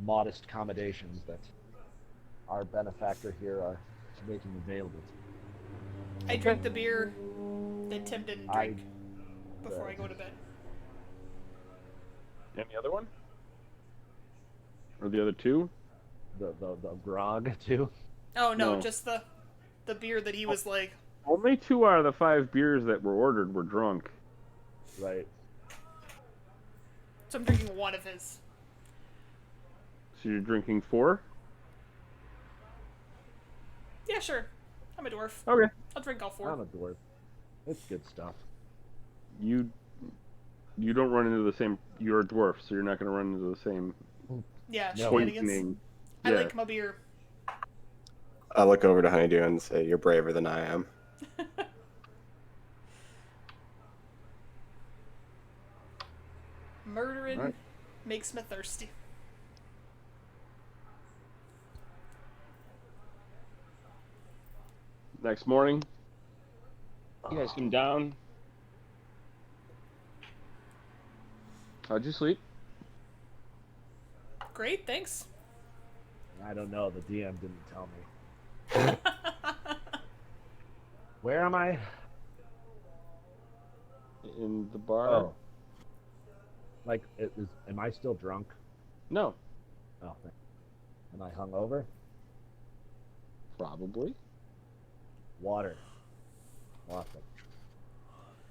modest accommodations that our benefactor here are making available. I drink the beer that Tim didn't drink before I go to bed. Any other one? Or the other two? The grog too. Oh no, No. just the beer that he was like. Only 2 out of the 5 beers that were ordered were drunk. Right. So I'm drinking one of his. So you're drinking 4? Yeah, sure. I'm a dwarf. Okay. I'll drink all 4. I'm a dwarf. It's good stuff. You don't run into the same. You're a dwarf, so you're not going to run into the same Yeah, No. shenanigans. poisoning. I Yeah. like my beer. I look over to Honeydew and say, "You're braver than I am." Murdering Alright. makes me thirsty. Next morning, You guys come down. How'd you sleep? Great, thanks. I don't know. The DM didn't tell me. Where am I? In the bar? Oh. Like, am I still drunk? No, Oh, am I hungover? probably. Water. Awesome.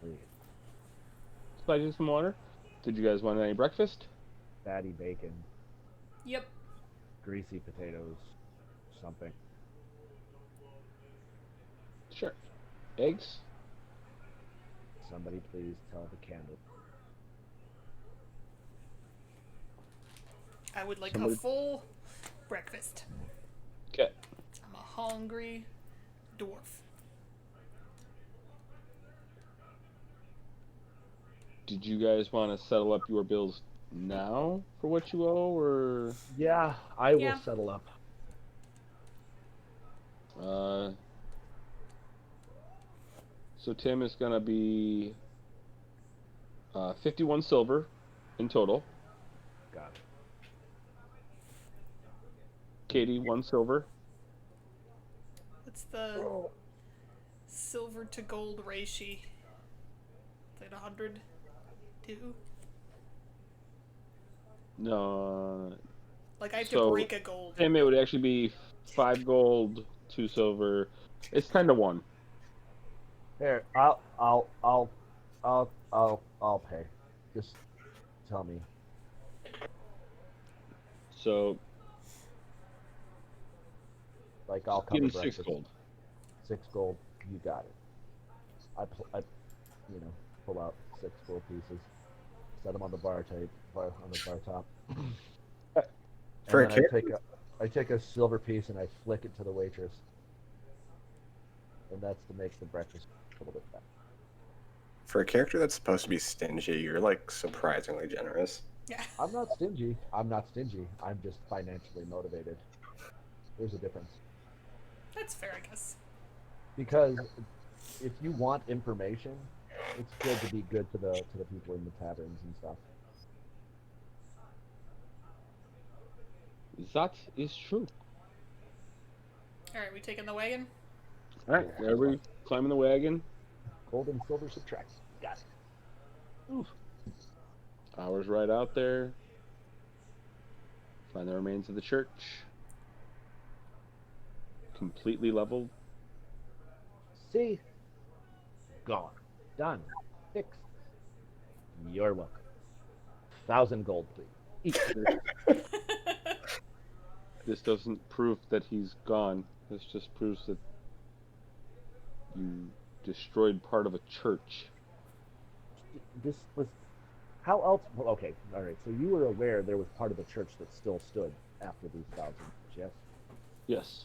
Please. Supply you some water. Did you guys want any breakfast? Fatty bacon, Yep. greasy potatoes, something. Sure. Eggs? Somebody please tell the candle. I would like Somebody- a full breakfast. Okay. I'm a hungry dwarf. Did you guys want to settle up your bills now for what you owe, or Yeah, I will Yeah. settle up. so Tim is gonna be 51 silver in total. Got it. Katie 1 silver. What's the silver to gold ratio? Is it 100? 2? No, Like I have So- to break a gold. Tim, it would actually be 5 gold, 2 silver. It's 10 to 1. Here, I'll pay. Just tell me. So Like, I'll give cover him 6 breakfast. gold. 6 gold, you got it. I pull out 6 gold pieces, set them on the bar top. For a And then character, I take a silver piece and I flick it to the waitress, and that's to make the breakfast a little bit better. for a character that's supposed to be stingy, you're like surprisingly generous. Yeah. I'm not stingy. I'm just financially motivated. There's a difference. That's fair, I guess. Because if you want information, it's good to be good to the people in the taverns and stuff. That is true. Alright, we taking the wagon? All right, everybody climbing the wagon. Gold and silver subtract. Got it. Hours right out there. Find the remains of the church. Completely leveled. See? Gone. Done. Fixed. You're welcome. 1,000 gold, please. Each. This doesn't prove that he's gone. This just proves that you destroyed part of a church. This was. How else? Well, okay, all right. So you were aware there was part of the church that still stood after these 1,000 years, yes? Yes.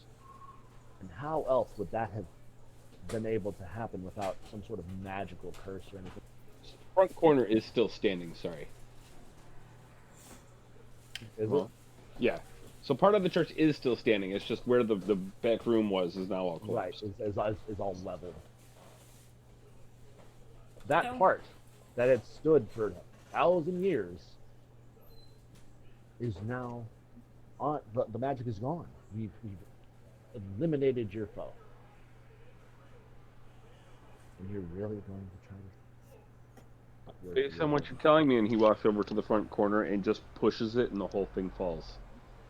And how else would that have been able to happen without some sort of magical curse or anything? Front corner is still standing, sorry. Is Well, yeah. So part of the church is still standing. It's just where the back room was is now all it? Right, collapsed. is all leveled. That No. part that had stood for 1,000 years is now on. The magic is gone. We've eliminated your foe. And you're really going to try to. Based on what you're telling me, and he walks over to the front corner and just pushes it, and the whole thing falls.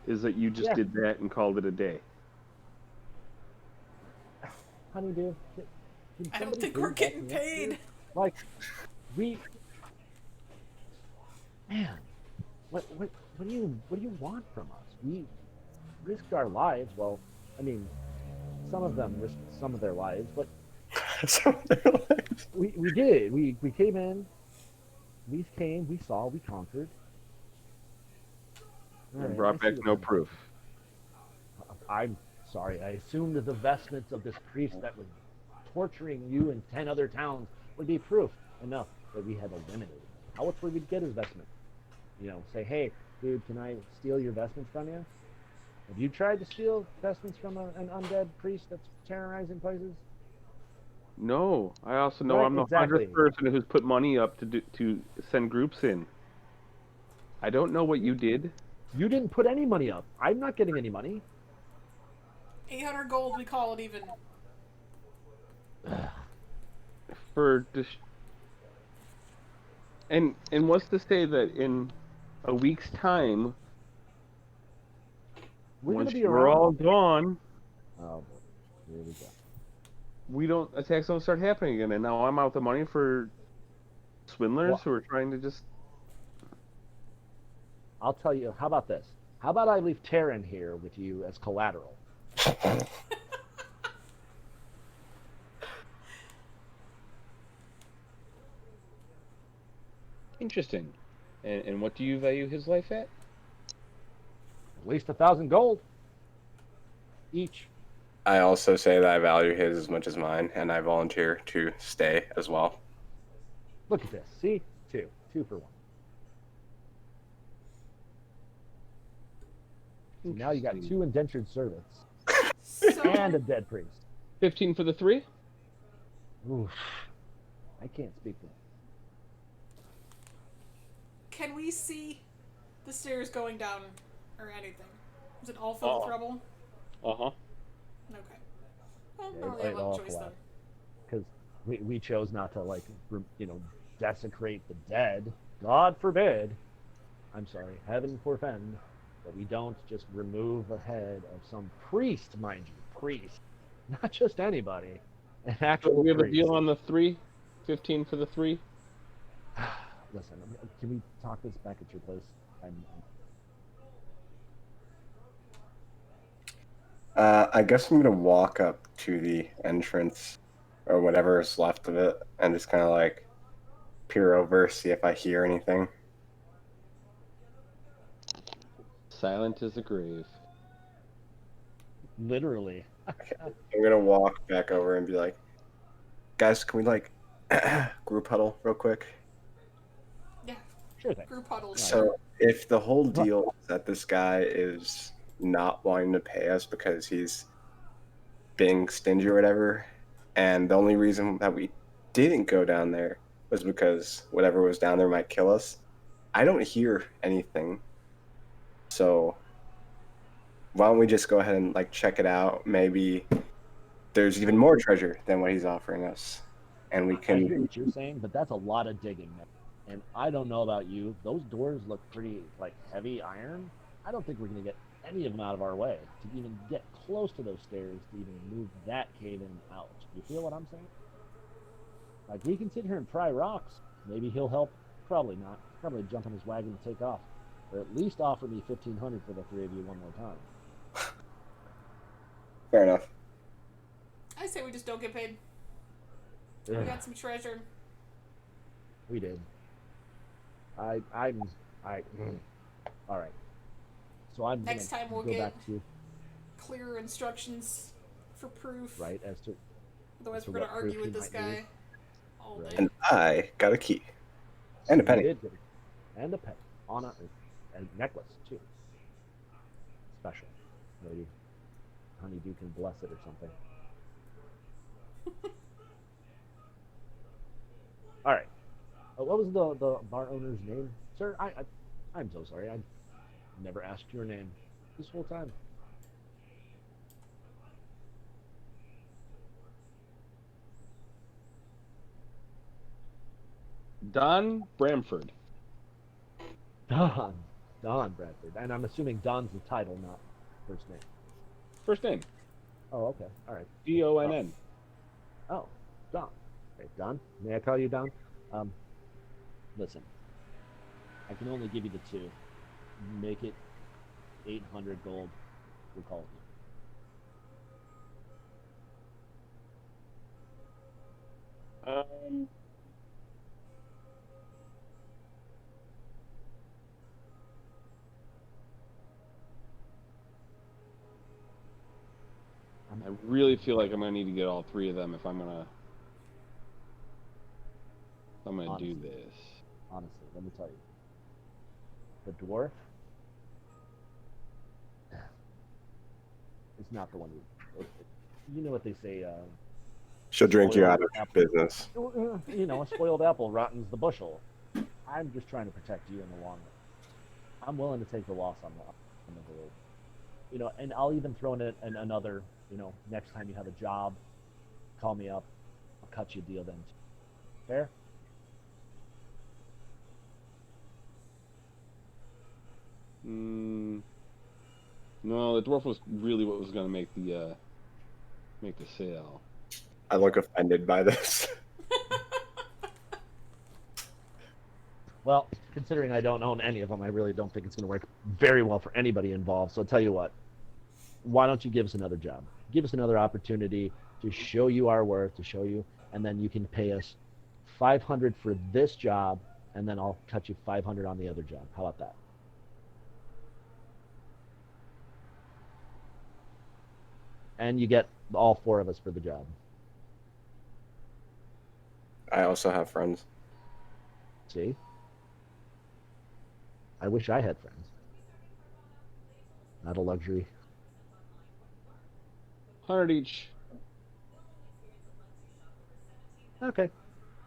Is that you just Yeah. did that and called it a day? Honeydew, can I don't somebody think please we're back getting me up here? paid. Like, man, what do you want from us? We risked our lives. Well, I mean, some of them risked some of their lives, but So they're like, we did. We came in. We came. We saw. We conquered. All And right, brought I back see no what- proof. I'm sorry. I assumed that the vestments of this priest that was torturing you in 10 other towns would be proof enough that we had eliminated. How else would we get his vestment? You know, say, hey, dude, can I steal your vestments from you? Have you tried to steal vestments from an undead priest that's terrorizing places? No, I also know Right, I'm the exactly. 100th person who's put money up to send groups in. I don't know what you did You didn't put any money up. I'm not getting any money. 800 gold, we call it even. for and what's to say that in a week's time, We're gonna once be you're around. all gone, Oh boy, here we go. attacks don't start happening again, and now I'm out the money for swindlers Well, who are trying to just. I'll tell you. How about this? How about I leave Terran here with you as collateral? Interesting. And what do you value his life at? At least 1,000 gold each. I also say that I value his as much as mine, and I volunteer to stay as well. Look at this. See, two for one. So now you got Interesting. 2 indentured servants So, and a dead priest. 15 for the 3? Oof. I can't speak for. can we see the stairs going down or anything? Is it all filled with rubble? Uh-huh. Okay. Well, Yeah, no, it they have all a choice then. collapsed. Because we chose not to, like, desecrate the dead. God forbid. I'm sorry, heaven forfend. That we don't just remove a head of some priest, mind you, priest, not just anybody, an So actual we have a priest. deal on the 3? 15 for the 3? Listen, can we talk this back at your place? I guess I'm gonna walk up to the entrance, or whatever is left of it, and just kind of like peer over, see if I hear anything. Silent as the grave. Literally. I'm gonna walk back over and be like, guys, can we like group huddle real quick? Yeah, Sure thing. group huddle. So if the whole deal is that this guy is not wanting to pay us because he's being stingy or whatever, and the only reason that we didn't go down there was because whatever was down there might kill us, I don't hear anything. So why don't we just go ahead and like check it out? Maybe there's even more treasure than what he's offering us, and we I hear can. what you're saying, but that's a lot of digging. And I don't know about you. Those doors look pretty like heavy iron. I don't think we're gonna get any of them out of our way to even get close to those stairs to even move that cave in out. You feel what I'm saying? Like we can sit here and pry rocks. Maybe he'll help. Probably not. Probably jump on his wagon and take off, or at least offer me 1,500 for the 3 of you one more time. Fair enough. I say we just don't get paid. We Ugh, got some treasure. we did. I. All right. So I'm Next gonna time we'll go get back to clearer instructions for proof. right as to Otherwise, to we're gonna what proof argue with he this might guy use. all Right. day. And I got a key and a You penny. did get it. And a pet on a necklace too. Special. Maybe Honeydew can bless it or something. All right. What was the bar owner's name, sir? I'm so sorry. I never asked your name this whole time. Don Bramford. Don Bradford, and I'm assuming Don's the title, not first name. First name. Oh, okay. All right. Donn. Oh, Don. Okay, Don. May I call you Don? Listen. I can only give you the 2. Make it 800 gold. We'll call it. Um, I really feel like I'm gonna need to get all 3 of them if I'm gonna Honestly. do this. Honestly, let me tell you. The dwarf is not the one you know what they say, She'll drink you Spoiled out of apple. business. You know, a spoiled apple rottens the bushel. I'm just trying to protect you in the long run. I'm willing to take the loss on the gold. You know, and I'll even throw in another. You know, next time you have a job, call me up. I'll cut you a deal then. Fair? No, the dwarf was really what was going to make the sale. I look offended by this. Well, considering I don't own any of them, I really don't think it's going to work very well for anybody involved. So I'll tell you what. Why don't you give us another job? Give us another opportunity to show you our worth, to show you, and then you can pay us 500 for this job, and then I'll cut you 500 on the other job. How about that? And you get all 4 of us for the job. I also have friends. See? I wish I had friends. Not a luxury. 100 each. Okay.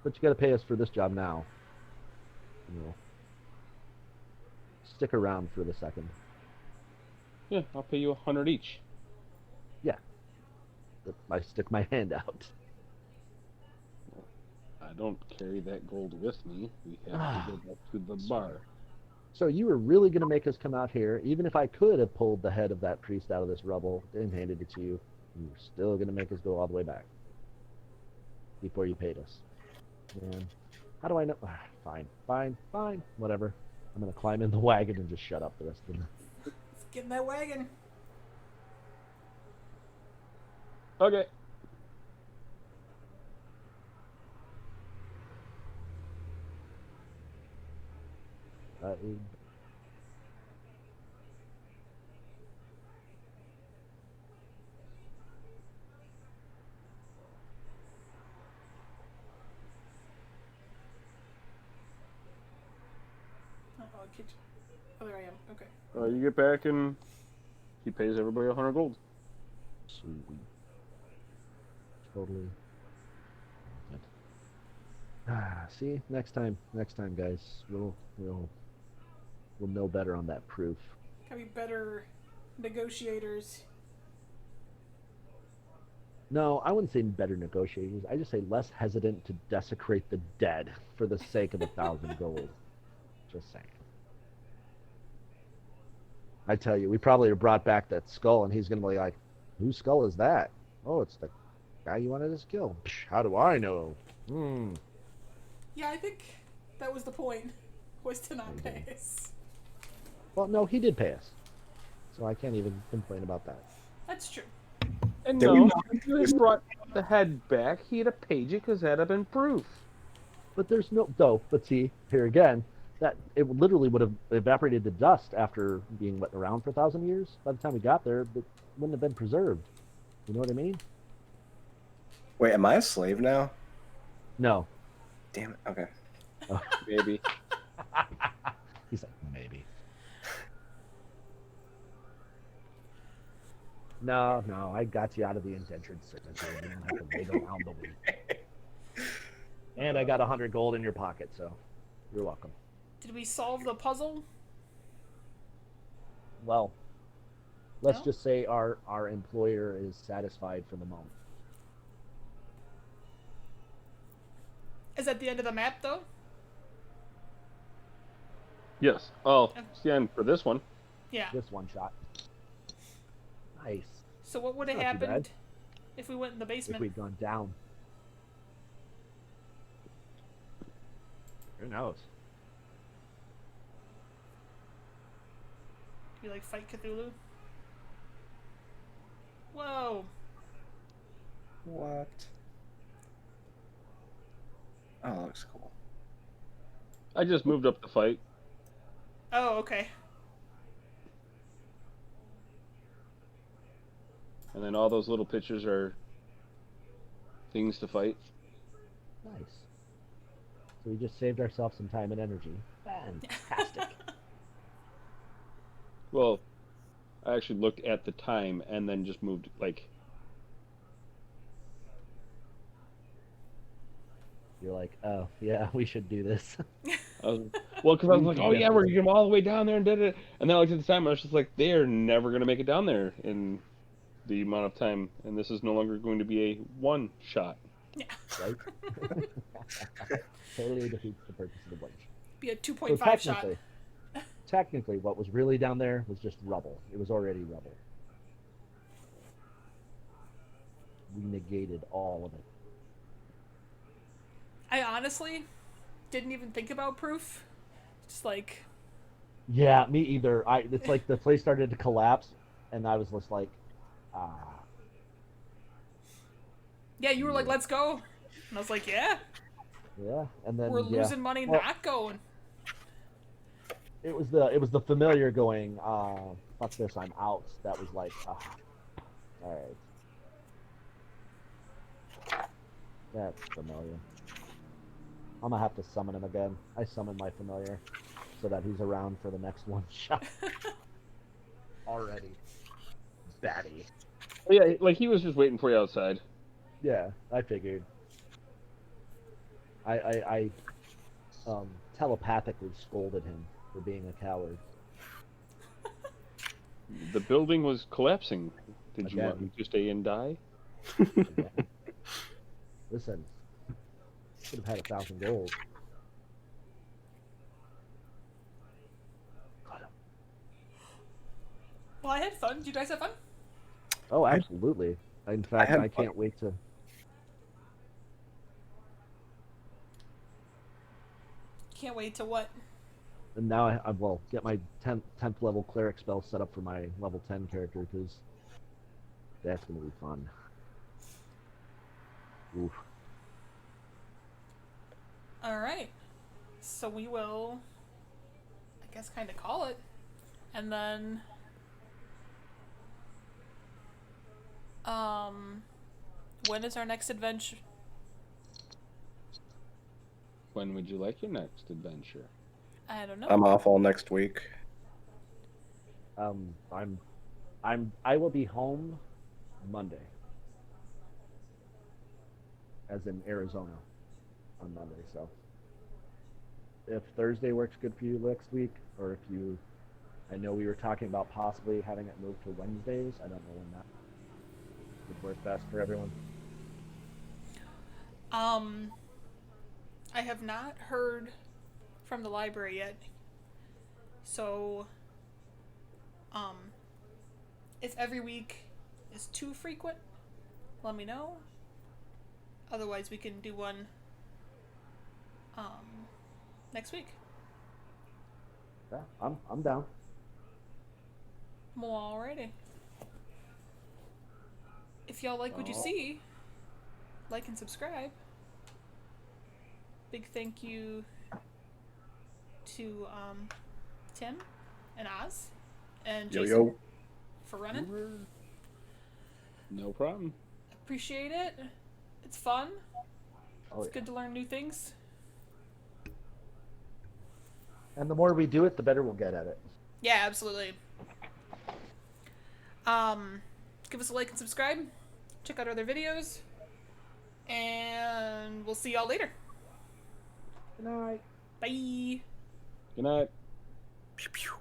But you got to pay us for this job now. You know. Stick around for the second. Yeah, I'll pay you 100 each. Yeah. But I stick my hand out. I don't carry that gold with me. We have to go back to the bar. So you were really going to make us come out here, even if I could have pulled the head of that priest out of this rubble and handed it to you, you were still going to make us go all the way back before you paid us. And how do I know? Fine, whatever. I'm going to climb in the wagon and just shut up the rest of the night. Let's get in that wagon. Okay. Oh, there I am. Okay. You get back and he pays everybody 100 gold. Sweet. Totally. See, next time, guys, we'll know better on that proof. Gotta be better negotiators. No, I wouldn't say better negotiators. I just say less hesitant to desecrate the dead for the sake of 1,000 gold. Just saying. I tell you, we probably have brought back that skull, and he's gonna be like, "Whose skull is that?" "Oh, it's the guy you wanted us to kill." "Psh, how do I know?" Yeah, I think that was the point, was to not pay us. Well, no, he did pay us, so I can't even complain about that. That's true. And Did we no, not- if you had brought the head back, he'd have paid you because that'd have been proof. But there's no though. But see, here again, that it literally would have evaporated to dust after being around for 1,000 years. By the time we got there, it wouldn't have been preserved. You know what I mean? Wait, am I a slave now? No. Damn it. Okay. Maybe. He's like, maybe. No, I got you out of the indentured signature. You don't have to wiggle around the week. And I got 100 gold in your pocket, so you're welcome. Did we solve the puzzle? Well, let's No? just say our employer is satisfied for the moment. Is that the end of the map, though? Yes. Oh, it's the end for this one. Yeah. Just one shot. Nice. So what would have Not too bad. happened if we went in the If basement? we'd gone down. Who knows? You like fight Cthulhu? Whoa. What? Oh, that looks cool. I just moved up the fight. Oh, okay. And then all those little pictures are things to fight. Nice. So we just saved ourselves some time and energy. Fantastic. Well, I actually looked at the time and then just moved, like... You're like, oh yeah, we should do this. Because I was like, oh yeah, we're gonna get all the way down there and did it. And then like at the time, I was just like, they are never gonna make it down there in the amount of time, and this is no longer going to be a one shot. Yeah. Right? Totally defeats the purpose of the one shot. Be a So 2.5 shot. technically, what was really down there was just rubble. It was already rubble. We negated all of it. I honestly didn't even think about proof. Just like, Yeah, me either. It's like the place started to collapse, and I was just like, yeah, you were like, let's go. And I was like, yeah, yeah. And then we're losing money Well, not going. it was the familiar going, fuck this, I'm out. That was like, all right. That's familiar. I'm gonna have to summon him again. I summoned my familiar so that he's around for the next one shot. Already. Batty. Yeah, like he was just waiting for you outside. Yeah, I figured. I telepathically scolded him for being a coward. The building was collapsing. Did you Again. want me to stay and die? Again. Listen, should have had 1,000 gold. Well, I had fun. Did you guys have fun? Oh, absolutely. In fact, had I fun. can't wait to. Can't wait to what? And now I will get my 10th level cleric spell set up for my level 10 character because that's gonna be fun. Oof. All right. So we will, I guess, kind of call it, and then, when is our next adventure? When would you like your next adventure? I don't know. I'm off all next week. I will be home Monday, as in Arizona, on Monday. So, if Thursday works good for you next week, or if you, I know we were talking about possibly having it moved to Wednesdays. I don't know when that would work best for everyone. I have not heard from the library yet. So, if every week is too frequent, let me know. Otherwise, we can do one, next week. Yeah, I'm down. Well, alrighty. If y'all like what you see, like and subscribe. Big thank you to Tim and Oz and Yo Jason yo. for running. No problem. Appreciate it. It's fun. Oh, It's yeah. good to learn new things. And the more we do it, the better we'll get at it. Yeah, absolutely. Give us a like and subscribe. Check out our other videos. And we'll see y'all later. Good night. Bye. Good night. Pew pew.